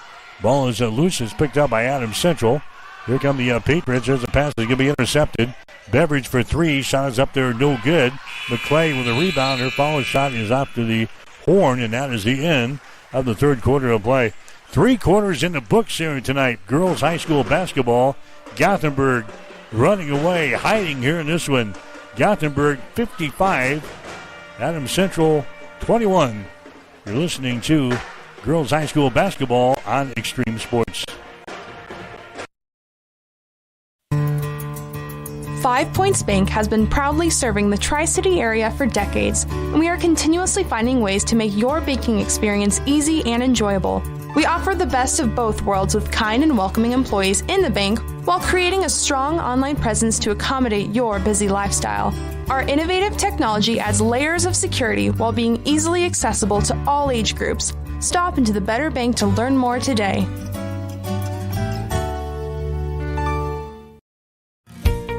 Ball is loose. It's picked up by Adams Central. Here come the Patriots. There's a pass that's going to be intercepted. Beveridge for 3. Shot is up there, no good. McClay with a rebound. Her follow shot is up to the horn, and that is the end of the third quarter of play. 3 quarters in the books here tonight. Girls high school basketball. Gothenburg running away, hiding here in this one. Gothenburg 55. Adams Central 21. You're listening to girls high school basketball on Extreme Sports. 5 Points Bank has been proudly serving the Tri-City area for decades, and we are continuously finding ways to make your banking experience easy and enjoyable. We offer the best of both worlds with kind and welcoming employees in the bank while creating a strong online presence to accommodate your busy lifestyle. Our innovative technology adds layers of security while being easily accessible to all age groups. Stop into the Better Bank to learn more today.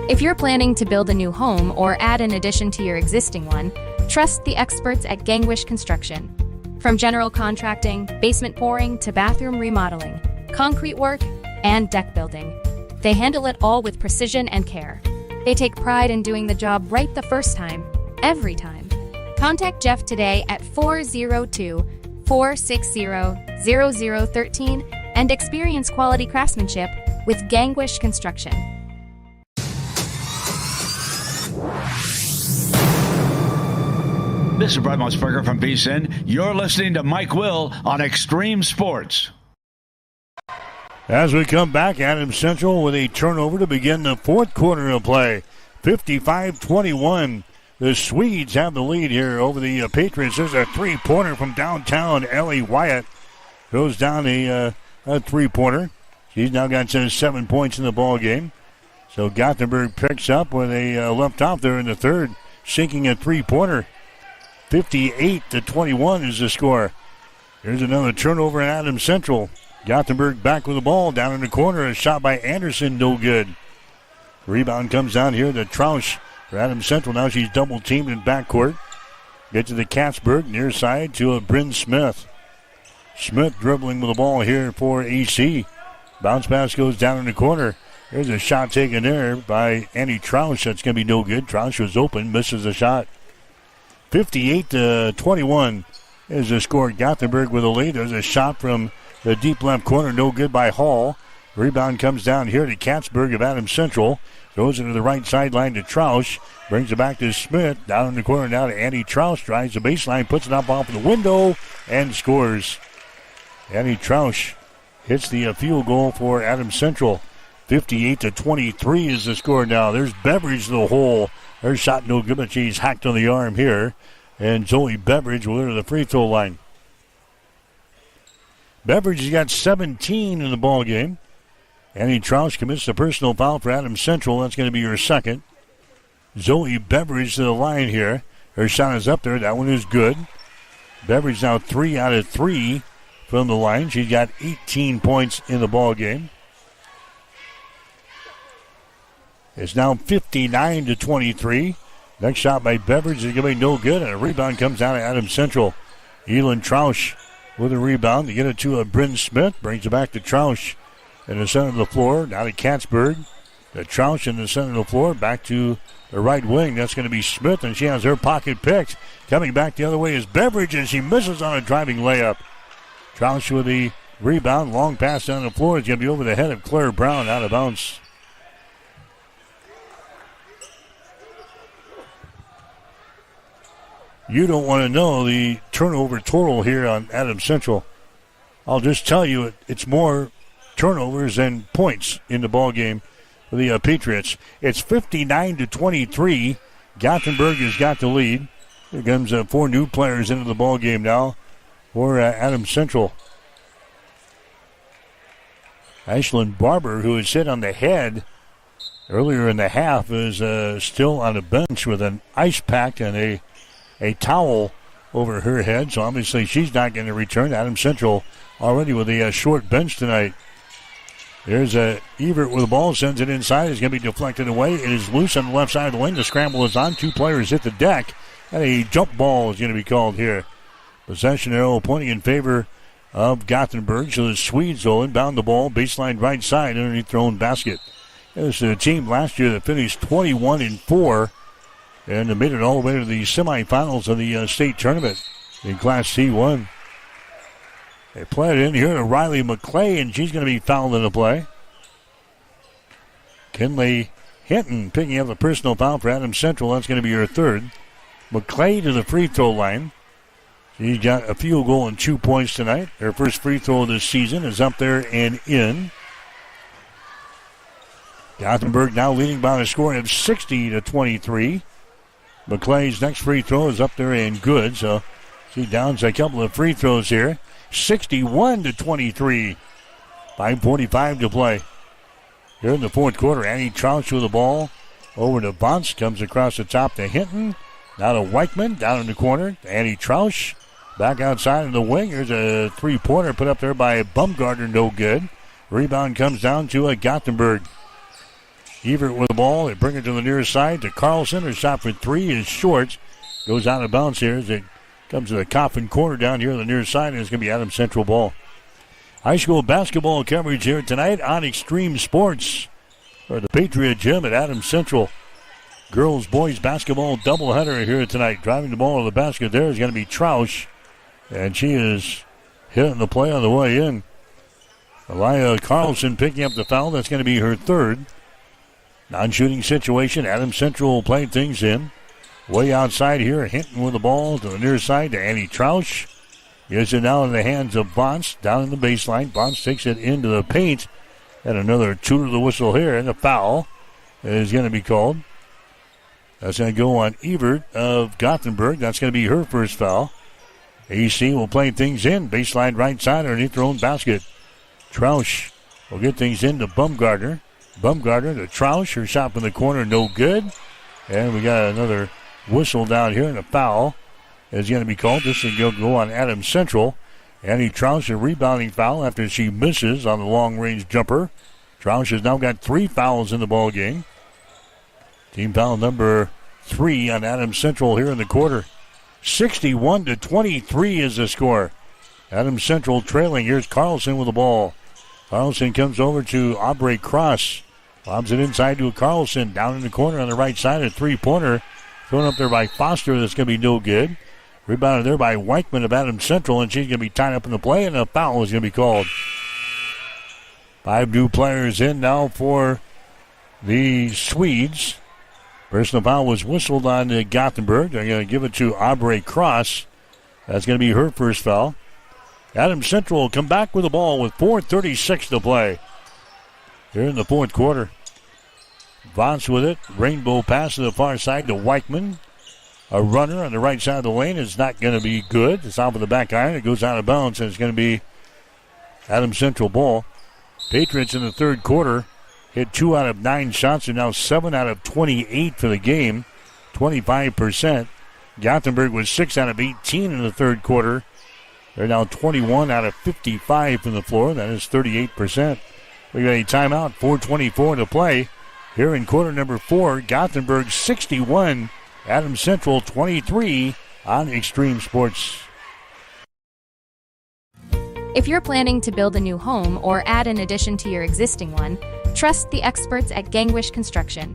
If you're planning to build a new home or add an addition to your existing one, trust the experts at Gangwish Construction. From general contracting, basement pouring, to bathroom remodeling, concrete work, and deck building, they handle it all with precision and care. They take pride in doing the job right the first time, every time. Contact Jeff today at 402-460-0013 and experience quality craftsmanship with Gangwish Construction. This is Brad Musburger from VSiN. You're listening to Mike Will on Extreme Sports. As we come back, Adams Central with a turnover to begin the fourth quarter of play. 55-21. The Swedes have the lead here over the Patriots. There's a three-pointer from downtown. Ellie Wyatt goes down a three-pointer. She's now got 7 points in the ball game. So Gothenburg picks up where they left off there in the third, sinking a three-pointer. 58-21 is the score. Here's another turnover in Adams Central. Gothenburg back with the ball down in the corner. A shot by Anderson, no good. Rebound comes down here to Troush for Adams Central. Now she's double teamed in backcourt. Get to the Katzberg near side to Bryn Smith. Smith dribbling with the ball here for AC. Bounce pass goes down in the corner. There's a shot taken there by Annie Troush. That's going to be no good. Troush was open, misses the shot. 58-21 is the score. Gothenburg with a lead. There's a shot from the deep left corner, no good by Hall. Rebound comes down here to Katzberg of Adams Central. Goes into the right sideline to Troush. Brings it back to Smith. Down in the corner now to Annie Troush. Drives the baseline, puts it up off the window, and scores. Annie Troush hits the field goal for Adams Central. 58-23 is the score now. There's Beveridge to the hole. Her shot no good, but she's hacked on the arm here. And Zoe Beveridge will enter the free throw line. Beveridge has got 17 in the ball game. Annie Troush commits a personal foul for Adams Central. That's going to be her second. Zoe Beveridge to the line here. Her shot is up there. That one is good. Beveridge now 3 out of 3 from the line. She's got 18 points in the ball game. It's now 59-23. Next shot by Beveridge is going to be no good, and a rebound comes out of Adams Central. Elin Troush with a rebound to get it to Bryn Smith. Brings it back to Troush in the center of the floor. Now to Katzberg. To Troush in the center of the floor. Back to the right wing. That's going to be Smith, and she has her pocket picked. Coming back the other way is Beveridge, and she misses on a driving layup. Troush with the rebound. Long pass down the floor. It's going to be over the head of Claire Brown, out of bounds. You don't want to know the turnover total here on Adams Central. I'll just tell you it's more turnovers than points in the ball game for the Patriots. It's 59-23. Gothenburg has got the lead. Here comes 4 new players into the ball game now for Adams Central. Ashlyn Barber, who had hit on the head earlier in the half, is still on the bench with an ice pack and a towel over her head, so obviously she's not going to return. Adams Central already with a short bench tonight. There's Evert with the ball, sends it inside. It's going to be deflected away. It is loose on the left side of the lane. The scramble is on. 2 players hit the deck, and a jump ball is going to be called here. Possession arrow pointing in favor of Gothenburg, so the Swedes will inbound the ball, baseline right side underneath their own basket. There's a team last year that finished 21-4. And they made it all the way to the semifinals of the state tournament in Class C1. They play it in here to Riley McClay, and she's going to be fouled in the play. Kinley Hinton picking up a personal foul for Adams Central. That's going to be her third. McClay to the free throw line. She's got a field goal and 2 points tonight. Her first free throw of this season is up there and in. Gothenburg now leading by a score of 60-23. McClay's next free throw is up there and good, so she downs a couple of free throws here. 61-23. 5:45 to play. Here in the fourth quarter, Annie Troush with the ball over to Bunce. Comes across the top to Hinton. Now to Weichman down in the corner. Annie Troush back outside in the wing. Here's a three-pointer put up there by Bumgarner. No good. Rebound comes down to Gothenburg. Evert with the ball. They bring it to the near side to Carlson. Her shot for three is short. Goes out of bounds here as it comes to the Coffin corner down here on the near side. And it's going to be Adams Central ball. High school basketball coverage here tonight on Extreme Sports or the Patriot Gym at Adams Central. Girls, boys basketball doubleheader here tonight. Driving the ball to the basket there is going to be Troush. And she is hitting the play on the way in. Elia Carlson picking up the foul. That's going to be her third. Non-shooting situation. Adams Central playing things in. Way outside here. Hinton with the ball to the near side to Annie Troush. Gets it now in the hands of Bonce down in the baseline. Bonce takes it into the paint. And another toot of the whistle here. And a foul is going to be called. That's going to go on Evert of Gothenburg. That's going to be her first foul. AC will play things in. Baseline right side underneath their own basket. Troush will get things into Bumgarner. Bumgarner to Troush. Her shot from the corner, no good. And we got another whistle down here, and a foul is going to be called. This is going to go on Adams Central. Annie Troush, a rebounding foul after she misses on the long-range jumper. Troush has now got 3 fouls in the ball game. Team foul number 3 on Adams Central here in the quarter. 61-23 is the score. Adams Central trailing. Here's Carlson with the ball. Carlson comes over to Aubrey Cross. Lobs it inside to Carlson. Down in the corner on the right side. A three-pointer thrown up there by Foster. That's going to be no good. Rebounded there by Weichman of Adams Central, and she's going to be tied up in the play, and a foul is going to be called. 5 new players in now for the Swedes. Personal foul was whistled on Gothenburg. They're going to give it to Aubrey Cross. That's going to be her first foul. Adams Central will come back with the ball with 4:36 to play here in the fourth quarter. Vance with it. Rainbow pass to the far side to Weichman. A runner on the right side of the lane is not going to be good. It's off of the back iron. It goes out of bounds, and it's going to be Adams Central ball. Patriots in the third quarter hit 2 out of 9 shots, and now 7 out of 28 for the game, 25%. Gothenburg was 6 out of 18 in the third quarter. They're now 21 out of 55 from the floor. That is 38%. We got a timeout, 4:24 to play. Here in quarter number 4, Gothenburg 61, Adams Central 23 on Extreme Sports. If you're planning to build a new home or add an addition to your existing one, trust the experts at Gangwish Construction.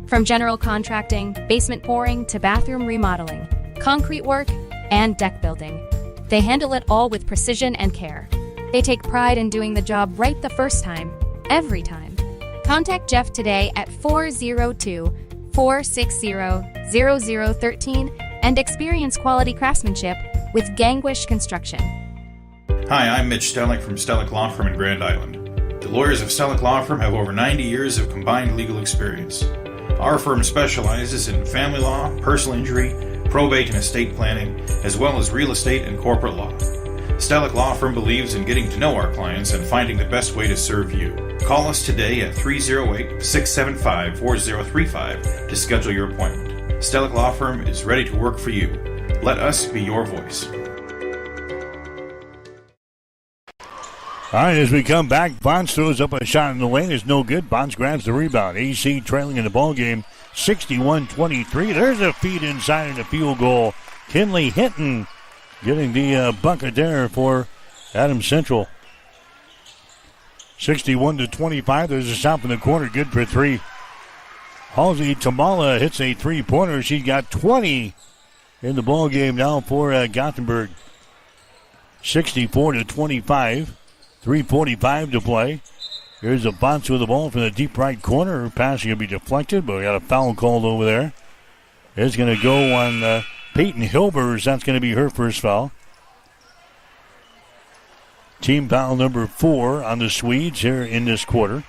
From general contracting, basement pouring, to bathroom remodeling, concrete work, and deck building, they handle it all with precision and care. They take pride in doing the job right the first time, every time. Contact Jeff today at 402-460-0013 and experience quality craftsmanship with Gangwish Construction. Hi, I'm Mitch Stellick from Stellick Law Firm in Grand Island. The lawyers of Stellick Law Firm have over 90 years of combined legal experience. Our firm specializes in family law, personal injury, probate and estate planning, as well as real estate and corporate law. Stellick Law Firm believes in getting to know our clients and finding the best way to serve you. Call us today at 308-675-4035 to schedule your appointment. Stellick Law Firm is ready to work for you. Let us be your voice. All right, as we come back, Bonds throws up a shot in the lane. It's no good. Bonds grabs the rebound. AC trailing in the ball game, 61-23. There's a feed inside and a field goal. Kinley Hinton getting the bucket there for Adams Central. 61-25. There's a shot from the corner, good for 3. Halsey Tamala hits a three-pointer. She's got 20 in the ball game now for Gothenburg. 64-25. 3:45 to play. Here's a bounce with the ball from the deep right corner. Her pass is going to be deflected, but we got a foul called over there. It's going to go on Peyton Hilbers. That's going to be her first foul. Team foul number 4 on the Swedes here in this quarter.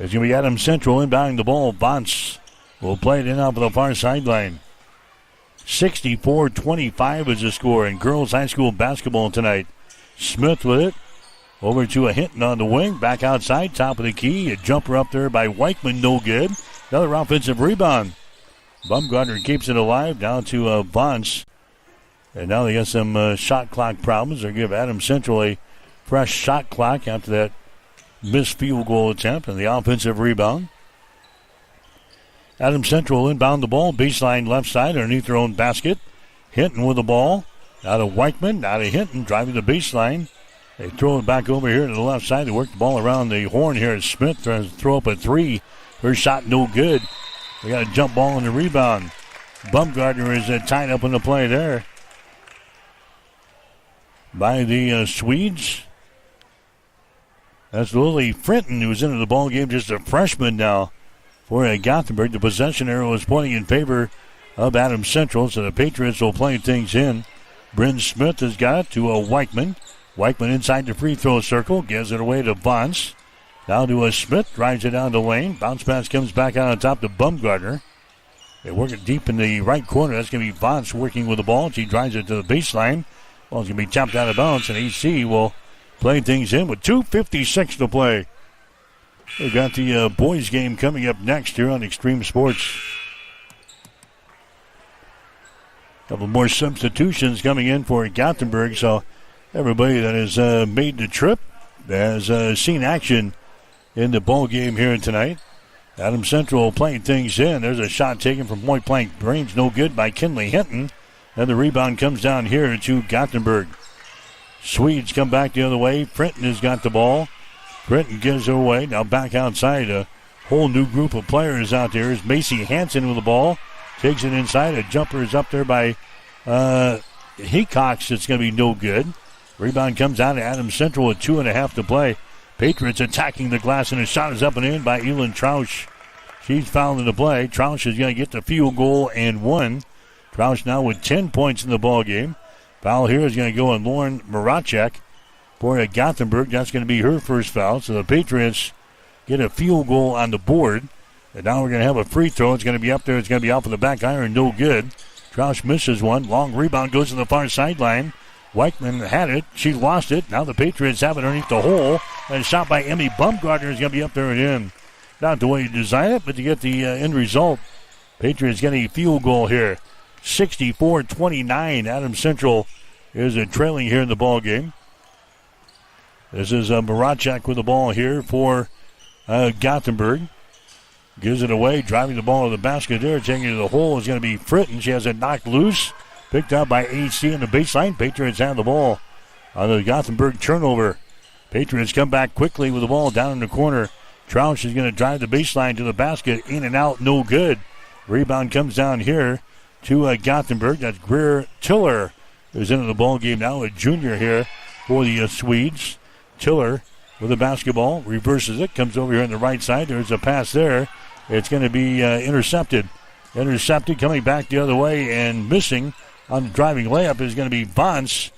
It's going to be Adams Central inbounding the ball. Vance will play it in off of the far sideline. 64-25 is the score in girls high school basketball tonight. Smith with it. Over to a Hinton on the wing. Back outside, top of the key. A jumper up there by Weichman, no good. Another offensive rebound. Bumgarner keeps it alive. Down to Vance. And now they got some shot clock problems. They give Adams Central a fresh shot clock after that missed field goal attempt and the offensive rebound. Adams Central inbound the ball. Baseline left side underneath their own basket. Hinton with the ball. Out of Weichman. Out of Hinton driving the baseline. They throw it back over here to the left side. They work the ball around the horn here. Smith tries to throw up a three. Her shot no good. They got a jump ball on the rebound. Bumgarner is tied up in the play there by the Swedes. That's Lily Frinton, who's into the ball game, just a freshman now for Gothenburg. The possession arrow is pointing in favor of Adams Central, so the Patriots will play things in. Bryn Smith has got it to Weichman. Weichman inside the free throw circle, gives it away to Vance. Now to Smith, drives it down the lane. Bounce pass comes back out on top to Bumgarner. They work it deep in the right corner. That's going to be Vance working with the ball. She drives it to the baseline. Well, it's going to be tapped out of bounds, and AC will play things in with 2:56 to play. We've got the boys game coming up next here on Extreme Sports. A couple more substitutions coming in for Gothenburg, so everybody that has made the trip has seen action in the ball game here tonight. Adams Central playing things in. There's a shot taken from point blank range, no good by Kinley Hinton. And the rebound comes down here to Gothenburg. Swedes come back the other way. Frinton has got the ball. Frinton gives it away. Now back outside. A whole new group of players out there. Is Macy Hansen with the ball. Takes it inside. A jumper is up there by Hecox. It's going to be no good. Rebound comes out to Adams Central with 2.5 to play. Patriots attacking the glass, and a shot is up and in by Elin Trausch. She's fouled in the play. Trausch is going to get the field goal and one. Trausch now with 10 points in the ball game. Foul here is going to go on Lauren Maracek for Gothenburg. That's going to be her first foul. So the Patriots get a field goal on the board. And now we're going to have a free throw. It's going to be up there. It's going to be off of the back iron. No good. Trausch misses one. Long rebound goes to the far sideline. Weichman had it. She lost it. Now the Patriots have it underneath the hole. And a shot by Emmy Bumgarner is going to be up there and in. Not the way you design it, but to get the end result. Patriots getting a field goal here. 64-29. Adams Central is trailing here in the ball game. This is Maracek with the ball here for Gothenburg. Gives it away, driving the ball to the basket there. Taking it to the hole is going to be Fritton. She has it knocked loose. Picked up by AC in the baseline. Patriots have the ball on the Gothenburg turnover. Patriots come back quickly with the ball down in the corner. Trausch is going to drive the baseline to the basket. In and out, no good. Rebound comes down here to Gothenburg. That's Greer Tiller, who's into the ball game now, a junior here for the Swedes. Tiller with the basketball, reverses it, comes over here on the right side. There's a pass there. It's going to be intercepted. Intercepted, coming back the other way and missing on the driving layup is going to be Vance.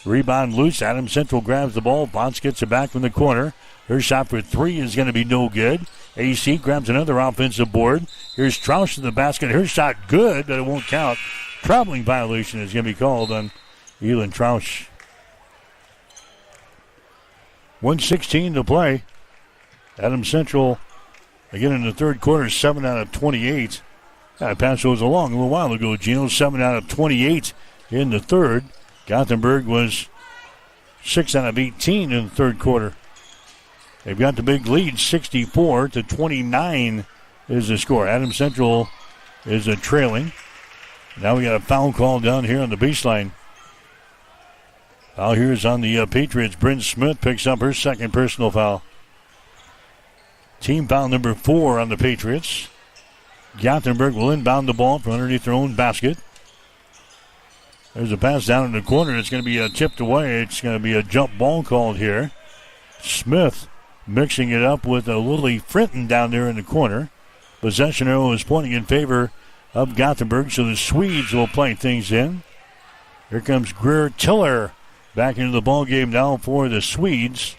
Rebound loose. Adams Central grabs the ball. Vance gets it back from the corner. Her shot for three is going to be no good. AC grabs another offensive board. Here's Trausch in the basket. Her shot good, but it won't count. Traveling violation is going to be called on Elin Trausch. 1:16 to play. Adams Central, again in the third quarter, 7 out of 28. That pass was along a little while ago, Gino. 7 out of 28 in the third. Gothenburg was 6 out of 18 in the third quarter. They've got the big lead, 64-29 is the score. Adams Central is trailing. Now we got a foul call down here on the baseline. Foul here is on the Patriots. Bryn Smith picks up her second personal foul. Team foul number 4 on the Patriots. Gothenburg will inbound the ball from underneath their own basket. There's a pass down in the corner. It's going to be tipped away. It's going to be a jump ball called here. Smith mixing it up with Lily Frinton down there in the corner. Possession arrow is pointing in favor of Gothenburg, so the Swedes will play things in. Here comes Greer Tiller back into the ball game now for the Swedes.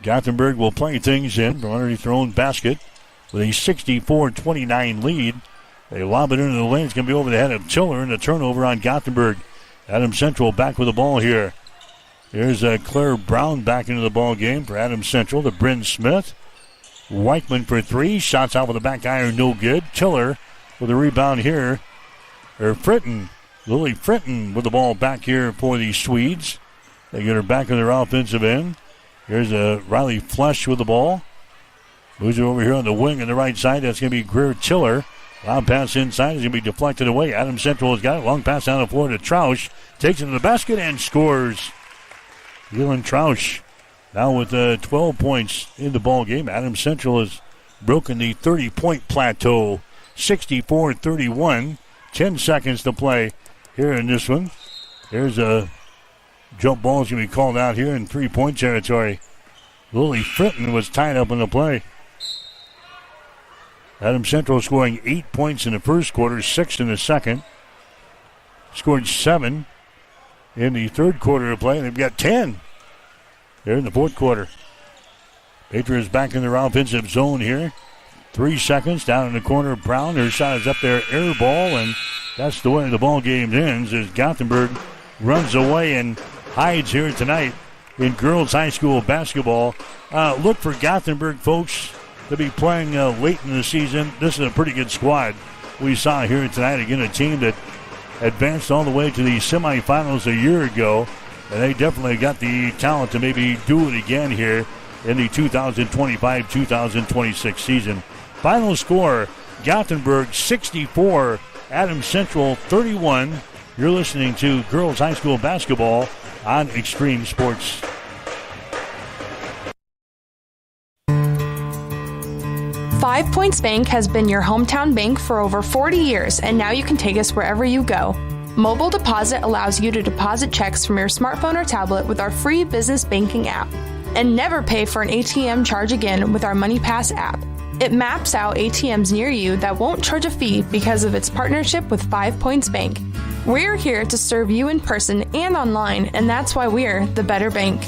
Gothenburg will play things in from underneath their own basket with a 64-29 lead. They lob it into the lane. It's going to be over the head of Tiller, and a turnover on Gothenburg. Adams Central back with the ball here. Here's Claire Brown back into the ball game for Adams Central to Bryn Smith. Weichman for three. Shots out with the back iron, no good. Tiller with a rebound here. Fritton. Lily Fritton with the ball back here for the Swedes. They get her back in their offensive end. Here's Riley Flesch with the ball. Moves it over here on the wing on the right side. That's going to be Greer Tiller. Loud pass inside is going to be deflected away. Adams Central has got it. Long pass down the floor to Trausch. Takes it to the basket and scores. Dylan Trausch now with 12 points in the ball game. Adams Central has broken the 30-point plateau. 64-31. 10 seconds to play here in this one. There's a jump ball is going to be called out here in 3-point territory. Lily Fritton was tied up in the play. Adams Central scoring 8 points in the first quarter, 6 in the second. Scored 7 in the third quarter of play. They've got 10 here in the fourth quarter. Patriots back in their offensive zone here. 3 seconds down in the corner. Brown, her shot is up there, air ball, and that's the way the ball game ends as Gothenburg runs away and hides here tonight in girls high school basketball. Look for Gothenburg, folks, to be playing late in the season. This is a pretty good squad we saw here tonight. Again, a team that advanced all the way to the semifinals a year ago, and they definitely got the talent to maybe do it again here in the 2025-2026 season. Final score, Gothenburg 64, Adams Central 31. You're listening to girls high school basketball on Extreme Sports. Five Points Bank has been your hometown bank for over 40 years, and now you can take us wherever you go. Mobile Deposit allows you to deposit checks from your smartphone or tablet with our free business banking app. And never pay for an ATM charge again with our MoneyPass app. It maps out ATMs near you that won't charge a fee because of its partnership with 5 Points Bank. We're here to serve you in person and online, and that's why we're the better bank.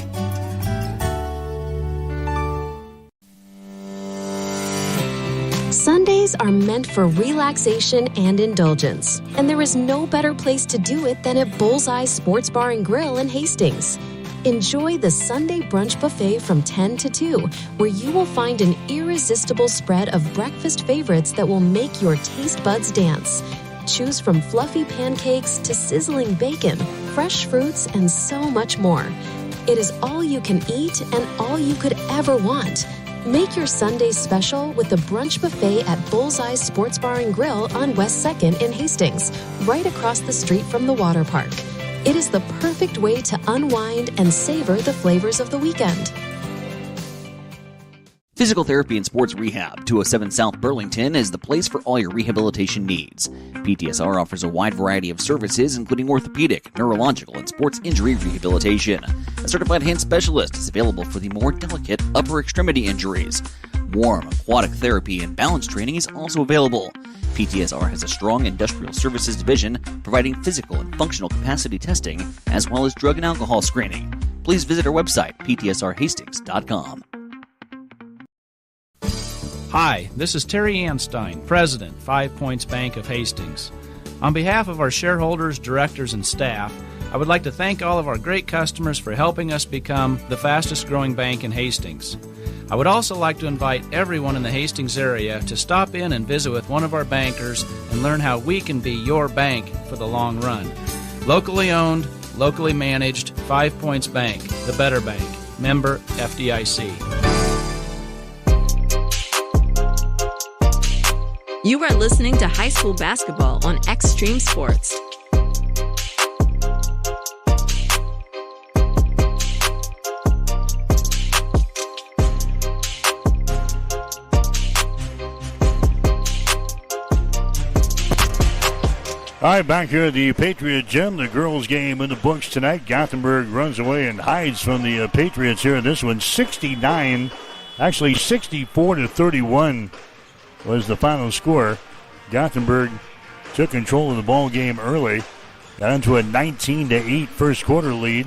Sundays are meant for relaxation and indulgence, and there is no better place to do it than at Bullseye Sports Bar and Grill in Hastings. Enjoy the Sunday brunch buffet from 10 to 2, where you will find an irresistible spread of breakfast favorites that will make your taste buds dance. Choose from fluffy pancakes to sizzling bacon, fresh fruits, and so much more. It is all you can eat and all you could ever want. Make your Sundays special with the brunch buffet at Bullseye Sports Bar and Grill on West 2nd in Hastings, right across the street from the water park. It is the perfect way to unwind and savor the flavors of the weekend. Physical Therapy and Sports Rehab, 207 South Burlington, is the place for all your rehabilitation needs. PTSR offers a wide variety of services, including orthopedic, neurological, and sports injury rehabilitation. A certified hand specialist is available for the more delicate upper extremity injuries. Warm, aquatic therapy, and balance training is also available. PTSR has a strong industrial services division providing physical and functional capacity testing, as well as drug and alcohol screening. Please visit our website, ptsrhastings.com. Hi, this is Terry Anstein, President, 5 Points Bank of Hastings. On behalf of our shareholders, directors, and staff, I would like to thank all of our great customers for helping us become the fastest growing bank in Hastings. I would also like to invite everyone in the Hastings area to stop in and visit with one of our bankers and learn how we can be your bank for the long run. Locally owned, locally managed, 5 Points Bank, the better bank. Member FDIC. You are listening to high school basketball on Extreme Sports. All right, back here at the Patriot Gym, the girls' game in the books tonight. Gothenburg runs away and hides from the Patriots here in this one. 64-31 was the final score. Gothenburg took control of the ball game early. Got into a 19-8 first quarter lead.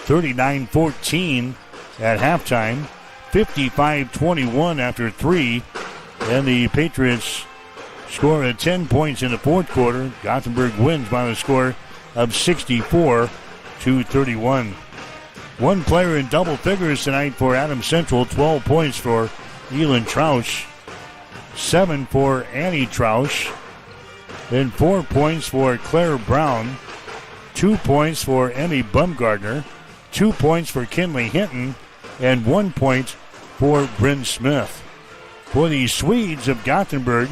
39-14 at halftime. 55-21 after 3. And the Patriots score at 10 points in the fourth quarter. Gothenburg wins by the score of 64-31. One player in double figures tonight for Adams Central. 12 points for Elin Trausch. 7 for Annie Trausch. Then 4 points for Claire Brown. 2 points for Emmy Bumgardner. 2 points for Kinley Hinton. And 1 point for Bryn Smith. For the Swedes of Gothenburg,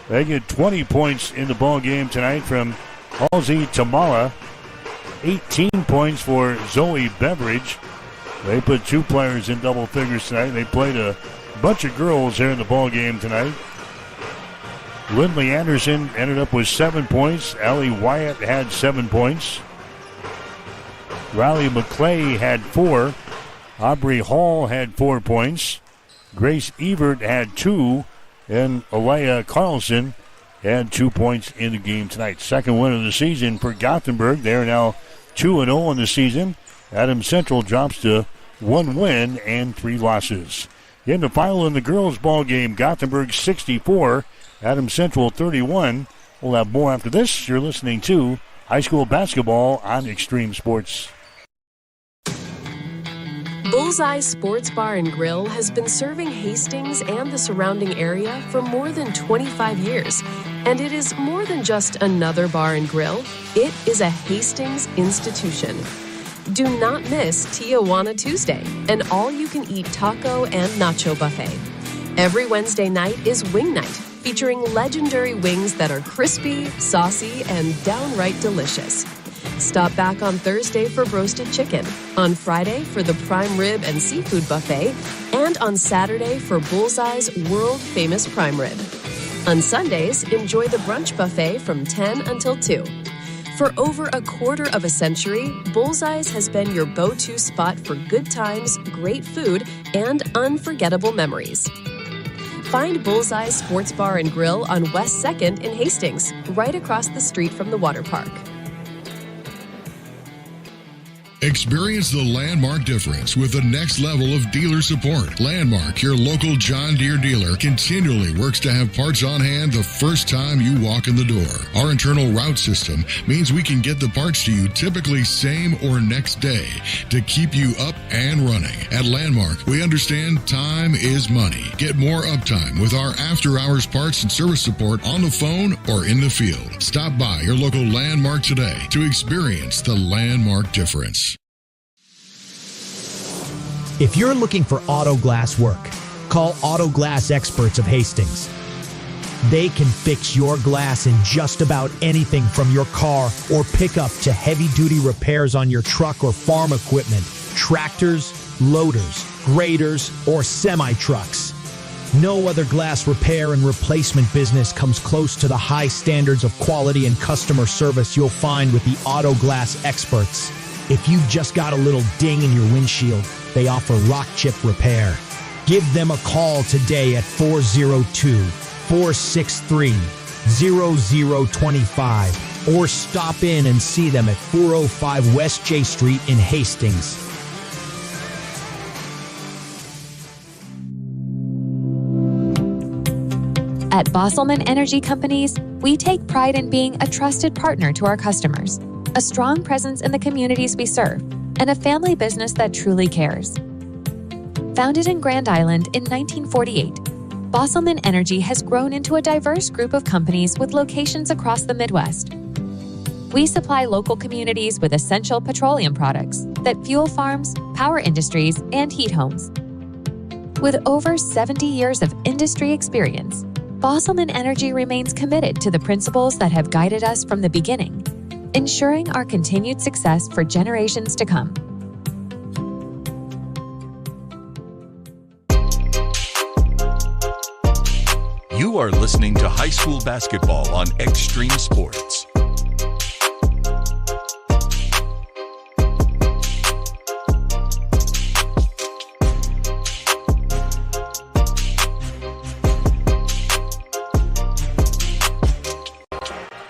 they get 20 points in the ball game tonight from Halsey Tamala. 18 points for Zoe Beveridge. They put 2 players in double figures tonight. They played a bunch of girls here in the ball game tonight. Lindley Anderson ended up with 7 points. Allie Wyatt had 7 points. Riley McClay had 4. Aubrey Hall had 4 points. Grace Evert had 2. And Alea Carlson had 2 points in the game tonight. Second win of the season for Gothenburg. They are now 2-0 in the season. Adams Central drops to 1 win and 3 losses. In the final in the girls' ball game, Gothenburg 64, Adams Central 31. We'll have more after this. You're listening to high school basketball on Extreme Sports. Bullseye Sports Bar and Grill has been serving Hastings and the surrounding area for more than 25 years. And it is more than just another bar and grill. It is a Hastings institution. Do not miss Tijuana Tuesday, an all-you-can-eat taco and nacho buffet. Every Wednesday night is Wing Night, featuring legendary wings that are crispy, saucy, and downright delicious. Stop back on Thursday for roasted chicken, on Friday for the prime rib and seafood buffet, and on Saturday for Bullseye's world-famous prime rib. On Sundays, enjoy the brunch buffet from 10 until 2. For over a quarter of a century, Bullseye's has been your go-to spot for good times, great food, and unforgettable memories. Find Bullseye's Sports Bar and Grill on West 2nd in Hastings, right across the street from the water park. Experience the Landmark difference with the next level of dealer support. Landmark, your local John Deere dealer, continually works to have parts on hand the first time you walk in the door. Our internal route system means we can get the parts to you typically same or next day to keep you up and running. At Landmark, we understand time is money. Get more uptime with our after-hours parts and service support on the phone or in the field. Stop by your local Landmark today to experience the Landmark difference. If you're looking for auto glass work, call Auto Glass Experts of Hastings. They can fix your glass in just about anything from your car or pickup to heavy-duty repairs on your truck or farm equipment, tractors, loaders, graders, or semi-trucks. No other glass repair and replacement business comes close to the high standards of quality and customer service you'll find with the Auto Glass Experts. If you've just got a little ding in your windshield, they offer rock chip repair. Give them a call today at 402-463-0025 or stop in and see them at 405 West J Street in Hastings. At Bosselman Energy Companies, we take pride in being a trusted partner to our customers, a strong presence in the communities we serve, and a family business that truly cares. Founded in Grand Island in 1948, Bosselman Energy has grown into a diverse group of companies with locations across the Midwest. We supply local communities with essential petroleum products that fuel farms, power industries, and heat homes. With over 70 years of industry experience, Bosselman Energy remains committed to the principles that have guided us from the beginning, ensuring our continued success for generations to come. You are listening to high school basketball on Extreme Sports.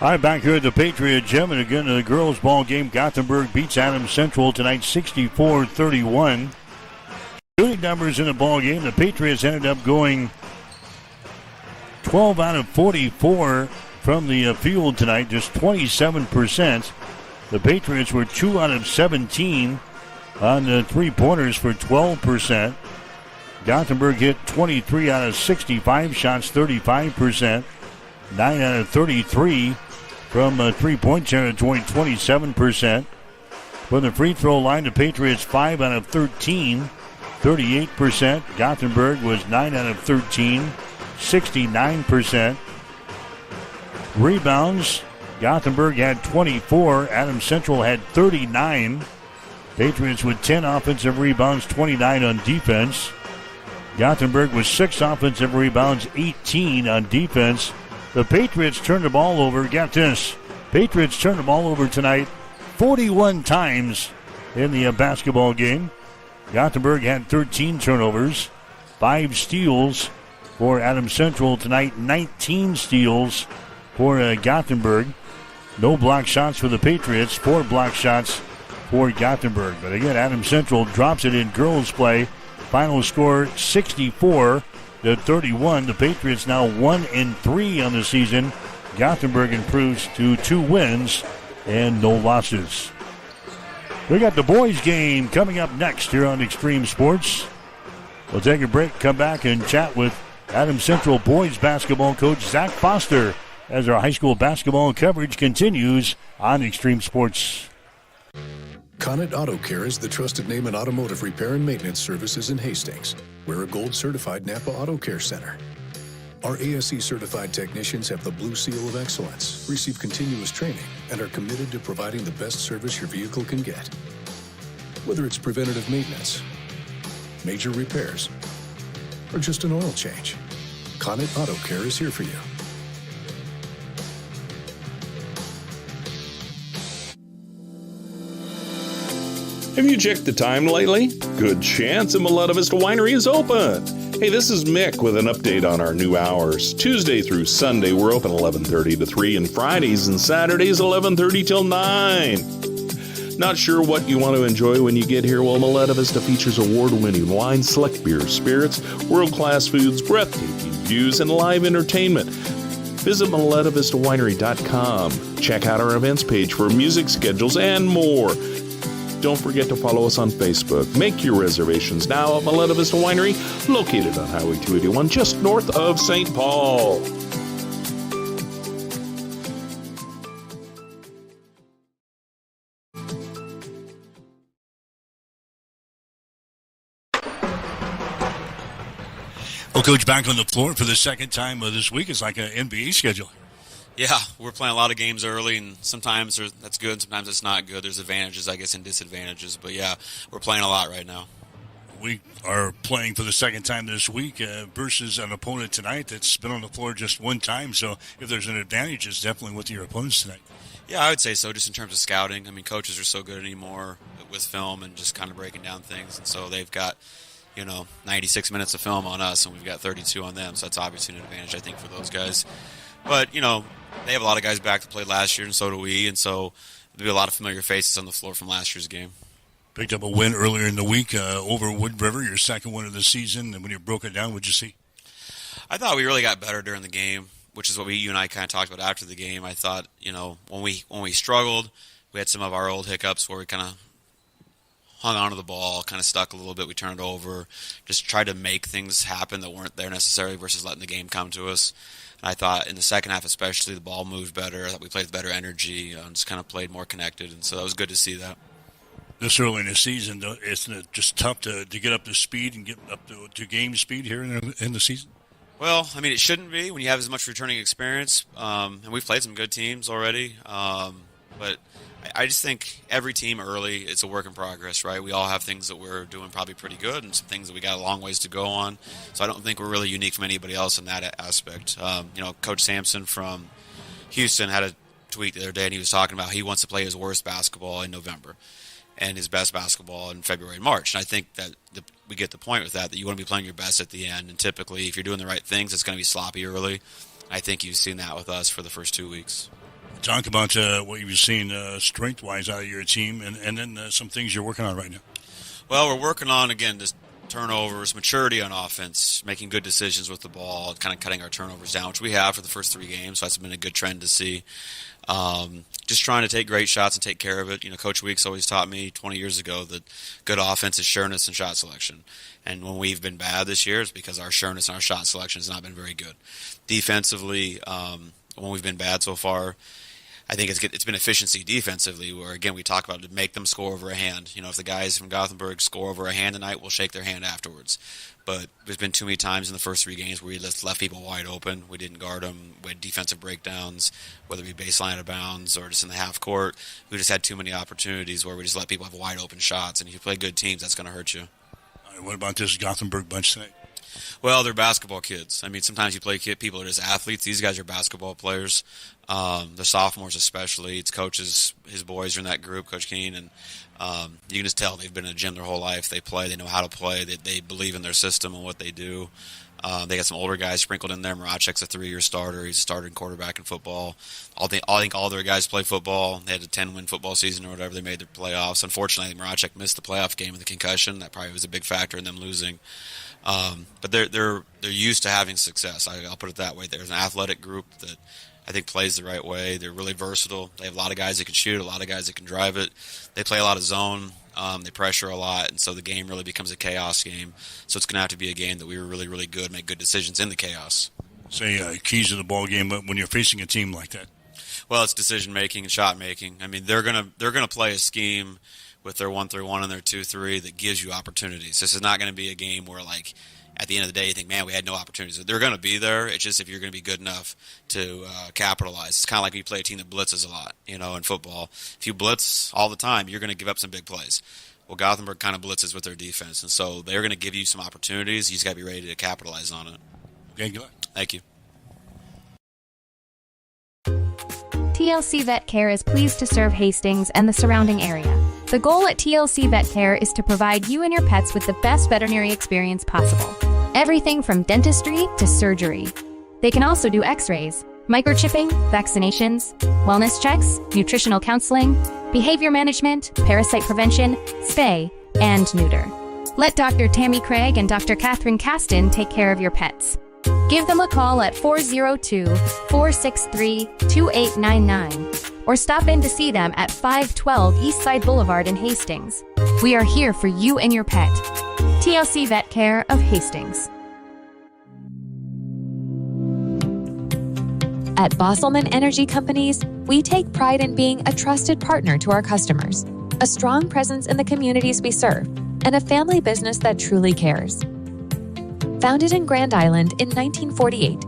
All right, back here at the Patriot Gym, and again, the girls' ball game, Gothenburg beats Adams Central tonight 64-31. Shooting numbers in the ball game. The Patriots ended up going 12 out of 44 from the field tonight, just 27%. The Patriots were 2 out of 17 on the three-pointers for 12%. Gothenburg hit 23 out of 65 shots, 35%. 9 out of 33 from three-point territory, 27%. From the free throw line, the Patriots 5 out of 13, 38%. Gothenburg was 9 out of 13, 69%. Rebounds, Gothenburg had 24. Adams Central had 39. Patriots with 10 offensive rebounds, 29 on defense. Gothenburg with 6 offensive rebounds, 18 on defense. The Patriots turned the ball over. Get this. Patriots turned the ball over tonight 41 times in the basketball game. Gothenburg had 13 turnovers, 5 steals for Adams Central tonight, 19 steals for Gothenburg. No block shots for the Patriots, 4 block shots for Gothenburg. But again, Adams Central drops it in girls play. Final score 64-31. The Patriots now 1-3 on the season. Gothenburg improves to 2 wins and no losses. We got the boys game coming up next here on Extreme Sports. We'll take a break, come back and chat with Adams Central boys basketball coach Zach Foster as our high school basketball coverage continues on Extreme Sports. Connet Auto Care is the trusted name in automotive repair and maintenance services in Hastings. We're a gold-certified Napa Auto Care Center. Our ASE-certified technicians have the Blue Seal of Excellence, receive continuous training, and are committed to providing the best service your vehicle can get. Whether it's preventative maintenance, major repairs, or just an oil change, Connet Auto Care is here for you. Have you checked the time lately? Good chance a Miletta Vista Winery is open. Hey, this is Mick with an update on our new hours. Tuesday through Sunday, we're open 11:30 to 3, and Fridays and Saturdays 11:30 till 9. Not sure what you want to enjoy when you get here? Well, Miletta Vista features award-winning wine, select beers, spirits, world-class foods, breathtaking views, and live entertainment. Visit MilettaVistaWinery.com. Check out our events page for music schedules and more. Don't forget to follow us on Facebook. Make your reservations now at Miletta Vista Winery, located on Highway 281, just north of St. Paul. Well, Coach, back on the floor for the second time this week. It's like an NBA schedule. Yeah, we're playing a lot of games early, and sometimes that's good, sometimes it's not good. There's advantages, I guess, and disadvantages. But, yeah, we're playing a lot right now. We are playing for the second time this week versus an opponent tonight that's been on the floor just one time. So if there's an advantage, it's definitely with your opponents tonight. Yeah, I would say so, just in terms of scouting. I mean, coaches are so good anymore with film and just kind of breaking down things. And so they've got, 96 minutes of film on us, and we've got 32 on them. So that's obviously an advantage, I think, for those guys. But, they have a lot of guys back that played last year, and so do we. And so there'll be a lot of familiar faces on the floor from last year's game. Picked up a win earlier in the week over Wood River, your second win of the season. And when you broke it down, what'd you see? I thought we really got better during the game, which is what you and I kind of talked about after the game. I thought, when we struggled, we had some of our old hiccups where we kind of hung onto the ball, kind of stuck a little bit. We turned it over, just tried to make things happen that weren't there necessarily versus letting the game come to us. And I thought in the second half especially, the ball moved better. I thought we played with better energy, just kind of played more connected, and so that was good to see that. This early in the season, though, isn't it just tough to get up to speed and get up to game speed here in the season? Well, I mean, it shouldn't be when you have as much returning experience, and we've played some good teams already, but I just think every team early, it's a work in progress, right? We all have things that we're doing probably pretty good and some things that we got a long ways to go on. So I don't think we're really unique from anybody else in that aspect. Coach Sampson from Houston had a tweet the other day, and he was talking about he wants to play his worst basketball in November and his best basketball in February and March. And I think that we get the point with that you want to be playing your best at the end. And typically, if you're doing the right things, it's going to be sloppy early. I think you've seen that with us for the first 2 weeks. Talk about what you've seen strength-wise out of your team and then some things you're working on right now. Well, we're working on, again, just turnovers, maturity on offense, making good decisions with the ball, kind of cutting our turnovers down, which we have for the first 3 games. So that's been a good trend to see. Just trying to take great shots and take care of it. You know, Coach Weeks always taught me 20 years ago that good offense is sureness and shot selection. And when we've been bad this year, it's because our sureness and our shot selection has not been very good. Defensively, when we've been bad so far, I think it's been efficiency defensively, where, again, we talk about to make them score over a hand. You know, if the guys from Gothenburg score over a hand tonight, we'll shake their hand afterwards. But there's been too many times in the first 3 games where we just left people wide open. We didn't guard them. We had defensive breakdowns, whether it be baseline out of bounds or just in the half court. We just had too many opportunities where we just let people have wide open shots. And if you play good teams, that's going to hurt you. All right, what about this Gothenburg bunch tonight? Well, they're basketball kids. I mean, sometimes you play people are just athletes. These guys are basketball players. The sophomores especially. It's coaches, his boys are in that group, Coach Keene, and you can just tell they've been in a gym their whole life. They play. They know how to play. They believe in their system and what they do. They got some older guys sprinkled in there. Maracek's a 3-year starter. He's a starting quarterback in football. I think all their guys play football. They had a 10-win football season or whatever. They made their playoffs. Unfortunately, Maracek missed the playoff game with a concussion. That probably was a big factor in them losing. But they're used to having success. I'll put it that way. There's an athletic group that I think plays the right way. They're really versatile. They have a lot of guys that can shoot, a lot of guys that can drive it. They play a lot of zone. They pressure a lot, and so the game really becomes a chaos game. So it's going to have to be a game that we were really, really good, make good decisions in the chaos. Say keys to the ball game when you're facing a team like that. Well, it's decision making and shot making. I mean, they're gonna play a scheme with their 1-3-1 and their 2-3 that gives you opportunities. This is not going to be a game where, like, at the end of the day, you think, man, we had no opportunities. They're going to be there. It's just if you're going to be good enough to capitalize. It's kind of like when you play a team that blitzes a lot, you know, in football. If you blitz all the time, you're going to give up some big plays. Well, Gothenburg kind of blitzes with their defense, and so they're going to give you some opportunities. You just got to be ready to capitalize on it. Okay, good luck. Thank you. TLC Vet Care is pleased to serve Hastings and the surrounding area. The goal at TLC Vet Care is to provide you and your pets with the best veterinary experience possible. Everything from dentistry to surgery. They can also do x-rays, microchipping, vaccinations, wellness checks, nutritional counseling, behavior management, parasite prevention, spay, and neuter. Let Dr. Tammy Craig and Dr. Catherine Caston take care of your pets. Give them a call at 402-463-2899 or stop in to see them at 512 Eastside Boulevard in Hastings. We are here for you and your pet. TLC Vet Care of Hastings. At Bosselman Energy Companies, we take pride in being a trusted partner to our customers, a strong presence in the communities we serve, and a family business that truly cares. Founded in Grand Island in 1948,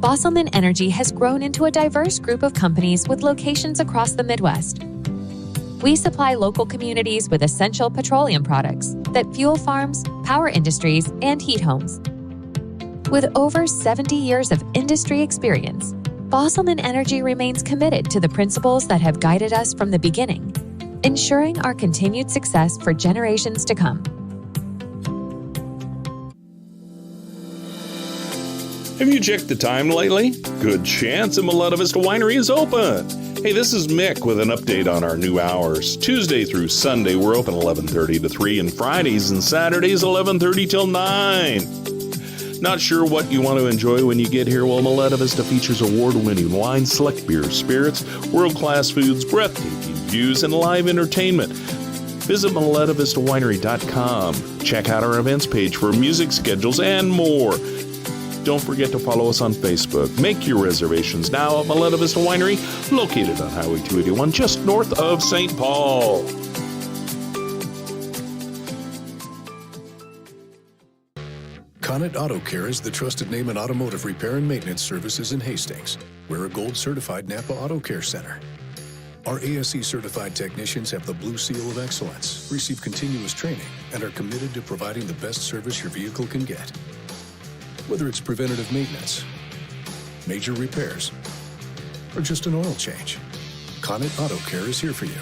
Bosselman Energy has grown into a diverse group of companies with locations across the Midwest. We supply local communities with essential petroleum products that fuel farms, power industries, and heat homes. With over 70 years of industry experience, Bosselman Energy remains committed to the principles that have guided us from the beginning, ensuring our continued success for generations to come. Have you checked the time lately? Good chance a Mileta Vista Winery is open. Hey, this is Mick with an update on our new hours. Tuesday through Sunday, we're open 11:30 to 3, and Fridays and Saturdays 11:30 till 9. Not sure what you want to enjoy when you get here? Well, Mileta Vista features award-winning wine, select beers, spirits, world-class foods, breathtaking views, and live entertainment. Visit MiletaVistaWinery.com. Check out our events page for music schedules and more. Don't forget to follow us on Facebook. Make your reservations now at Mileta Vista Winery, located on Highway 281, just north of St. Paul. Connet Auto Care is the trusted name in automotive repair and maintenance services in Hastings. We're a gold-certified Napa Auto Care Center. Our ASE-certified technicians have the Blue Seal of Excellence, receive continuous training, and are committed to providing the best service your vehicle can get. Whether it's preventative maintenance, major repairs, or just an oil change, Connet Auto Care is here for you.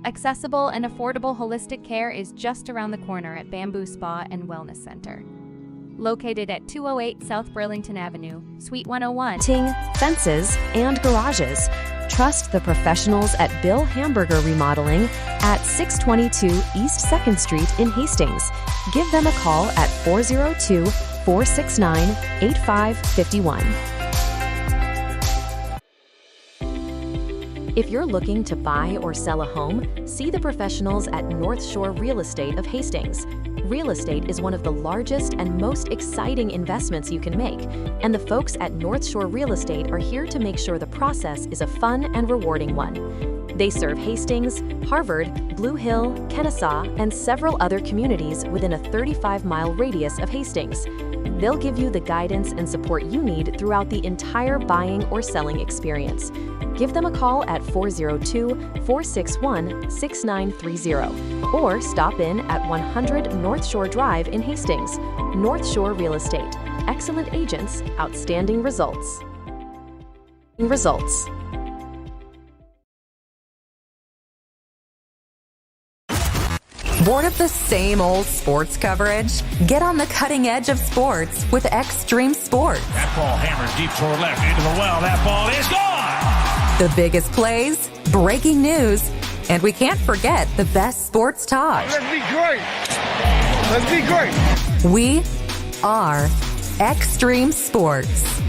Accessible and affordable holistic care is just around the corner at Bamboo Spa and Wellness Center. Located at 208 South Burlington Avenue, Suite 101. Fences, and garages. Trust the professionals at Bill Hamburger Remodeling at 622 East 2nd Street in Hastings. Give them a call at 402-469-8551. If you're looking to buy or sell a home, see the professionals at North Shore Real Estate of Hastings. Real estate is one of the largest and most exciting investments you can make, and the folks at North Shore Real Estate are here to make sure the process is a fun and rewarding one. They serve Hastings, Harvard, Blue Hill, Kennesaw, and several other communities within a 35-mile radius of Hastings. They'll give you the guidance and support you need throughout the entire buying or selling experience. Give them a call at 402-461-6930 or stop in at 100 North Shore Drive in Hastings. North Shore Real Estate. Excellent agents, outstanding results. Bored of the same old sports coverage? Get on the cutting edge of sports with Extreme Sports. That ball hammers deep toward left into the well. That ball is gone! The biggest plays, breaking news, and we can't forget the best sports talk. Let's be great! Let's be great! We are Extreme Sports.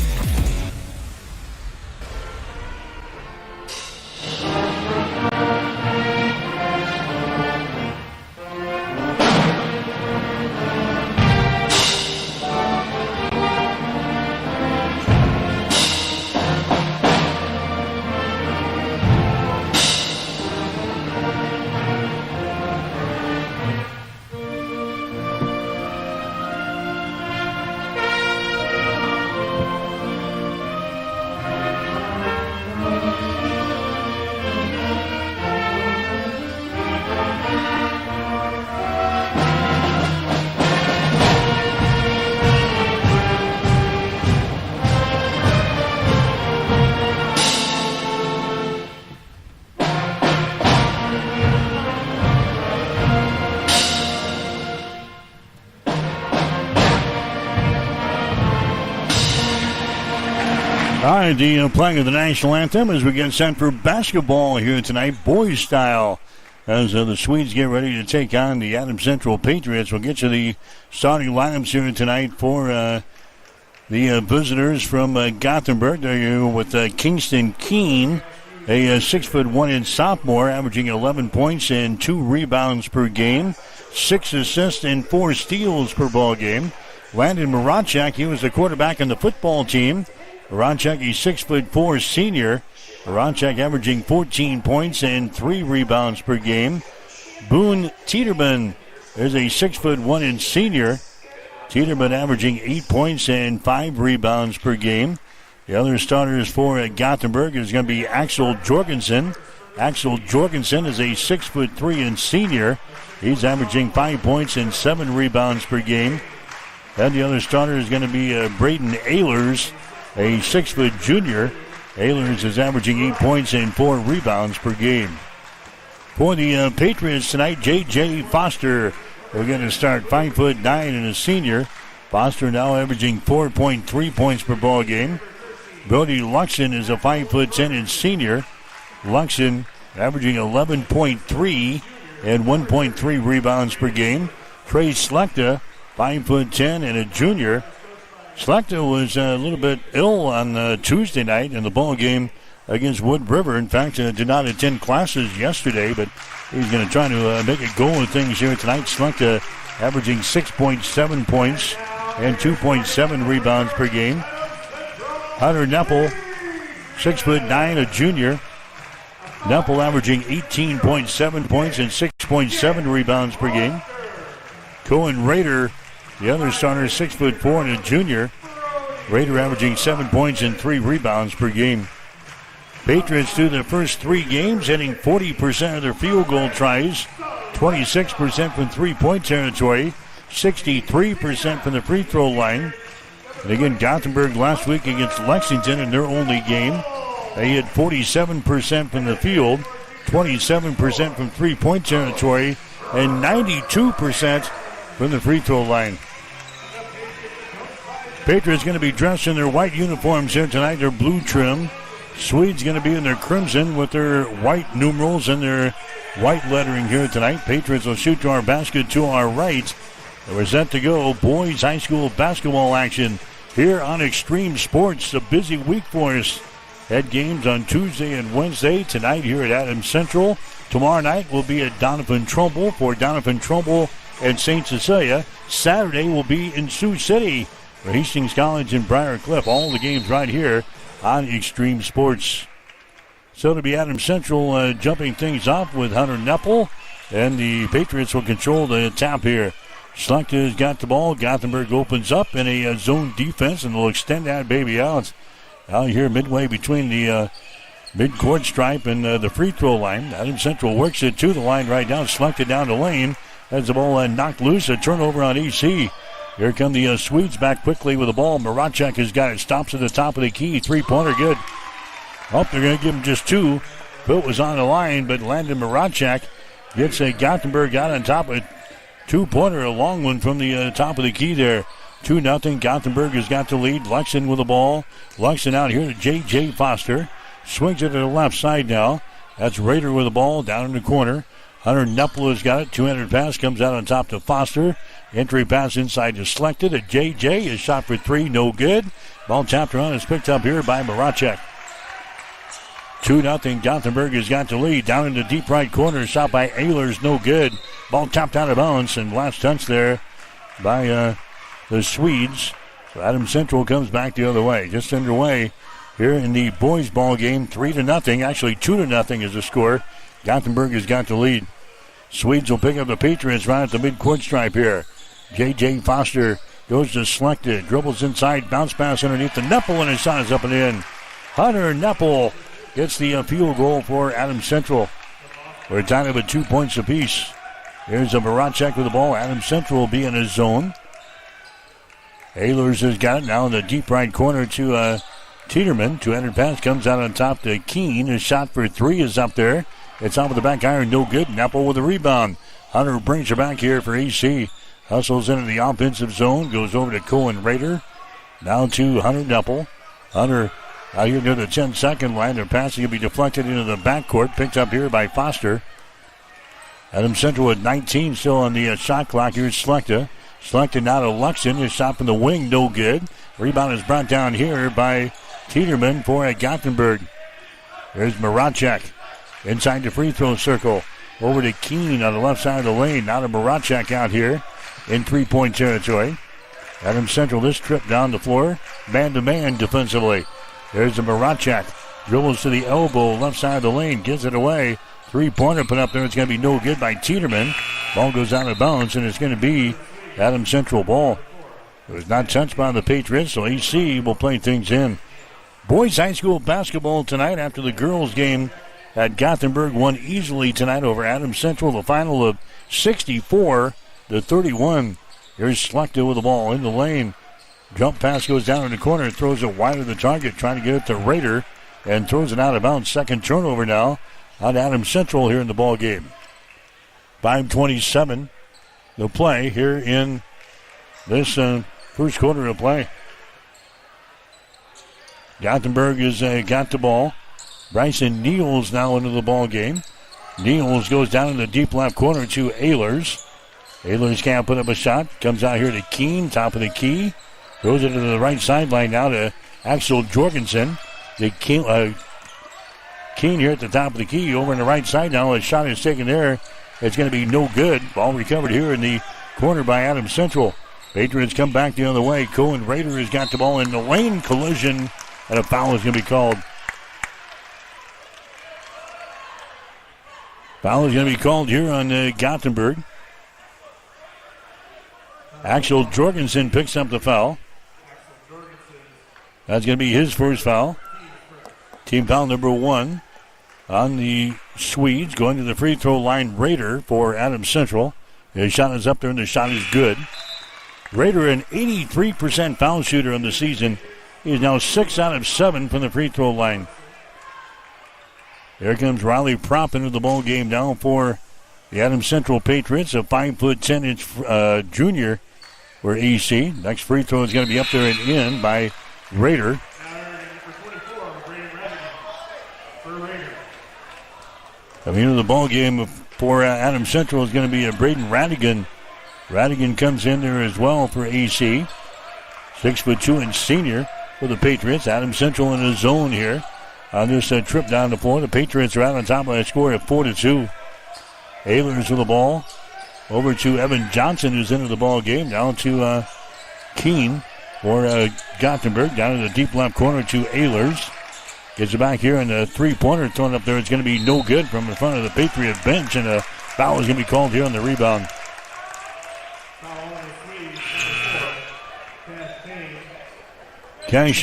All right, the playing of the national anthem as we get set for basketball here tonight, boys style, as the Swedes get ready to take on the Adams Central Patriots. We'll get you the starting lineups here tonight for the visitors from Gothenburg. They're here with Kingston Keene, a 6'1" sophomore, averaging 11 points and 2 rebounds per game, 6 assists and 4 steals per ball game. Landon Moravchak, he was the quarterback on the football team. Moravchak, a 6'4" senior. Moravchak averaging 14 points and 3 rebounds per game. Boone Teeterman is a 6'1" senior. Teeterman averaging 8 points and 5 rebounds per game. The other starters for Gothenburg is going to be Axel Jorgensen. Axel Jorgensen is a 6'3" senior. He's averaging 5 points and 7 rebounds per game. And the other starter is going to be Braden Ehlers, a 6' junior. Ehlers is averaging 8 points and 4 rebounds per game. For the Patriots tonight, J.J. Foster, we're going to start 5'9" and a senior. Foster now averaging 4.3 points per ball game. Brody Luxon is a 5'10" and senior. Luxon averaging 11.3 and 1.3 rebounds per game. Trey Slechta, 5'10" and a junior. Slechta was a little bit ill on Tuesday night in the ball game against Wood River. In fact, did not attend classes yesterday, but he's going to try to make a go of things here tonight. Slechta averaging 6.7 points and 2.7 rebounds per game. Hunter Neppel, 6'9", a junior. Neppel averaging 18.7 points and 6.7 rebounds per game. Cohen Rader, the other starter, 6'4" and a junior. Rader averaging 7 points and 3 rebounds per game. Patriots through their first 3 games, hitting 40% of their field goal tries, 26% from three-point territory, 63% from the free throw line. And again, Gothenburg last week against Lexington in their only game, they hit 47% from the field, 27% from three-point territory, and 92% from the free throw line. Patriots going to be dressed in their white uniforms here tonight, their blue trim. Swedes going to be in their crimson with their white numerals and their white lettering here tonight. Patriots will shoot to our basket to our right. We're set to go. Boys high school basketball action here on Extreme Sports. A busy week for us. Head games on Tuesday and Wednesday. Tonight here at Adams Central. Tomorrow night will be at Donovan Trumbull for Donovan Trumbull and St. Cecilia. Saturday will be in Sioux City for Hastings College and Briar Cliff. All the games right here on Extreme Sports. So to be Adams Central jumping things off with Hunter Neppel, and the Patriots will control the tap here. Slechta has got the ball. Gothenburg opens up in a zone defense, and they'll extend that baby out here midway between the mid-court stripe and the free throw line. Adams Central works it to the line right now. Slechta down the lane. Has the ball knocked loose. A turnover on AC. Here come the Swedes back quickly with the ball. Maracek has got it. Stops at the top of the key. Three-pointer good. Oh, they're going to give him just two. Bill was on the line, but Landon Maracek gets a Gothenburg out on top of it. Two-pointer, a long one from the top of the key there. 2-0. Gothenburg has got the lead. Luxon with the ball. Luxon out here to J.J. Foster. Swings it to the left side now. That's Rader with the ball down in the corner. Hunter Neppel has got it. Two-handed pass comes out on top to Foster. Entry pass inside to Slechta to J.J. His shot for three, no good. Ball tapped around is picked up here by Maracek. 2-0. Gothenburg has got the lead. Down in the deep right corner. Shot by Ehlers, no good. Ball tapped out of bounds, and last touch there by the Swedes. So Adams Central comes back the other way. Just underway here in the boys' ball game. 3-0. Actually, 2-0 is the score. Gothenburg has got the lead. Swedes will pick up the Patriots right at the mid-court stripe here. J.J. Foster goes to Slechta. Dribbles inside. Bounce pass underneath the Neppel, and his shot is up and in. Hunter Neppel gets the field goal for Adams Central. We're tied up at 2 points apiece. Here's a Maracek with the ball. Adams Central will be in his zone. Ehlers has got it now in the deep right corner to Tiedemann. Two-handed pass comes out on top to Keene. His shot for three is up there. It's off of the back iron, no good. Neppel with a rebound. Hunter brings her back here for AC. Hustles into the offensive zone. Goes over to Cohen Rader. Now to Hunter Neppel. Hunter out here near the 10-second line. Their passing will be deflected into the backcourt. Picked up here by Foster. Adams Central with 19 still on the shot clock. Here's Slechta. Slechta now to Luxon. His shot from the wing, no good. Rebound is brought down here by Tiedemann for Gothenburg. There's Maracek inside the free throw circle. Over to Keene on the left side of the lane. Now to Maracek out here in three-point territory. Adams Central this trip down the floor. Man-to-man defensively. There's the Maracek. Dribbles to the elbow, left side of the lane. Gives it away. Three-pointer put up there. It's going to be no good by Tiedemann. Ball goes out of bounds, and it's going to be Adams Central ball. It was not touched by the Patriots, so AC will play things in. Boys high school basketball tonight after the girls game at Gothenburg won easily tonight over Adams Central. The final of 64-31. Here's Slechta with the ball in the lane. Jump pass goes down in the corner. Throws it wide of the target. Trying to get it to Rader. And throws it out of bounds. Second turnover now on Adams Central here in the ball game. 5:27 to play here in this first quarter of play. Gothenburg has got the ball. Bryson Niels now into the ball game. Niels goes down in the deep left corner to Ehlers. Ehlers can't put up a shot. Comes out here to Keene, top of the key. Goes into the right sideline now to Axel Jorgensen. Keene here at the top of the key. Over in the right side now. A shot is taken there. It's going to be no good. Ball recovered here in the corner by Adams Central. Patriots come back the other way. Cohen Rader has got the ball in the lane. Collision. And a foul is going to be called. Foul is going to be called here on Gothenburg. Axel Jorgensen picks up the foul. That's going to be his first foul. Team foul number 1 on the Swedes. Going to the free throw line, Rader for Adams Central. His shot is up there and the shot is good. Rader, an 83% foul shooter on the season. He's now 6 out of 7 from the free throw line. Here comes Riley Propp into the ball game now for the Adams Central Patriots, a 5'10" junior for AC. Next free throw is going to be up there and in by Rader. Coming into the ball game for Adams Central is going to be Braden Radigan. Radigan comes in there as well for AC. 6'2" and senior for the Patriots. Adams Central in the zone here on this trip down the floor. The Patriots are out on top of that score at 4-2. Ehlers with the ball. Over to Evan Johnson, who's into the ball game. Down to Keene for Gothenburg. Down in the deep left corner to Ehlers. Gets it back here, and the three-pointer thrown up there. It's going to be no good from in front of the Patriot bench, and a foul is going to be called here on the rebound. Cash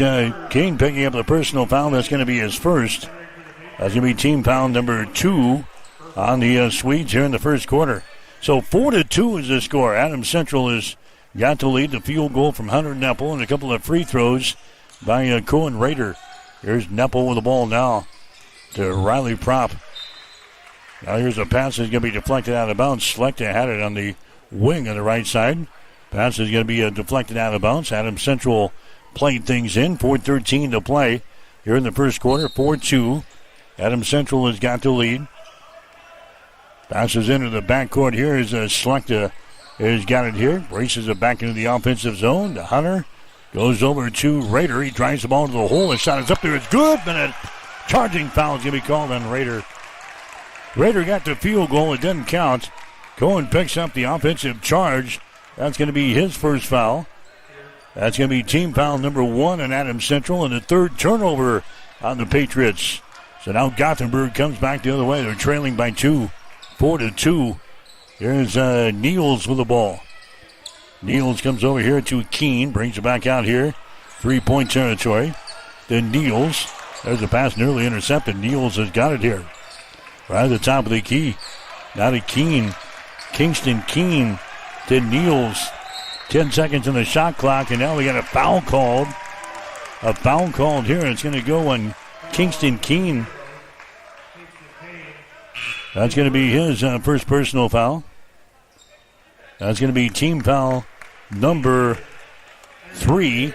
Kane picking up the personal foul. That's going to be his first. That's going to be team foul number 2 on the Swedes here in the first quarter. So 4-2 is the score. Adams Central has got to lead. The field goal from Hunter Nepple and a couple of free throws by Cohen Rader. Here's Nepple with the ball now to Riley Propp. Now here's a pass that's going to be deflected out of bounds. Selecta had it on the wing on the right side. Pass is going to be deflected out of bounds. Adams Central played things in. 4:13 to play here in the first quarter. 4-2. Adams Central has got to lead. Passes into the backcourt here as Selecta has got it here. Races it back into the offensive zone. The Hunter goes over to Rader. He drives the ball to the hole. The shot is up there. It's good, but a charging foul is going to be called on Rader. Rader got the field goal. It doesn't count. Cohen picks up the offensive charge. That's going to be his first foul. That's going to be team foul number 1 in Adams Central and the third turnover on the Patriots. So now Gothenburg comes back the other way. They're trailing by 2, 4-2. Here's Niels with the ball. Niels comes over here to Keene, brings it back out here. 3-point territory. Then Niels. There's a pass nearly intercepted. Niels has got it here. Right at the top of the key. Now to Keene. Kingston Keene to Niels. 10 seconds on the shot clock, and now we got a foul called. A foul called here. It's going to go on Kingston Keene. That's going to be his first personal foul. That's going to be team foul number 3.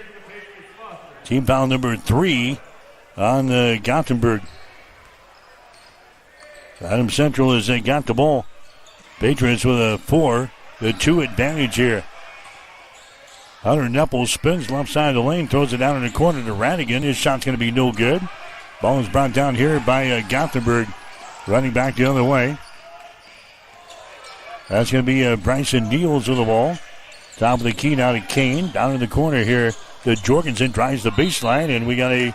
Team foul number 3 on Gothenburg. Adams Central has got the ball. Patriots with a 4-2 advantage here. Hunter Nepple spins left side of the lane, throws it down in the corner to Radigan. His shot's going to be no good. Ball is brought down here by Gothenburg, running back the other way. That's going to be Bryson Niels with the ball. Top of the key now to Kane. Down in the corner here to Jorgensen. Drives the baseline, and we got a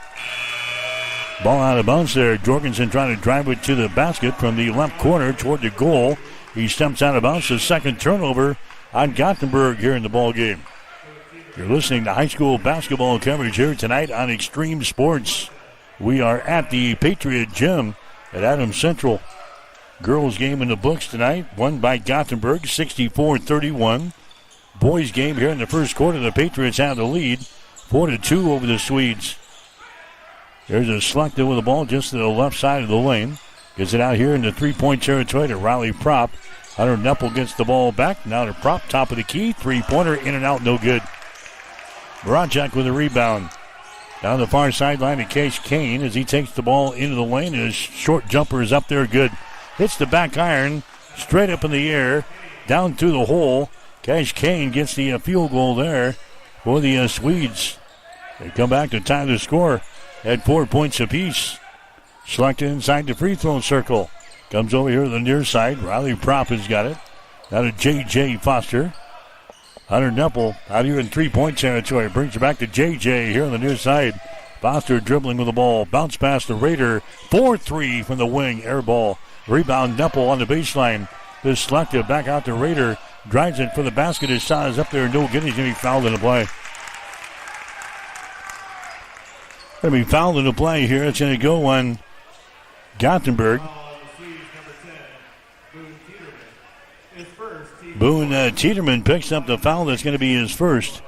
ball out of bounds there. Jorgensen trying to drive it to the basket from the left corner toward the goal. He steps out of bounds. The second turnover on Gothenburg here in the ball game. You're listening to high school basketball coverage here tonight on Extreme Sports. We are at the Patriot Gym at Adams Central. Girls game in the books tonight, won by Gothenburg, 64-31. Boys game here in the first quarter. The Patriots have the lead, 4-2 over the Swedes. There's a Selecta with the ball just to the left side of the lane. Gets it out here in the three-point territory to Riley Propp. Hunter Nepple gets the ball back. Now to Propp, top of the key. Three-pointer in and out, no good. Bracek with a rebound. Down the far sideline to Case Kane as he takes the ball into the lane. His short jumper is up there good. Hits the back iron, straight up in the air, down through the hole. Cash Kane gets the field goal there for the Swedes. They come back to tie the score at 4 points apiece. Selected inside the free throw circle. Comes over here to the near side. Riley Propp has got it. Now to J.J. Foster. Hunter Nepple out here in 3-point territory. Brings it back to J.J. here on the near side. Foster dribbling with the ball. Bounce pass to Rader. 4-3 from the wing. Air ball. Rebound Nepple on the baseline. This Selecta back out to Rader. Drives it for the basket. His shot is up there. No good. He's going to be fouled in the play. Going to be fouled in the play here. It's going to go on Gothenburg. Boone Tiedemann picks up the foul. That's going to be his first.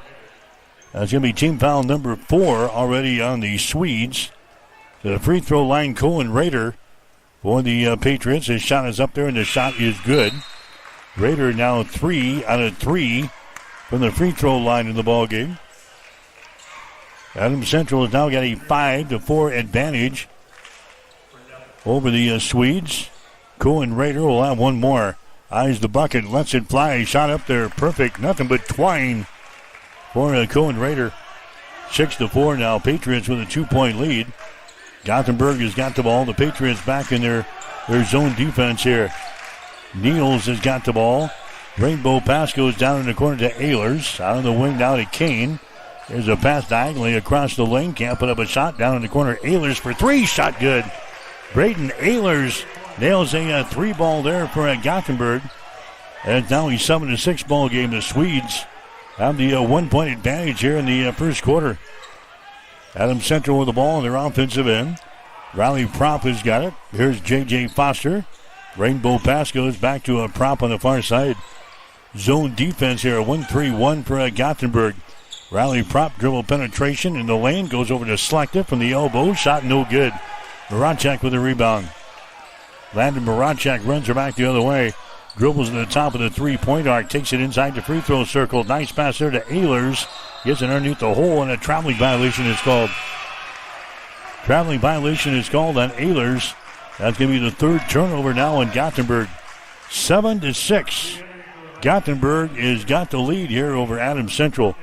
That's going to be team foul number 4 already on the Swedes. To the free throw line, Cohen Rader. for the Patriots. His shot is up there, and the shot is good. Rader now 3 out of 3 from the free throw line in the ball game. Adams Central has now got a 5-4 advantage over the Swedes. Cohen Rader will have one more. Eyes the bucket, lets it fly. Shot up there, perfect. Nothing but twine for Cohen Rader. 6-4 now. Patriots with a 2-point lead. Gothenburg has got the ball. The Patriots back in their zone defense here. Niels has got the ball. Rainbow pass goes down in the corner to Ehlers. Out of the wing now to Kane. There's a pass diagonally across the lane. Can't put up a shot. Down in the corner. Ehlers for three. Shot good. Braden Ehlers nails a 3-ball there for Gothenburg. And now a 7-6 ball game. The Swedes have the 1-point advantage here in the first quarter. Adams Central with the ball in their offensive end. Riley Prop has got it. Here's J.J. Foster. Rainbow pass goes back to a Prop on the far side. Zone defense here. 1-3-1 for Gothenburg. Riley Prop dribble penetration in the lane. Goes over to Slechta from the elbow. Shot no good. Marachek with the rebound. Landon Marachek runs her back the other way. Dribbles to the top of the three-point arc. Takes it inside the free throw circle. Nice pass there to Ehlers. Gets it underneath the hole, and a traveling violation is called. Traveling violation is called on Ehlers. That's going to be the third turnover now in Gothenburg. 7-6. Gothenburg has got the lead here over Adams Central.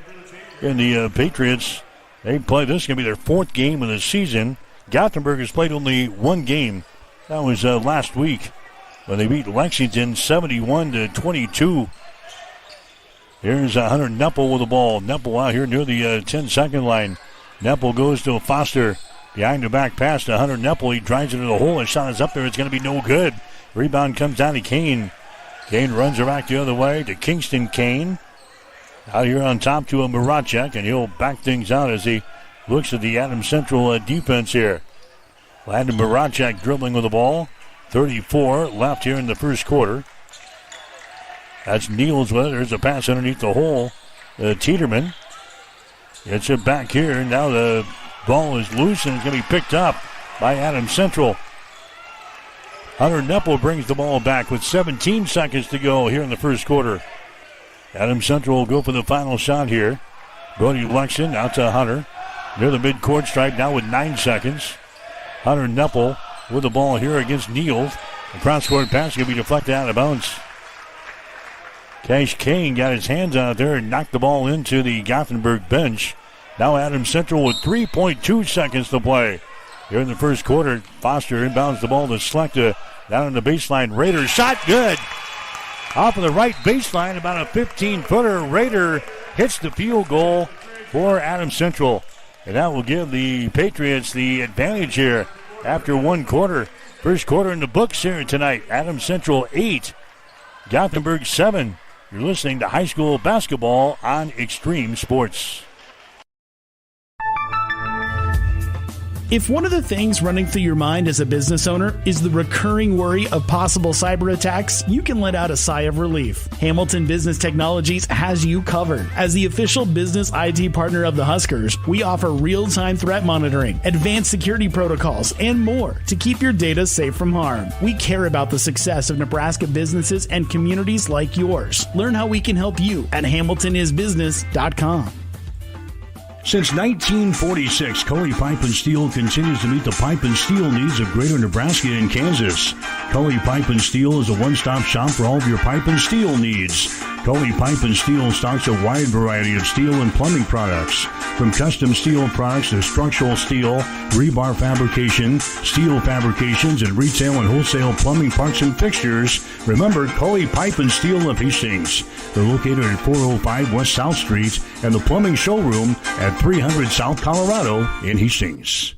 And the Patriots, they play. This is going to be their fourth game of the season. Gothenburg has played only one game. That was last week when they beat Lexington 71-22. Here's Hunter Neppel with the ball. Neppel out here near the 10-second line. Neppel goes to Foster. Behind the back pass to Hunter Neppel. He drives into the hole. His shot is up there. It's going to be no good. Rebound comes down to Kane. Kane runs her back the other way to Kingston Kane. Out here on top to a Marachek, and he'll back things out as he looks at the Adams Central defense here. Landon Marachek dribbling with the ball. 34 left here in the first quarter. That's Niels with it. There's a pass underneath the hole. Tiedemann gets it back here. Now the ball is loose and it's going to be picked up by Adams Central. Hunter Neppel brings the ball back with 17 seconds to go here in the first quarter. Adams Central will go for the final shot here. Brody Lexington out to Hunter. Near the midcourt stripe now with 9 seconds. Hunter Neppel with the ball here against Niels. The cross-court pass going to be deflected out of bounds. Cash Kane got his hands out there and knocked the ball into the Gothenburg bench. Now Adams Central with 3.2 seconds to play. Here in the first quarter, Foster inbounds the ball to Slechta. Down on the baseline, Rader shot good. Off of the right baseline, about a 15-footer. Rader hits the field goal for Adams Central. And that will give the Patriots the advantage here after one quarter. First quarter in the books here tonight. Adams Central 8, Gothenburg 7. You're listening to high school basketball on Extreme Sports. If one of the things running through your mind as a business owner is the recurring worry of possible cyber attacks, you can let out a sigh of relief. Hamilton Business Technologies has you covered. As the official business IT partner of the Huskers, we offer real-time threat monitoring, advanced security protocols, and more to keep your data safe from harm. We care about the success of Nebraska businesses and communities like yours. Learn how we can help you at hamiltonisbusiness.com. Since 1946, Cully Pipe & Steel continues to meet the pipe and steel needs of greater Nebraska and Kansas. Cully Pipe & Steel is a one-stop shop for all of your pipe and steel needs. Cully Pipe & Steel stocks a wide variety of steel and plumbing products, from custom steel products to structural steel, rebar fabrication, steel fabrications, and retail and wholesale plumbing parts and fixtures. Remember, Cully Pipe & Steel of Hastings. They're located at 405 West South Street and the plumbing showroom at 300 South Colorado in Hastings.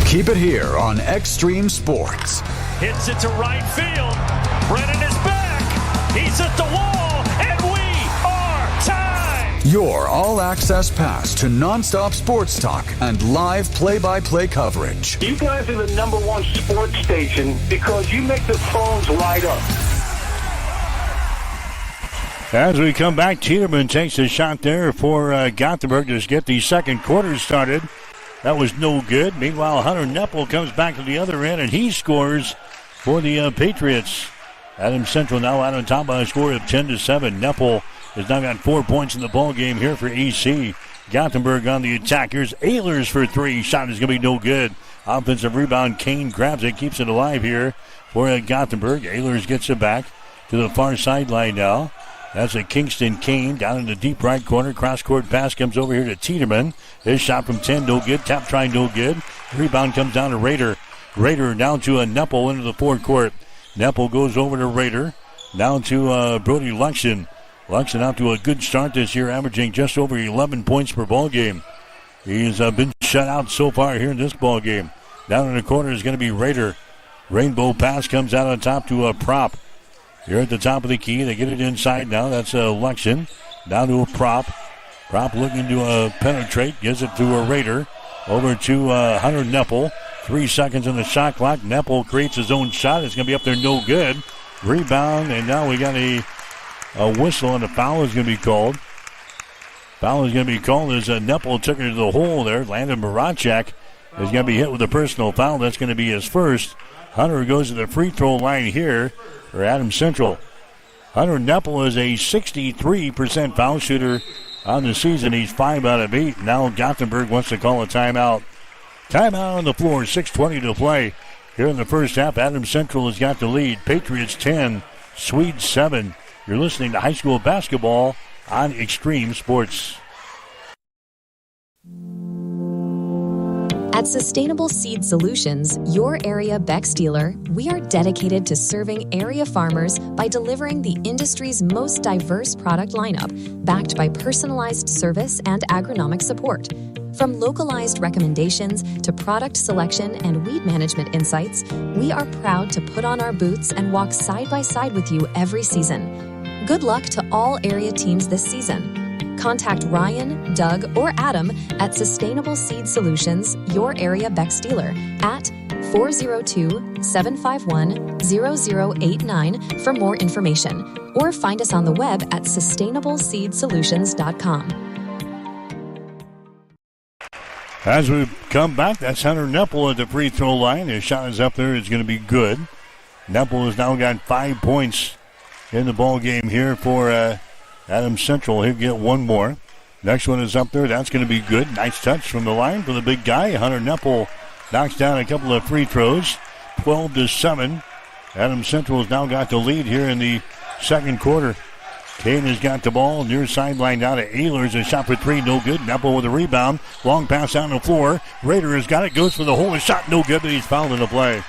Keep it here on Extreme Sports. Hits it to right field. Brennan is back. He's at the wall, and we are tied. Your all-access pass to nonstop sports talk and live play-by-play coverage. You guys are the #1 sports station because you make the phones light up. As we come back, Tiedemann takes a shot there for Gothenburg to get the second quarter started. That was no good. Meanwhile, Hunter Neppel comes back to the other end, and he scores for the Patriots. Adams Central now out on top by a score of 10-7. Neppel has now got 4 points in the ball game here for AC. Gothenburg on the attack. Here's Ehlers for three. Shot is going to be no good. Offensive rebound. Kane grabs it, keeps it alive here for Gothenburg. Ehlers gets it back to the far sideline now. That's a Kingston Kane down in the deep right corner. Cross-court pass comes over here to Tiedemann. His shot from 10, no good. Tap try, no good. Rebound comes down to Rader. Rader down to a Neppel into the forecourt. Neppel goes over to Rader. Down to Brody Luxon. Luxon out to a good start this year, averaging just over 11 points per ball game. He's been shut out so far here in this ball game. Down in the corner is going to be Rader. Rainbow pass comes out on top to a Prop. Here at the top of the key, they get it inside now. That's Luxon. Down to a Prop. Prop looking to penetrate. Gives it to a Rader. Over to Hunter Neppel. 3 seconds on the shot clock. Neppel creates his own shot. It's going to be up there, no good. Rebound, and now we got a whistle, and a foul is going to be called. Foul is going to be called as Neppel took it to the hole there. Landon Marachek is going to be hit with a personal foul. That's going to be his first. Hunter goes to the free throw line here for Adams Central. Hunter Neppel is a 63% foul shooter on the season. He's 5 out of 8. Now Gothenburg wants to call a timeout. Timeout on the floor, 6:20 to play. Here in the first half, Adams Central has got the lead. Patriots 10, Swedes 7. You're listening to high school basketball on Extreme Sports. At Sustainable Seed Solutions, your area Beck's dealer, we are dedicated to serving area farmers by delivering the industry's most diverse product lineup, backed by personalized service and agronomic support. From localized recommendations to product selection and weed management insights, we are proud to put on our boots and walk side by side with you every season. Good luck to all area teams this season. Contact Ryan, Doug, or Adam at Sustainable Seed Solutions, your area Beck's dealer, at 402-751-0089 for more information, or find us on the web at sustainableseedsolutions.com. As we come back, that's Hunter Neppel at the free throw line. His shot is up there. It's going to be good. Neppel has now got 5 points in the ball game here for Adams Central. He'll get one more. Next one is up there. That's going to be good. Nice touch from the line for the big guy. Hunter Neppel knocks down a couple of free throws. 12-7. Adams Central has now got the lead here in the second quarter. Kane has got the ball near sideline down to Ehlers. A shot for three, no good. Neppel with a rebound. Long pass down the floor. Rader has got it, goes for the hole. A shot, no good, but he's fouled in the play.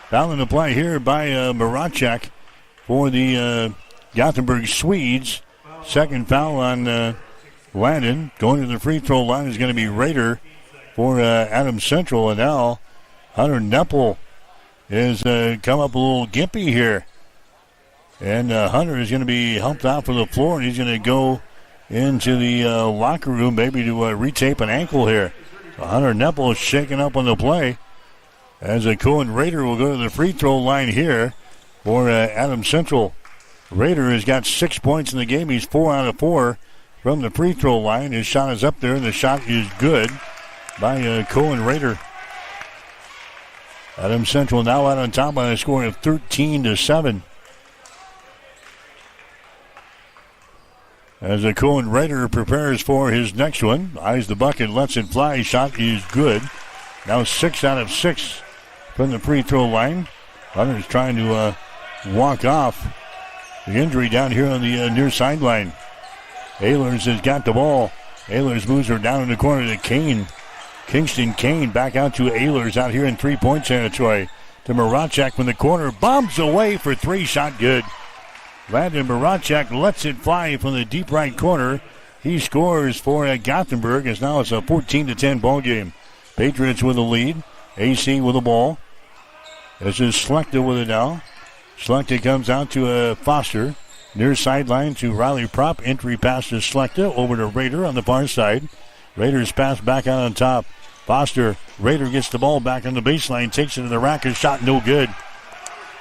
Foul in the play here by Marachek for the Gothenburg Swedes. Second foul on Landon. Going to the free throw line is going to be Rader for Adams Central. And now Hunter Neppel has come up a little gimpy here. And Hunter is going to be helped out from the floor, and he's going to go into the locker room maybe to retape an ankle here. So Hunter Neppel is shaking up on the play as Cohen Rader will go to the free throw line here for Adams Central. Rader has got 6 points in the game. He's 4 out of 4 from the free throw line. His shot is up there, and the shot is good by Cohen Rader. Adams Central now out on top by a score of 13-7. As Cohen Rader prepares for his next one. Eyes the bucket, lets it fly. Shot is good. Now 6 out of 6 from the free throw line. Hunter's trying to walk off the injury down here on the near sideline. Ehlers has got the ball. Ehlers moves her down in the corner to Kane. Kingston Kane back out to Ehlers out here in 3-point territory. To Marachek from the corner. Bombs away for three. Shot good. Landon Marachek lets it fly from the deep right corner. He scores for Gothenburg as now it's a 14-10 ball game. Patriots with the lead. AC with the ball. This is Slechta with it now. Slechta comes out to Foster. Near sideline to Riley Prop. Entry pass to Slechta over to Rader on the far side. Rader's pass back out on top. Foster. Rader gets the ball back on the baseline. Takes it to the rack. His shot no good.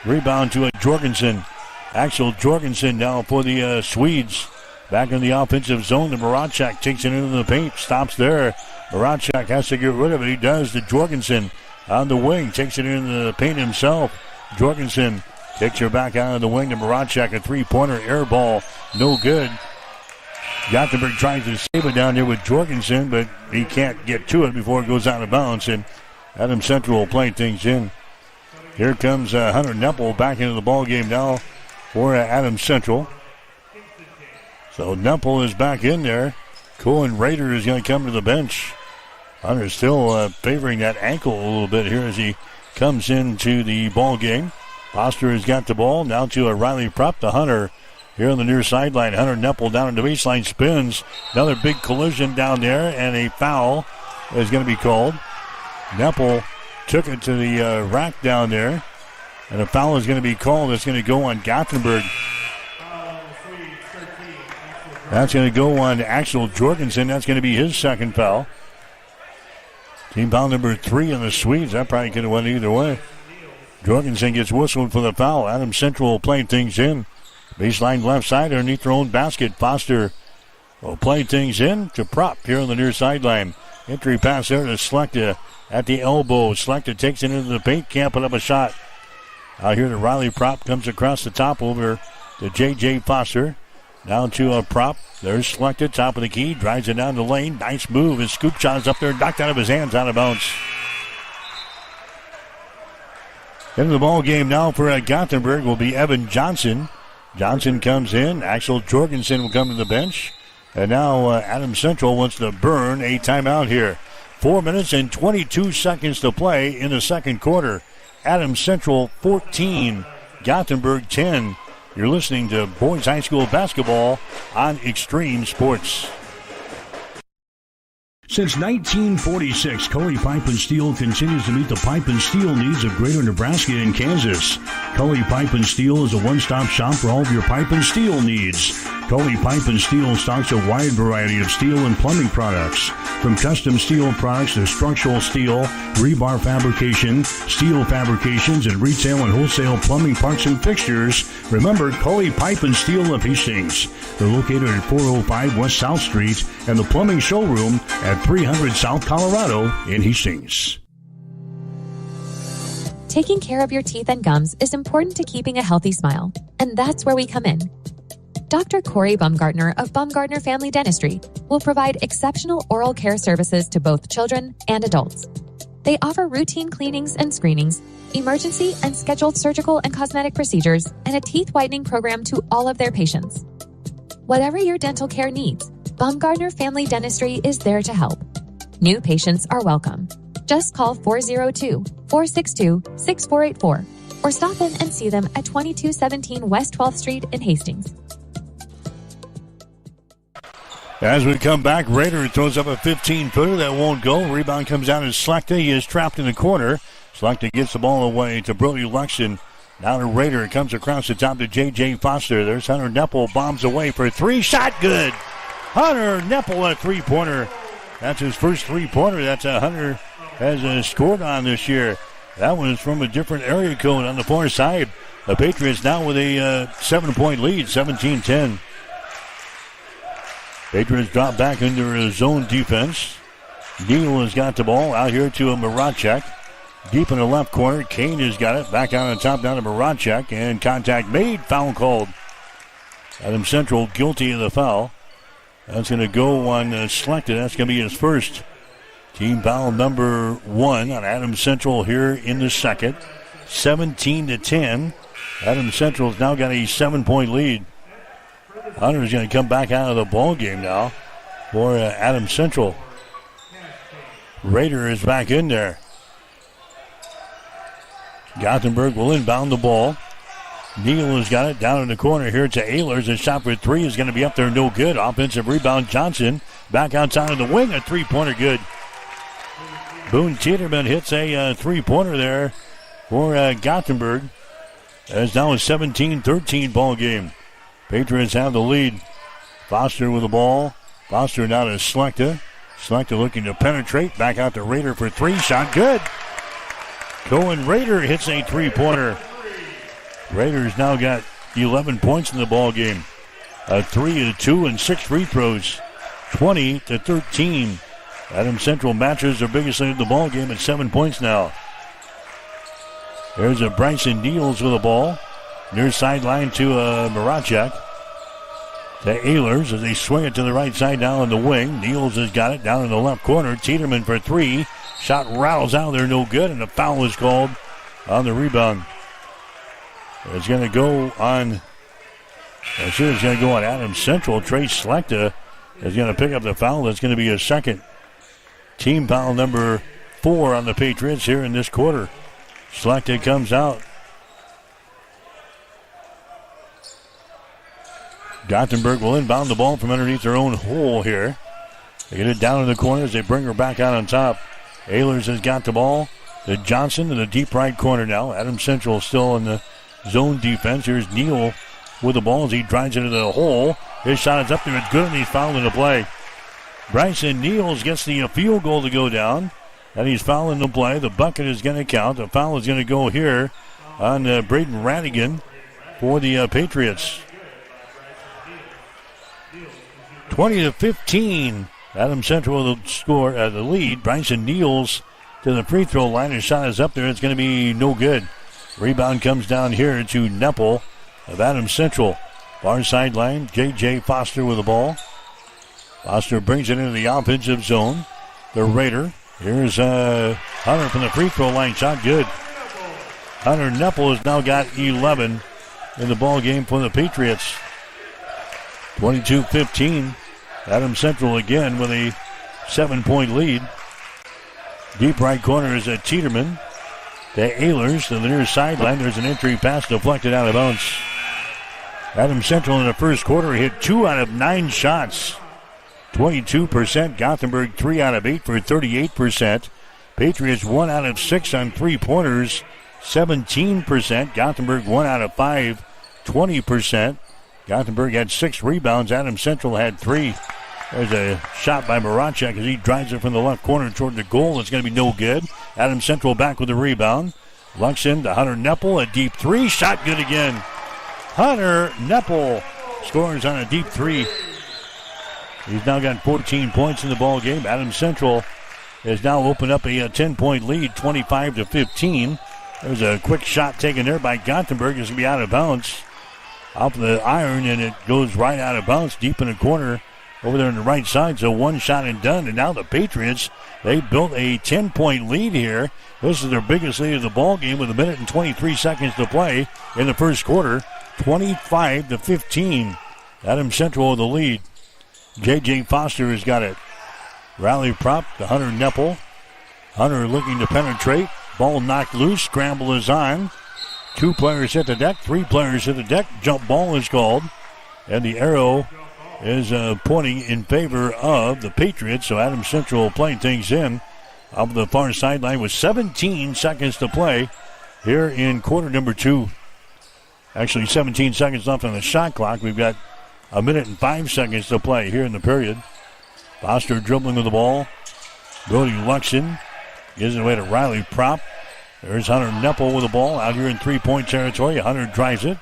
Rebound to Jorgensen. Axel Jorgensen now for the Swedes. Back in the offensive zone, the Marachak takes it into the paint, stops there. Marachak has to get rid of it. He does to Jorgensen on the wing, takes it into the paint himself. Jorgensen takes her back out of the wing to Marachak, a three-pointer air ball, no good. Gothenburg tries to save it down there with Jorgensen, but he can't get to it before it goes out of bounds, and Adams Central will play things in. Here comes Hunter Neppel back into the ball game now for Adams Central. So Neppel is back in there. Cohen Rader is going to come to the bench. Hunter's still favoring that ankle a little bit here as he comes into the ball game. Foster has got the ball now to a Riley Prupp to Hunter here on the near sideline. Hunter Neppel down in the baseline, spins. Another big collision down there, and a foul is going to be called. Neppel took it to the rack down there, and a foul is going to be called. It's going to go on Gothenburg. That's going to go on Axel Jorgensen. That's going to be his second foul. Team foul number 3 in the Swedes. That probably could have went either way. Jorgensen gets whistled for the foul. Adams Central playing things in. Baseline left side underneath their own basket. Foster will play things in to Prupp here on the near sideline. Entry pass there to Slechta at the elbow. Slechta takes it into the paint. Can't put up a shot. Out here to Riley Prupp. Comes across the top over to J.J. Foster. Down to a Prupp. There's Slechta, top of the key. Drives it down the lane. Nice move. His scoop shot is up there. Knocked out of his hands, out of bounds. Into the ball game now for Gothenburg will be Evan Johnson. Johnson comes in. Axel Jorgensen will come to the bench. And now Adams Central wants to burn a timeout here. 4 minutes and 22 seconds to play in the second quarter. Adams Central 14, Gothenburg 10. You're listening to Boys High School Basketball on Extreme Sports. Since 1946, Cully Pipe and Steel continues to meet the pipe and steel needs of greater Nebraska and Kansas. Cully Pipe and Steel is a one-stop shop for all of your pipe and steel needs. Cully Pipe and Steel stocks a wide variety of steel and plumbing products. From custom steel products to structural steel, rebar fabrication, steel fabrications, and retail and wholesale plumbing parts and fixtures, remember Cully Pipe and Steel of Hastings. They're located at 405 West South Street and the plumbing showroom at 300 South Colorado in Hastings. Taking care of your teeth and gums is important to keeping a healthy smile, and that's where we come in. Dr. Corey Bumgartner of Bumgartner Family Dentistry will provide exceptional oral care services to both children and adults. They offer routine cleanings and screenings, emergency and scheduled surgical and cosmetic procedures, and a teeth whitening program to all of their patients. Whatever your dental care needs, Bumgartner Family Dentistry is there to help. New patients are welcome. Just call 402-462-6484 or stop in and see them at 2217 West 12th Street in Hastings. As we come back, Rader throws up a 15-footer that won't go. Rebound comes down to Slechta. He is trapped in the corner. Slechta gets the ball away to Brody Luxton. Now to Rader. It comes across the top to J.J. Foster. There's Hunter Neppel. Bombs away for 3. Shot good. Hunter Neppel, a three-pointer. That's his first three-pointer. That's a Hunter has scored on this year. That one is from a different area code on the far side. The Patriots now with a 7-point lead, 17-10. Patriots drop back into a zone defense. Neal has got the ball out here to a Marachek. Deep in the left corner, Kane has got it. Back out on top down to Marachek, and contact made, foul called. Adams Central guilty of the foul. That's going to go on Slechta. That's going to be his first. Team foul number 1 on Adams Central here in the second. 17-10. Adams Central's now got a 7-point lead. Hunter's going to come back out of the ball game now for Adams Central. Rader is back in there. Gothenburg will inbound the ball. Neal has got it down in the corner here to Ehlers. A shot for 3 is going to be up there, no good. Offensive rebound, Johnson. Back outside of the wing, a three-pointer good. Boone Tiedemann hits a three-pointer there for Gothenburg. It's now a 17-13 ball game. Patriots have the lead. Foster with the ball. Foster now to Slechta. Slechta looking to penetrate. Back out to Rader for 3. Shot good. Cohen Rader hits a three-pointer. Rader's now got 11 points in the ball game. a 3, a 2, and 6 free throws. 20-13. Adams Central matches their biggest lead of the ball game at 7 points now. There's a Bryson Niels with the ball. Near sideline to Marachek. To Ehlers as they swing it to the right side down on the wing. Niels has got it down in the left corner. Tiedemann for 3. Shot rattles out there, no good, and a foul is called on the rebound. It's going to go on. It's going to go on Adams Central. Trey Slechta is going to pick up the foul. That's going to be a second team foul number 4 on the Patriots here in this quarter. Slechta comes out. Gothenburg will inbound the ball from underneath their own hole here. They get it down in the corner as they bring her back out on top. Ehlers has got the ball to Johnson in the deep right corner now. Adams Central still in the zone defense. Here's Neal with the ball as he drives into the hole. His shot is up there. It's good, and he's fouled in the play. Bryson Niels gets the field goal to go down, and he's fouling the play. The bucket is going to count. The foul is going to go here on Braden Radigan for the Patriots. 20-15. Adams Central the score the lead. Bryson Niels to the free throw line. His shot is up there. It's going to be no good. Rebound comes down here to Neppel of Adams Central. Far sideline. J.J. Foster with the ball. Foster brings it into the offensive zone. The Raider. Here's Hunter from the free throw line. Shot good. Hunter Neppel has now got 11 in the ball game for the Patriots. 22-15. Adams Central again with a 7-point lead. Deep right corner is Tiedemann. To Ehlers to the near sideline. There's an entry pass deflected out of bounds. Adams Central in the first quarter hit 2 out of 9 shots. 22%. Gothenburg 3 out of 8 for 38%. Patriots 1 out of 6 on 3-pointers. 17%. Gothenburg 1 out of 5. 20%. Gothenburg had 6 rebounds. Adams Central had 3. There's a shot by Marachek as he drives it from the left corner toward the goal. It's going to be no good. Adams Central back with the rebound. Luxon to Hunter Neppel. A deep 3. Shot good again. Hunter Neppel scores on a deep 3. He's now got 14 points in the ball game. Adams Central has now opened up a 10-point lead, 25-15. There's a quick shot taken there by Gothenburg. It's going to be out of bounds. Off the iron, and it goes right out of bounds deep in the corner over there on the right side. So one shot and done. And now the Patriots, they built a 10-point lead here. This is their biggest lead of the ball game with 1 minute and 23 seconds to play in the first quarter. 25-15. Adams Central with the lead. J.J. Foster has got it. Rally prop to Hunter Neppel. Hunter looking to penetrate. Ball knocked loose. Scramble is on. 2 players hit the deck. 3 players hit the deck. Jump ball is called. And the arrow is pointing in favor of the Patriots. So Adams Central playing things in off the far sideline with 17 seconds to play here in quarter number 2. Actually, 17 seconds left on the shot clock. We've got 1 minute and 5 seconds to play here in the period. Foster dribbling with the ball. Brody Luxon gives it away to Riley Prop. There's Hunter Neppel with the ball out here in 3-point territory. Hunter drives it.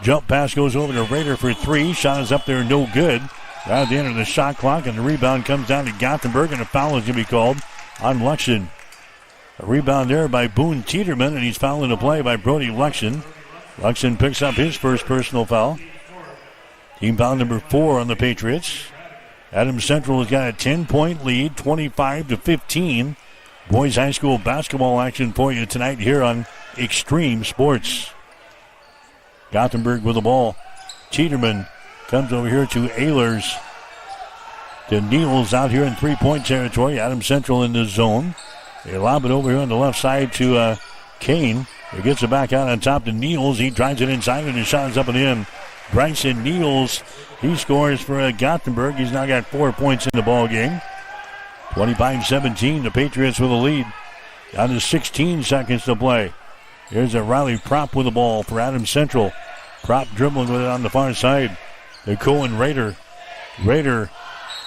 Jump pass goes over to Raider for 3. Shot is up there, no good. Right at the end of the shot clock, and the rebound comes down to Gothenburg, and a foul is going to be called on Luxon. A rebound there by Boone Tiedemann, and he's fouling the play by Brody Luxon. Luxon picks up his first personal foul. Team foul number 4 on the Patriots. Adams Central has got a 10-point lead, 25-15. Boys High School basketball action for you tonight here on Extreme Sports. Gothenburg with the ball. Tiedemann comes over here to Ehlers. To Niels out here in 3-point territory. Adams Central in the zone. They lob it over here on the left side to Kane. He gets it back out on top to Niels. He drives it inside and his shot is up and in. Bryson Niels, he scores for Gothenburg. He's now got 4 points in the ball game. 25-17, the Patriots with the lead. Down to 16 seconds to play. Here's a Riley Prop with the ball for Adams Central. Prop dribbling with it on the far side. The Cohen Raider. Raider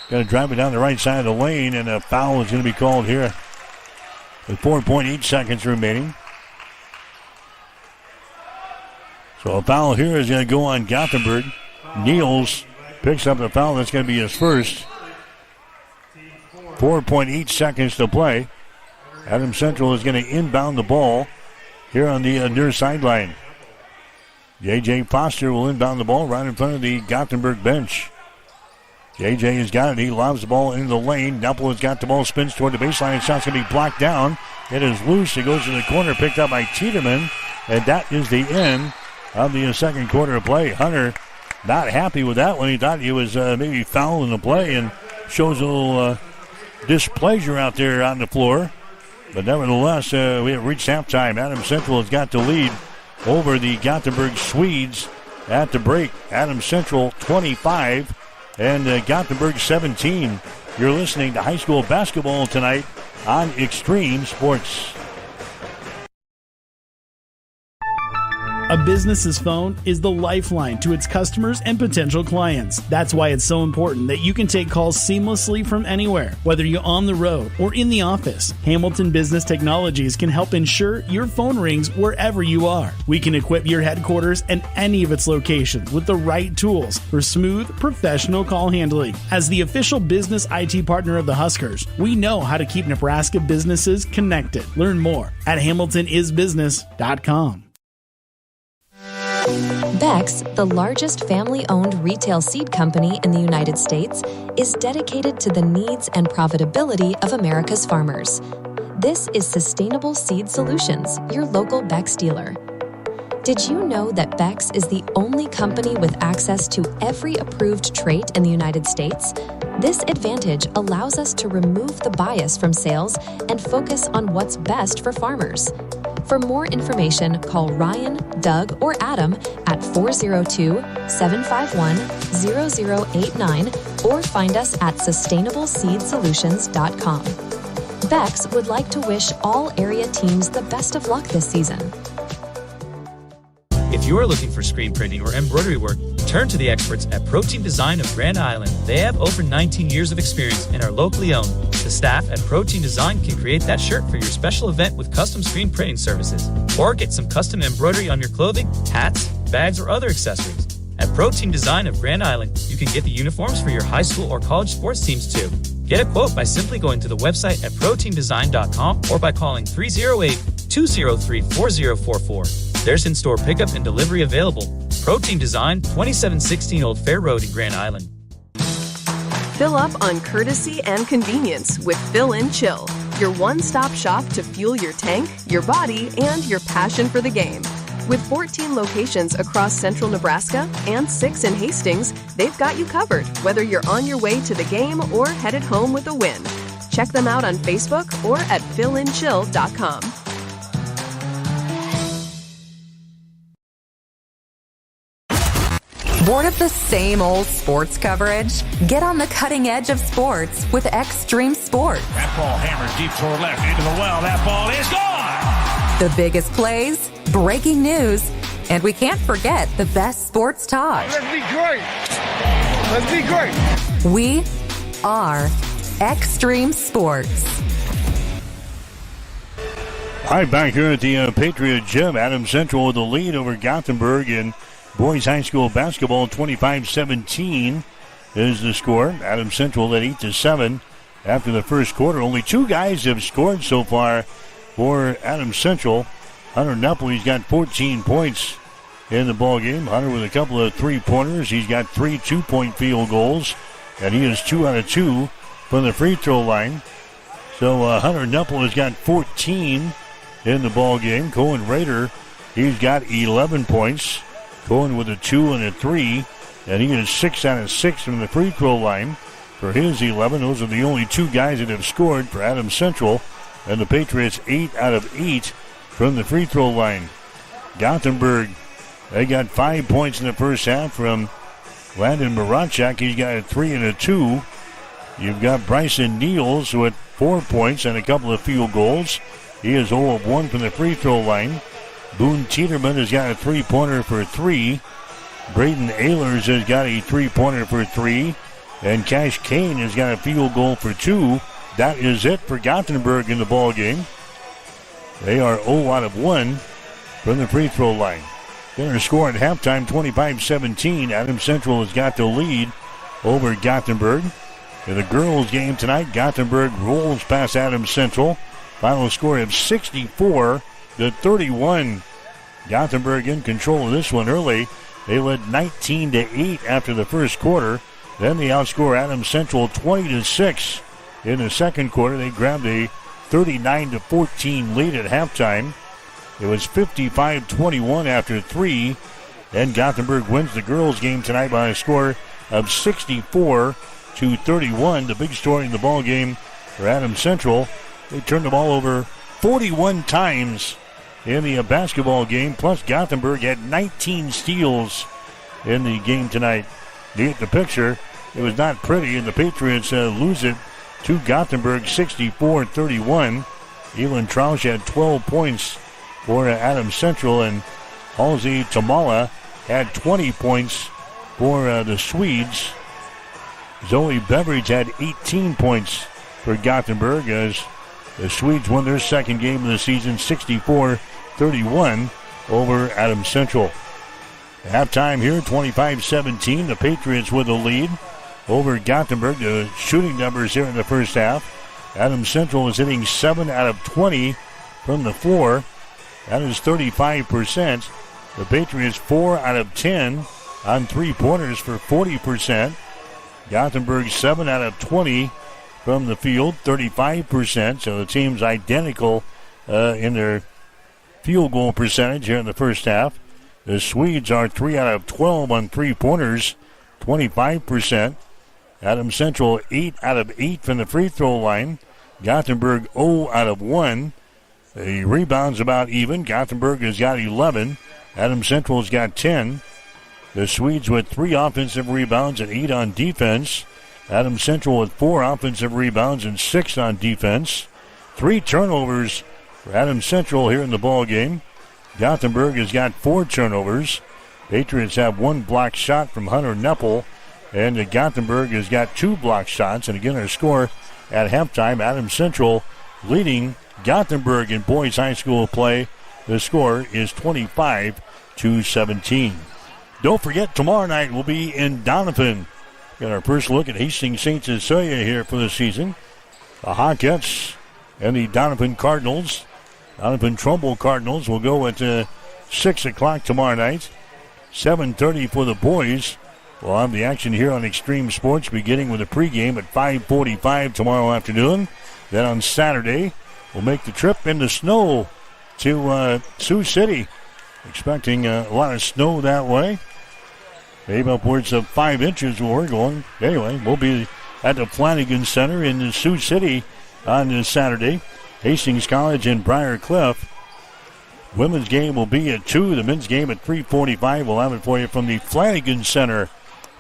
going to drive it down the right side of the lane, and a foul is going to be called here with 4.8 seconds remaining. So a foul here is going to go on Gothenburg. Niels picks up the foul. That's going to be his first. 4.8 seconds to play. Adams Central is going to inbound the ball here on the near sideline. J.J. Foster will inbound the ball right in front of the Gothenburg bench. J.J. has got it. He lobs the ball into the lane. Neppel has got the ball, spins toward the baseline. And shot's going to be blocked down. It is loose. It goes to the corner, picked up by Tiedemann. And that is the end of the second quarter of play. Hunter not happy with that one. He thought he was maybe fouling the play and shows a little displeasure out there on the floor. But nevertheless, we have reached halftime. Adams Central has got the lead over the Gothenburg Swedes at the break. Adams Central 25 and Gothenburg 17. You're listening to high school basketball tonight on Extreme Sports. A business's phone is the lifeline to its customers and potential clients. That's why it's so important that you can take calls seamlessly from anywhere, whether you're on the road or in the office. Hamilton Business Technologies can help ensure your phone rings wherever you are. We can equip your headquarters and any of its locations with the right tools for smooth, professional call handling. As the official business IT partner of the Huskers, we know how to keep Nebraska businesses connected. Learn more at hamiltonisbusiness.com. Beck's, the largest family-owned retail seed company in the United States, is dedicated to the needs and profitability of America's farmers. This is Sustainable Seed Solutions, your local Beck's dealer. Did you know that Beck's is the only company with access to every approved trait in the United States? This advantage allows us to remove the bias from sales and focus on what's best for farmers. For more information, call Ryan, Doug, or Adam at 402-751-0089 or find us at sustainableseedsolutions.com. Beck's would like to wish all area teams the best of luck this season. If you are looking for screen printing or embroidery work, turn to the experts at Protein Design of Grand Island. They have over 19 years of experience and are locally owned. The staff at Protein Design can create that shirt for your special event with custom screen printing services. Or get some custom embroidery on your clothing, hats, bags, or other accessories. At Protein Design of Grand Island, you can get the uniforms for your high school or college sports teams too. Get a quote by simply going to the website at proteindesign.com or by calling 308-203-4044. There's in-store pickup and delivery available. Protein Design, 2716 Old Fair Road in Grand Island. Fill up on courtesy and convenience with Fill and Chill, your one-stop shop to fuel your tank, your body, and your passion for the game. With 14 locations across central Nebraska and 6 in Hastings, they've got you covered, whether you're on your way to the game or headed home with a win. Check them out on Facebook or at fillandchill.com. Bored of the same old sports coverage? Get on the cutting edge of sports with Extreme Sports. That ball hammered deep toward left into the well. That ball is gone! The biggest plays, breaking news, and we can't forget the best sports talk. Let's be great! Let's be great! We are Extreme Sports. All right, back here at the Patriot Gym, Adams Central with the lead over Gothenburg in boys high school basketball. 25-17 is the score. Adams Central led 8-7 after the first quarter. Only 2 guys have scored so far for Adams Central. Hunter Neppel, he's got 14 points in the ball game. Hunter with a couple of three-pointers. He's got 3 two-point field goals, and he is 2 out of 2 from the free throw line. So Hunter Neppel has got 14 in the ball game. Cohen Rader, he's got 11 points. Cohen with a 2 and a 3, and he is 6 out of 6 from the free throw line for his 11. Those are the only 2 guys that have scored for Adams Central, and the Patriots 8 out of 8 from the free throw line. Gothenburg, they got 5 points in the first half from Landon Marachak. He's got a 3 and a 2. You've got Bryson Niels with 4 points and a couple of field goals. He is 0 of 1 from the free throw line. Boone Tiedemann has got a 3-pointer for 3. Braden Ehlers has got a 3-pointer for 3. And Cash Kane has got a field goal for 2. That is it for Gothenburg in the ball game. They are 0 out of 1 from the free throw line. Their score at halftime, 25-17. Adams Central has got the lead over Gothenburg. In the girls' game tonight, Gothenburg rolls past Adams Central. Final score of 64-31. Gothenburg in control of this one early. They led 19-8 after the first quarter. Then they outscore Adams Central 20-6 in the second quarter. They grabbed a 39-14 lead at halftime. It was 55-21 after 3. Then Gothenburg wins the girls' game tonight by a score of 64-31. The big story in the ball game for Adams Central, they turned the ball over 41 times in the basketball game. Plus Gothenburg had 19 steals in the game tonight. You get the picture. It was not pretty, and the Patriots lose it to Gothenburg 64-31. Elin Trausch had 12 points for Adams Central, and Halsey Tamala had 20 points for the Swedes. Zoe Beveridge had 18 points for Gothenburg as the Swedes won their second game of the season 64-31 over Adams Central. Halftime here, 25-17. The Patriots with the lead over Gothenburg. The shooting numbers here in the first half. Adams Central is hitting 7 out of 20 from the floor. That is 35%. The Patriots 4 out of 10 on three-pointers for 40%. Gothenburg 7 out of 20 from the field, 35%. So the team's identical in their field goal percentage here in the first half. The Swedes are 3 out of 12 on three-pointers, 25%. Adams Central 8 out of 8 from the free throw line. Gothenburg 0 out of 1. The rebounds about even. Gothenburg has got 11. Adams Central's got 10. The Swedes with 3 offensive rebounds and 8 on defense. Adams Central with 4 offensive rebounds and 6 on defense. 3 turnovers for Adams Central here in the ball game. Gothenburg has got 4 turnovers. Patriots have 1 blocked shot from Hunter Neppel. And Gothenburg has got 2 blocked shots. And again, our score at halftime, Adams Central leading Gothenburg in boys high school play. The score is 25-17. Don't forget, tomorrow night we'll be in Donovan. Got our first look at Hastings St. Cecilia here for the season. The Hawkettes and the Donovan Cardinals. Donovan Trumbull Cardinals will go at 6 o'clock tomorrow night. 7:30 for the boys. We'll have the action here on Extreme Sports, beginning with a pregame at 5:45 tomorrow afternoon. Then on Saturday, we'll make the trip in the snow to Sioux City. Expecting a lot of snow that way. Maybe upwards of 5 inches where we're going. Anyway, we'll be at the Flanagan Center in Sioux City on this Saturday. Hastings College and Briar Cliff. Women's game will be at 2. The men's game at 3:45. We'll have it for you from the Flanagan Center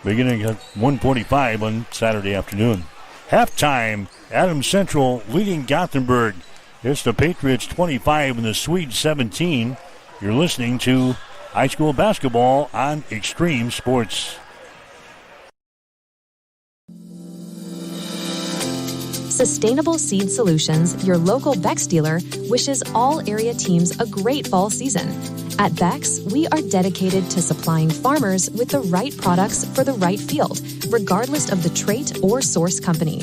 beginning at 1:45 on Saturday afternoon. Halftime, Adams Central leading Gothenburg. It's the Patriots 25 and the Swedes 17. You're listening to high school basketball on Extreme Sports. Sustainable Seed Solutions, your local Bex dealer, wishes all area teams a great fall season. At Bex, we are dedicated to supplying farmers with the right products for the right field, regardless of the trait or source company.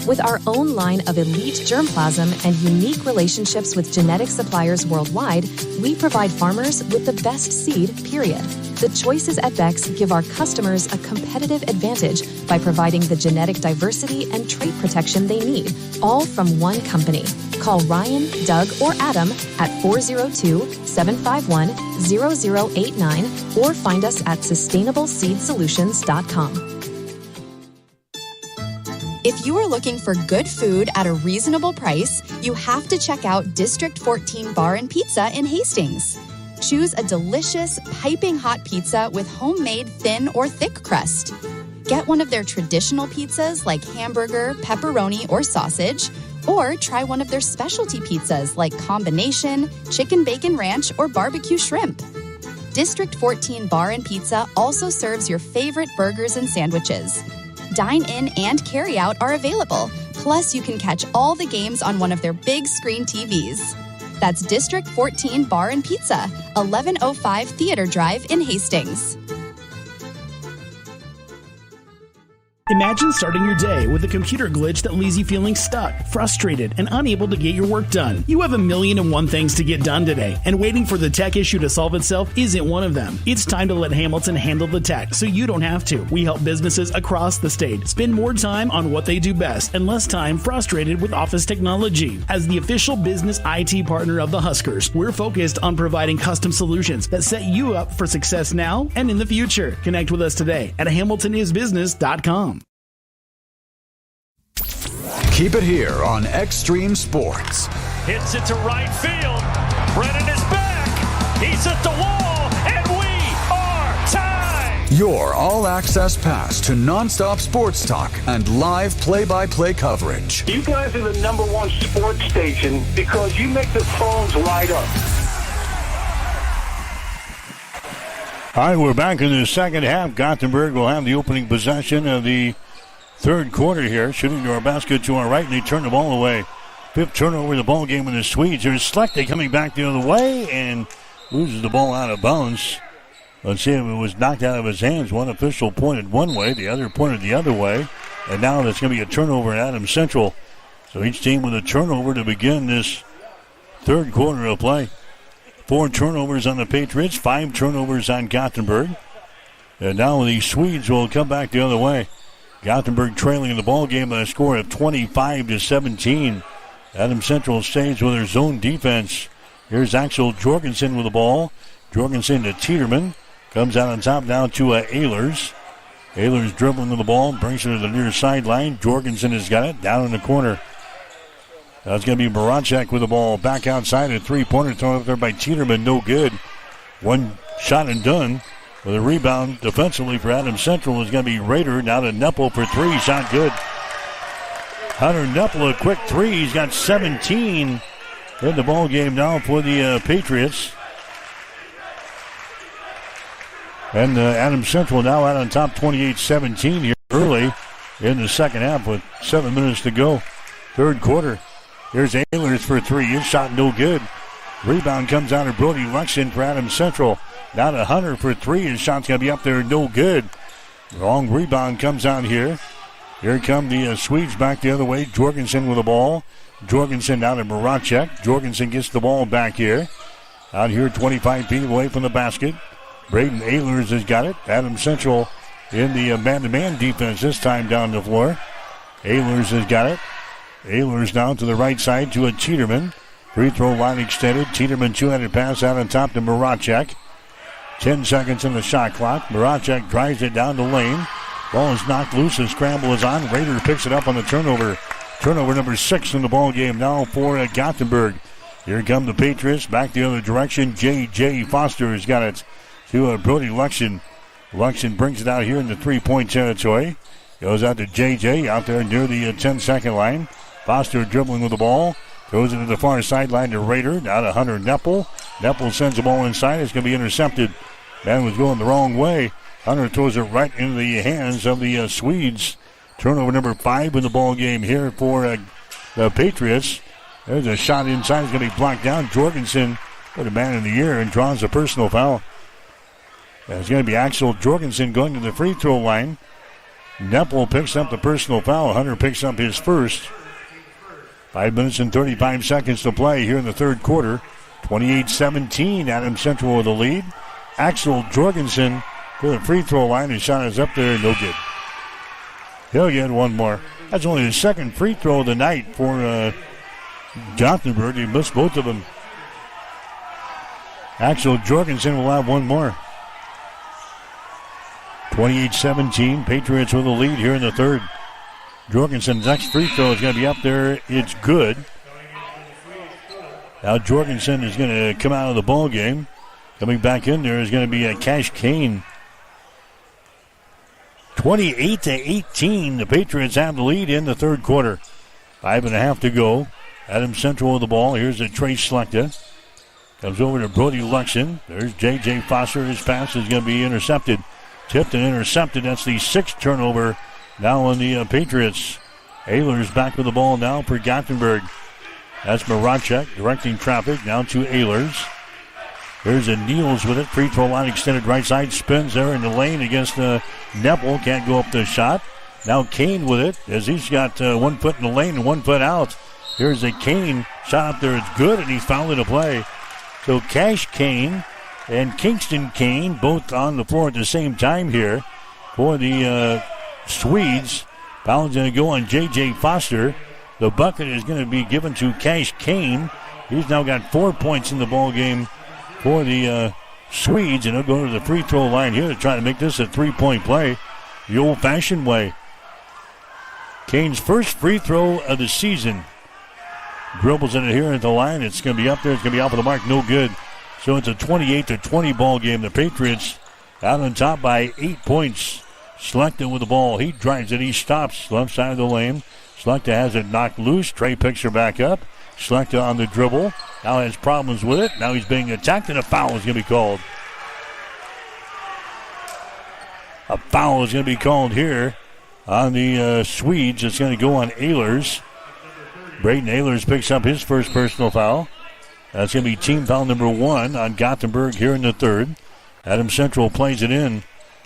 With our own line of elite germplasm and unique relationships with genetic suppliers worldwide, we provide farmers with the best seed, period. The choices at Bex give our customers a competitive advantage by providing the genetic diversity and trait protection they need, all from one company. Call Ryan, Doug, or Adam at 402-751-0089 or find us at sustainableseedsolutions.com. If you are looking for good food at a reasonable price, you have to check out District 14 Bar and Pizza in Hastings. Choose a delicious, piping hot pizza with homemade thin or thick crust. Get one of their traditional pizzas like hamburger, pepperoni, or sausage, or try one of their specialty pizzas like combination, chicken bacon ranch, or barbecue shrimp. District 14 Bar and Pizza also serves your favorite burgers and sandwiches. Dine-in and carry-out are available. Plus, you can catch all the games on one of their big screen TVs. That's District 14 Bar and Pizza, 1105 Theater Drive in Hastings. Imagine starting your day with a computer glitch that leaves you feeling stuck, frustrated, and unable to get your work done. You have 1,000,001 things to get done today, and waiting for the tech issue to solve itself isn't one of them. It's time to let Hamilton handle the tech so you don't have to. We help businesses across the state spend more time on what they do best and less time frustrated with office technology. As the official business IT partner of the Huskers, we're focused on providing custom solutions that set you up for success now and in the future. Connect with us today at HamiltonIsBusiness.com. Keep it here on Extreme Sports. Hits it to right field. Brennan is back. He's at the wall, and we are tied. Your all-access pass to nonstop sports talk and live play-by-play coverage. You guys are the #1 sports station because you make the phones light up. All right, we're back in the second half. Gothenburg will have the opening possession of the third quarter here. Shooting to our basket to our right, and they turn the ball away. Fifth turnover of the ball game with the Swedes. Here's Slechte coming back the other way and loses the ball out of bounds. Let's see if it was knocked out of his hands. One official pointed one way, the other pointed the other way. And now there's going to be a turnover at Adams Central. So each team with a turnover to begin this third quarter of play. 4 turnovers on the Patriots, 5 turnovers on Gothenburg. And now the Swedes will come back the other way. Gothenburg trailing in the ball game by a score of 25-17. Adams Central stays with their zone defense. Here's Axel Jorgensen with the ball. Jorgensen to Tiedemann. Comes out on top now to Ehlers. Ehlers dribbling with the ball. Brings it to the near sideline. Jorgensen has got it down in the corner. That's going to be Baracek with the ball back outside. A three-pointer thrown up there by Tiedemann. No good. One shot and done. With a rebound defensively for Adams Central is going to be Rader. Now to Neppel for 3. Shot good. Hunter Neppel, a quick 3. He's got 17 in the ball game now for the Patriots. And Adams Central now out on top 28-17 here early in the second half with 7 minutes to go. Third quarter. Here's Ehlers for 3. His shot no good. Rebound comes out of Brody Luxon for Adams Central. Now to Hunter for 3. His shot's going to be up there, no good. Long rebound comes out here. Here come the Swedes back the other way. Jorgensen with the ball. Jorgensen down to Baracek. Jorgensen gets the ball back here. Out here 25 feet away from the basket. Braden Ehlers has got it. Adams Central in the man-to-man defense this time down the floor. Ehlers has got it. Ehlers down to the right side to a Tiedemann. Free throw line extended. Tiedemann two-handed pass out on top to Baracek. 10 seconds in the shot clock. Baracek drives it down the lane. Ball is knocked loose. The scramble is on. Rader picks it up on the turnover. Turnover number 6 in the ball game now for Gothenburg. Here come the Patriots. Back the other direction. J.J. Foster has got it to Brody Luxon. Luxon brings it out here in the three-point territory. Goes out to J.J. out there near the 10-second line. Foster dribbling with the ball. Throws it to the far sideline to Rader. Now to Hunter Neppel. Neppel sends the ball inside. It's going to be intercepted. Man was going the wrong way. Hunter throws it right into the hands of the Swedes. Turnover number 5 in the ball game here for the Patriots. There's a shot inside. It's going to be blocked down. Jorgensen put a man in the air and draws a personal foul. It's going to be Axel Jorgensen going to the free throw line. Neppel picks up the personal foul. Hunter picks up his first. 5 minutes and 35 seconds to play here in the third quarter. 28-17, Adams Central with the lead. Axel Jorgensen to the free throw line. His shot is up there, no good. He'll get one more. That's only the second free throw of the night for Gothenburg. He missed both of them. Axel Jorgensen will have one more. 28-17, Patriots with the lead here in the third. Jorgensen's next free throw is going to be up there. It's good. Now Jorgensen is going to come out of the ball game. Coming back in there is going to be Cash Kane. 28-18, the Patriots have the lead in the third quarter. 5.5 to go. Adams Central with the ball. Here's a Trace Slechte. Comes over to Brody Luxon. There's J.J. Foster. His pass is going to be intercepted. Tipped and intercepted. That's the 6th turnover now on the Patriots. Ehlers back with the ball now for Gothenburg. That's Marachek directing traffic now to Ehlers. There's a Niels with it. Free throw line extended right side. Spins there in the lane against Neppel. Can't go up the shot. Now Kane with it as he's got 1 foot in the lane and 1 foot out. Here's a Kane. Shot up there. It's good, and he's fouled into play. So Cash Kane and Kingston Kane both on the floor at the same time here for the Swedes. Foul's going to go on J.J. Foster. The bucket is going to be given to Cash Kane. He's now got 4 points in the ball game for the Swedes, and he'll go to the free throw line here to try to make this a 3-point play the old-fashioned way. Kane's first free throw of the season. Dribbles in it here at the line. It's going to be up there. It's going to be off of the mark. No good. So it's a 28-20 ball game. The Patriots out on top by 8 points. Slechta with the ball. He drives it. He stops left side of the lane. Slechta has it knocked loose. Trey picks her back up. Slechta on the dribble. Now has problems with it. Now he's being attacked, and a foul is going to be called. A foul is going to be called here on the Swedes. It's going to go on Ehlers. Braden Ehlers picks up his first personal foul. That's going to be team foul number 1 on Gothenburg here in the third. Adams Central plays it in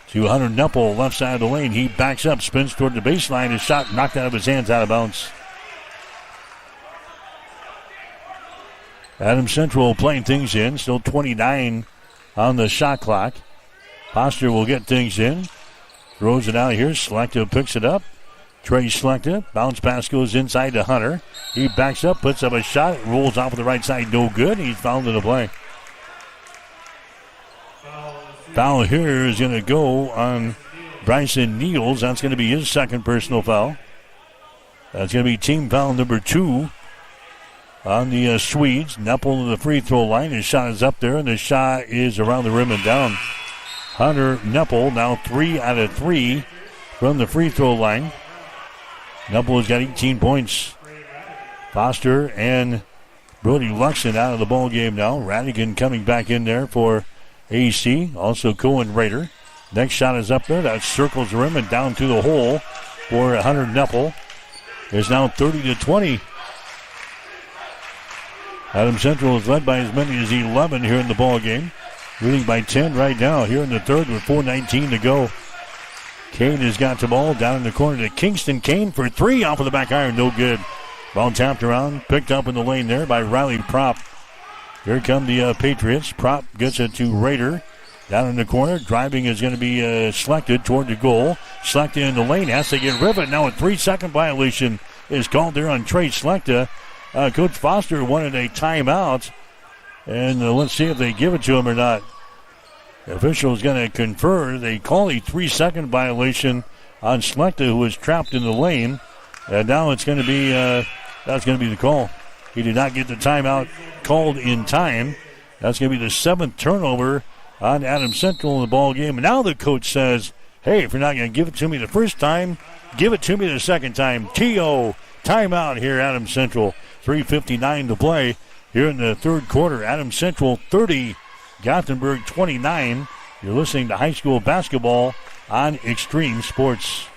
to Hunter Neppel, left side of the lane. He backs up, spins toward the baseline. His shot knocked out of his hands, out of bounds. Adams Central playing things in. Still 29 on the shot clock. Foster will get things in. Throws it out here. Slechta picks it up. Trey Slechta. Bounce pass goes inside to Hunter. He backs up, puts up a shot. It rolls off of the right side. No good. He's fouled in the play. Foul here is going to go on Bryson Niels. That's going to be his second personal foul. That's going to be team foul number 2 on the Swedes. Neppel to the free throw line. His shot is up there, and the shot is around the rim and down. Hunter Neppel now 3 out of 3 from the free throw line. Neppel has got 18 points. Foster and Brody Luxon out of the ball game now. Radigan coming back in there for AC. Also Cohen Rader. Next shot is up there. That circles the rim and down to the hole for Hunter Neppel. It's now 30-20. Adams Central is led by as many as 11 here in the ball game. Leading by 10 right now here in the third with 4:19 to go. Kane has got the ball down in the corner to Kingston. Kane for 3 off of the back iron. No good. Ball tapped around. Picked up in the lane there by Riley Prop. Here come the Patriots. Prop gets it to Rader. Down in the corner. Driving is going to be selected toward the goal. Slechta in the lane. Has to get rivet. Now a 3-second violation is called there on Trey Slechta. Coach Foster wanted a timeout. And let's see if they give it to him or not. The official is going to confer. They call a 3-second violation on Slechta, who was trapped in the lane. And now it's going to be, that's going to be the call. He did not get the timeout called in time. That's going to be the 7th turnover on Adams Central in the ball game. And now the coach says, hey, if you're not going to give it to me the first time, give it to me the second time. T.O. timeout here, Adams Central. 3:59 to play here in the third quarter. Adams Central 30, Gothenburg 29. You're listening to high school basketball on Extreme Sports.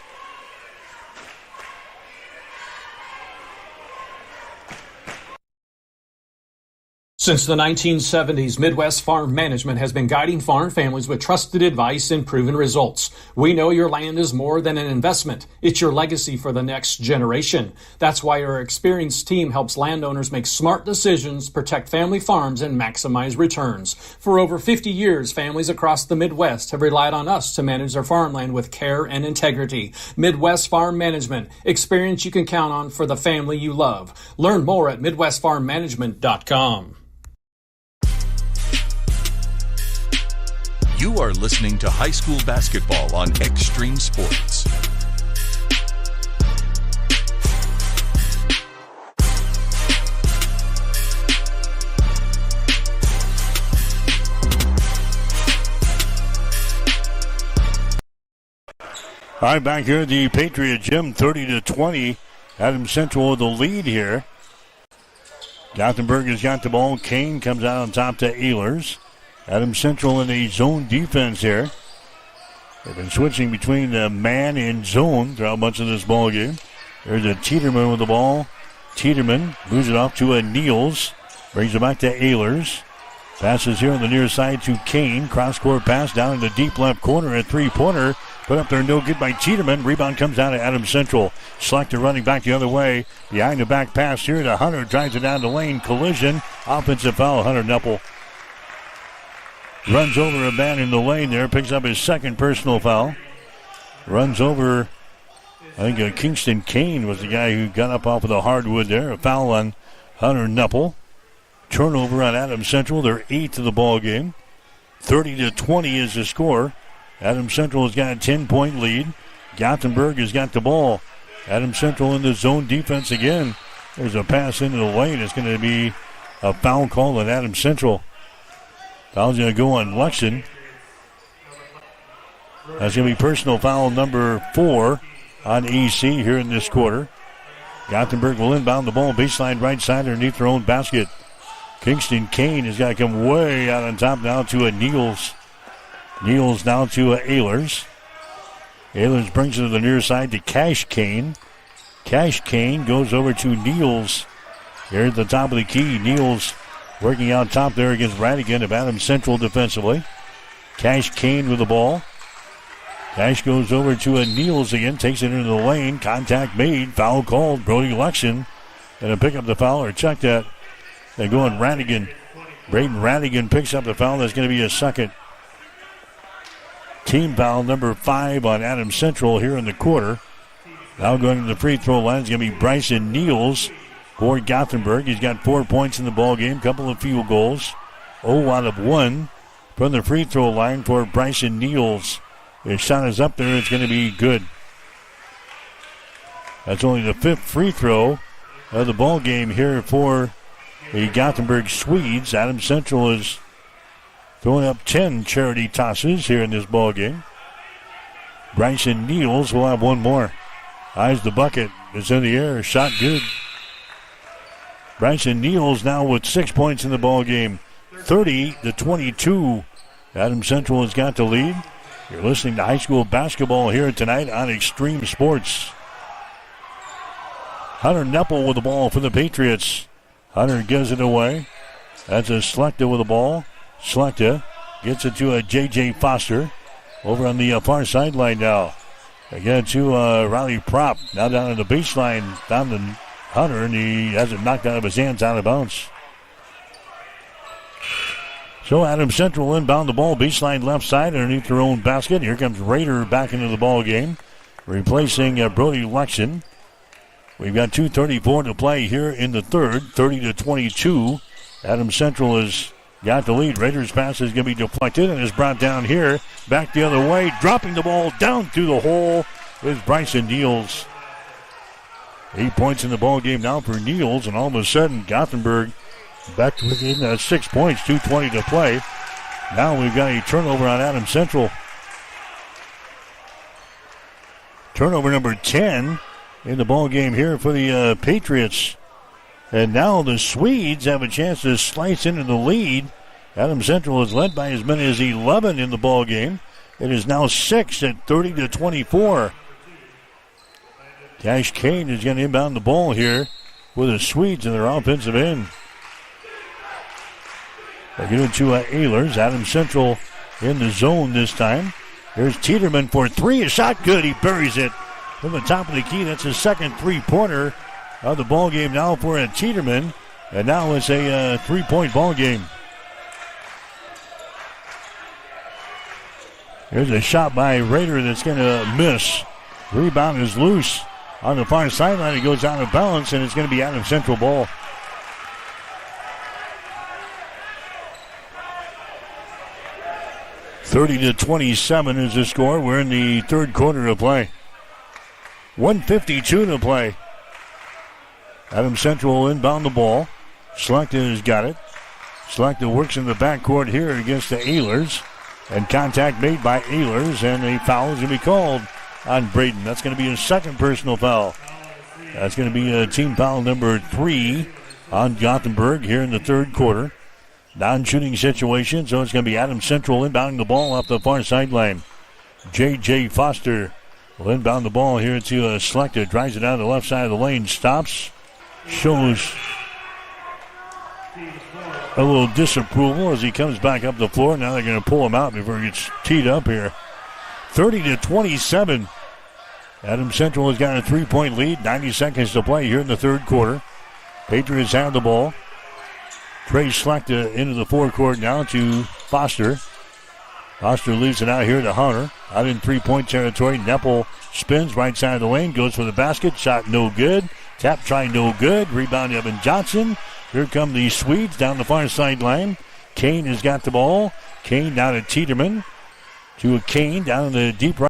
Since the 1970s, Midwest Farm Management has been guiding farm families with trusted advice and proven results. We know your land is more than an investment. It's your legacy for the next generation. That's why our experienced team helps landowners make smart decisions, protect family farms, and maximize returns. For over 50 years, families across the Midwest have relied on us to manage their farmland with care and integrity. Midwest Farm Management, experience you can count on for the family you love. Learn more at MidwestFarmManagement.com. You are listening to high school basketball on Extreme Sports. All right, back here at the Patriot Gym, 30-20. Adams Central with the lead here. Gothenburg has got the ball. Kane comes out on top to Ehlers. Adams Central in a zone defense here. They've been switching between the man and zone throughout much of this ball game. There's a Teeterman with the ball. Tiedemann moves it off to Niels. Brings it back to Ehlers. Passes here on the near side to Kane. Cross-court pass down in the deep left corner at three-pointer. Put up there, no good by Tiedemann. Rebound comes down to Adams Central. Schlechter running back the other way. Behind the back pass here to Hunter. Drives it down the lane. Collision. Offensive foul, Hunter Neppel. Runs over a man in the lane there. Picks up his second personal foul. Runs over, I think Kingston Kane was the guy who got up off of the hardwood there. A foul on Hunter Neppel. Turnover on Adams Central. They're 8th of the ball game. 30-20 is the score. Adams Central has got a 10-point lead. Gothenburg has got the ball. Adams Central in the zone defense again. There's a pass into the lane. It's going to be a foul call on Adams Central. Foul's going to go on Lexington. That's going to be personal foul number 4 on AC here in this quarter. Gothenburg will inbound the ball baseline right side underneath their own basket. Kingston Kane has got to come way out on top now to Niels. Niels now to Ehlers. Ehlers brings it to the near side to Cash Kane. Cash Kane goes over to Niels. Here at the top of the key. Niels working out top there against Radigan of Adams Central defensively. Cash Kane with the ball. Cash goes over to Niels again. Takes it into the lane. Contact made. Foul called. Brody Lexington. Going to pick up the foul or check that. They go on Radigan. Braden Radigan picks up the foul. That's going to be a second. Team foul number 5 on Adams Central here in the quarter. Now going to the free throw line is going to be Bryson Niels for Gothenburg. He's got 4 points in the ball game, couple of field goals. 0 out of 1 from the free throw line for Bryson Niels. His shot is up there. It's going to be good. That's only the 5th free throw of the ball game here for the Gothenburg Swedes. Adams Central is throwing up 10 charity tosses here in this ball game. Bryson Niels will have one more. Eyes the bucket. It's in the air. Shot good. Bryson Niels now with 6 points in the ball game. 30-22. Adams Central has got the lead. You're listening to high school basketball here tonight on Extreme Sports. Hunter Neppel with the ball for the Patriots. Hunter gives it away. That's a Schlechter with the ball. Schlechter gets it to a J.J. Foster over on the far sideline now. Again to Riley Prop. Now down in the baseline, down to Hunter, and he has it knocked out of his hands out of bounds. So Adams Central inbound the ball, baseline left side underneath their own basket. Here comes Rader back into the ball game, replacing Brody Lexington. We've got 2:34 to play here in the third, 30-22. Adams Central has got the lead. Raiders' pass is going to be deflected and is brought down here. Back the other way, dropping the ball down through the hole is Bryson Niels. 8 points in the ball game now for Niels, and all of a sudden Gothenburg back within 6 points, 2:20 to play. Now we've got a turnover on Adams Central. Turnover number 10 in the ball game here for the Patriots. And now the Swedes have a chance to slice into the lead. Adams Central is led by as many as 11 in the ball game. It is now 6 at 30-24. Cash Kane is going to inbound the ball here with the Swedes in their offensive end. They get it to Ehlers. Adams Central in the zone this time. There's Tiedemann for 3. A shot good. He buries it from the top of the key. That's his second three-pointer of the ball game now for Tiedemann. And now it's a 3-point ball game. There's a shot by Rader that's going to miss. Rebound is loose on the far sideline. It goes out of bounds, and it's going to be Adams Central ball. (30-27) is the score. We're in the third quarter of play. 1:52 to play. Adams Central will inbound the ball. Schlechter has got it. Schlechter works in the backcourt here against the Ehlers. And contact made by Ehlers, and a foul is going to be called on Braden. That's going to be his second personal foul. That's going to be team foul number 3 on Gothenburg here in the third quarter. Non-shooting situation, so it's going to be Adams Central inbounding the ball off the far sideline. J.J. Foster will inbound the ball here to Schlechter. Drives it down the left side of the lane, stops. shows a little disapproval as he comes back up the floor. Now they're going to pull him out before he gets teed up here. 30-27. Adams Central has got a 3-point lead. 90 seconds to play here in the third quarter. Patriots have the ball. Trey Slechta into the forecourt now to Foster. Foster leaves it out here to Hunter. Out in 3-point territory. Neppel spins right side of the lane. Goes for the basket. Shot no good. Tap try no good. Rebound Evan Johnson. Here come the Swedes down the far sideline. Kane has got the ball. Kane down to Tiedemann. To a Kane down in the deep right.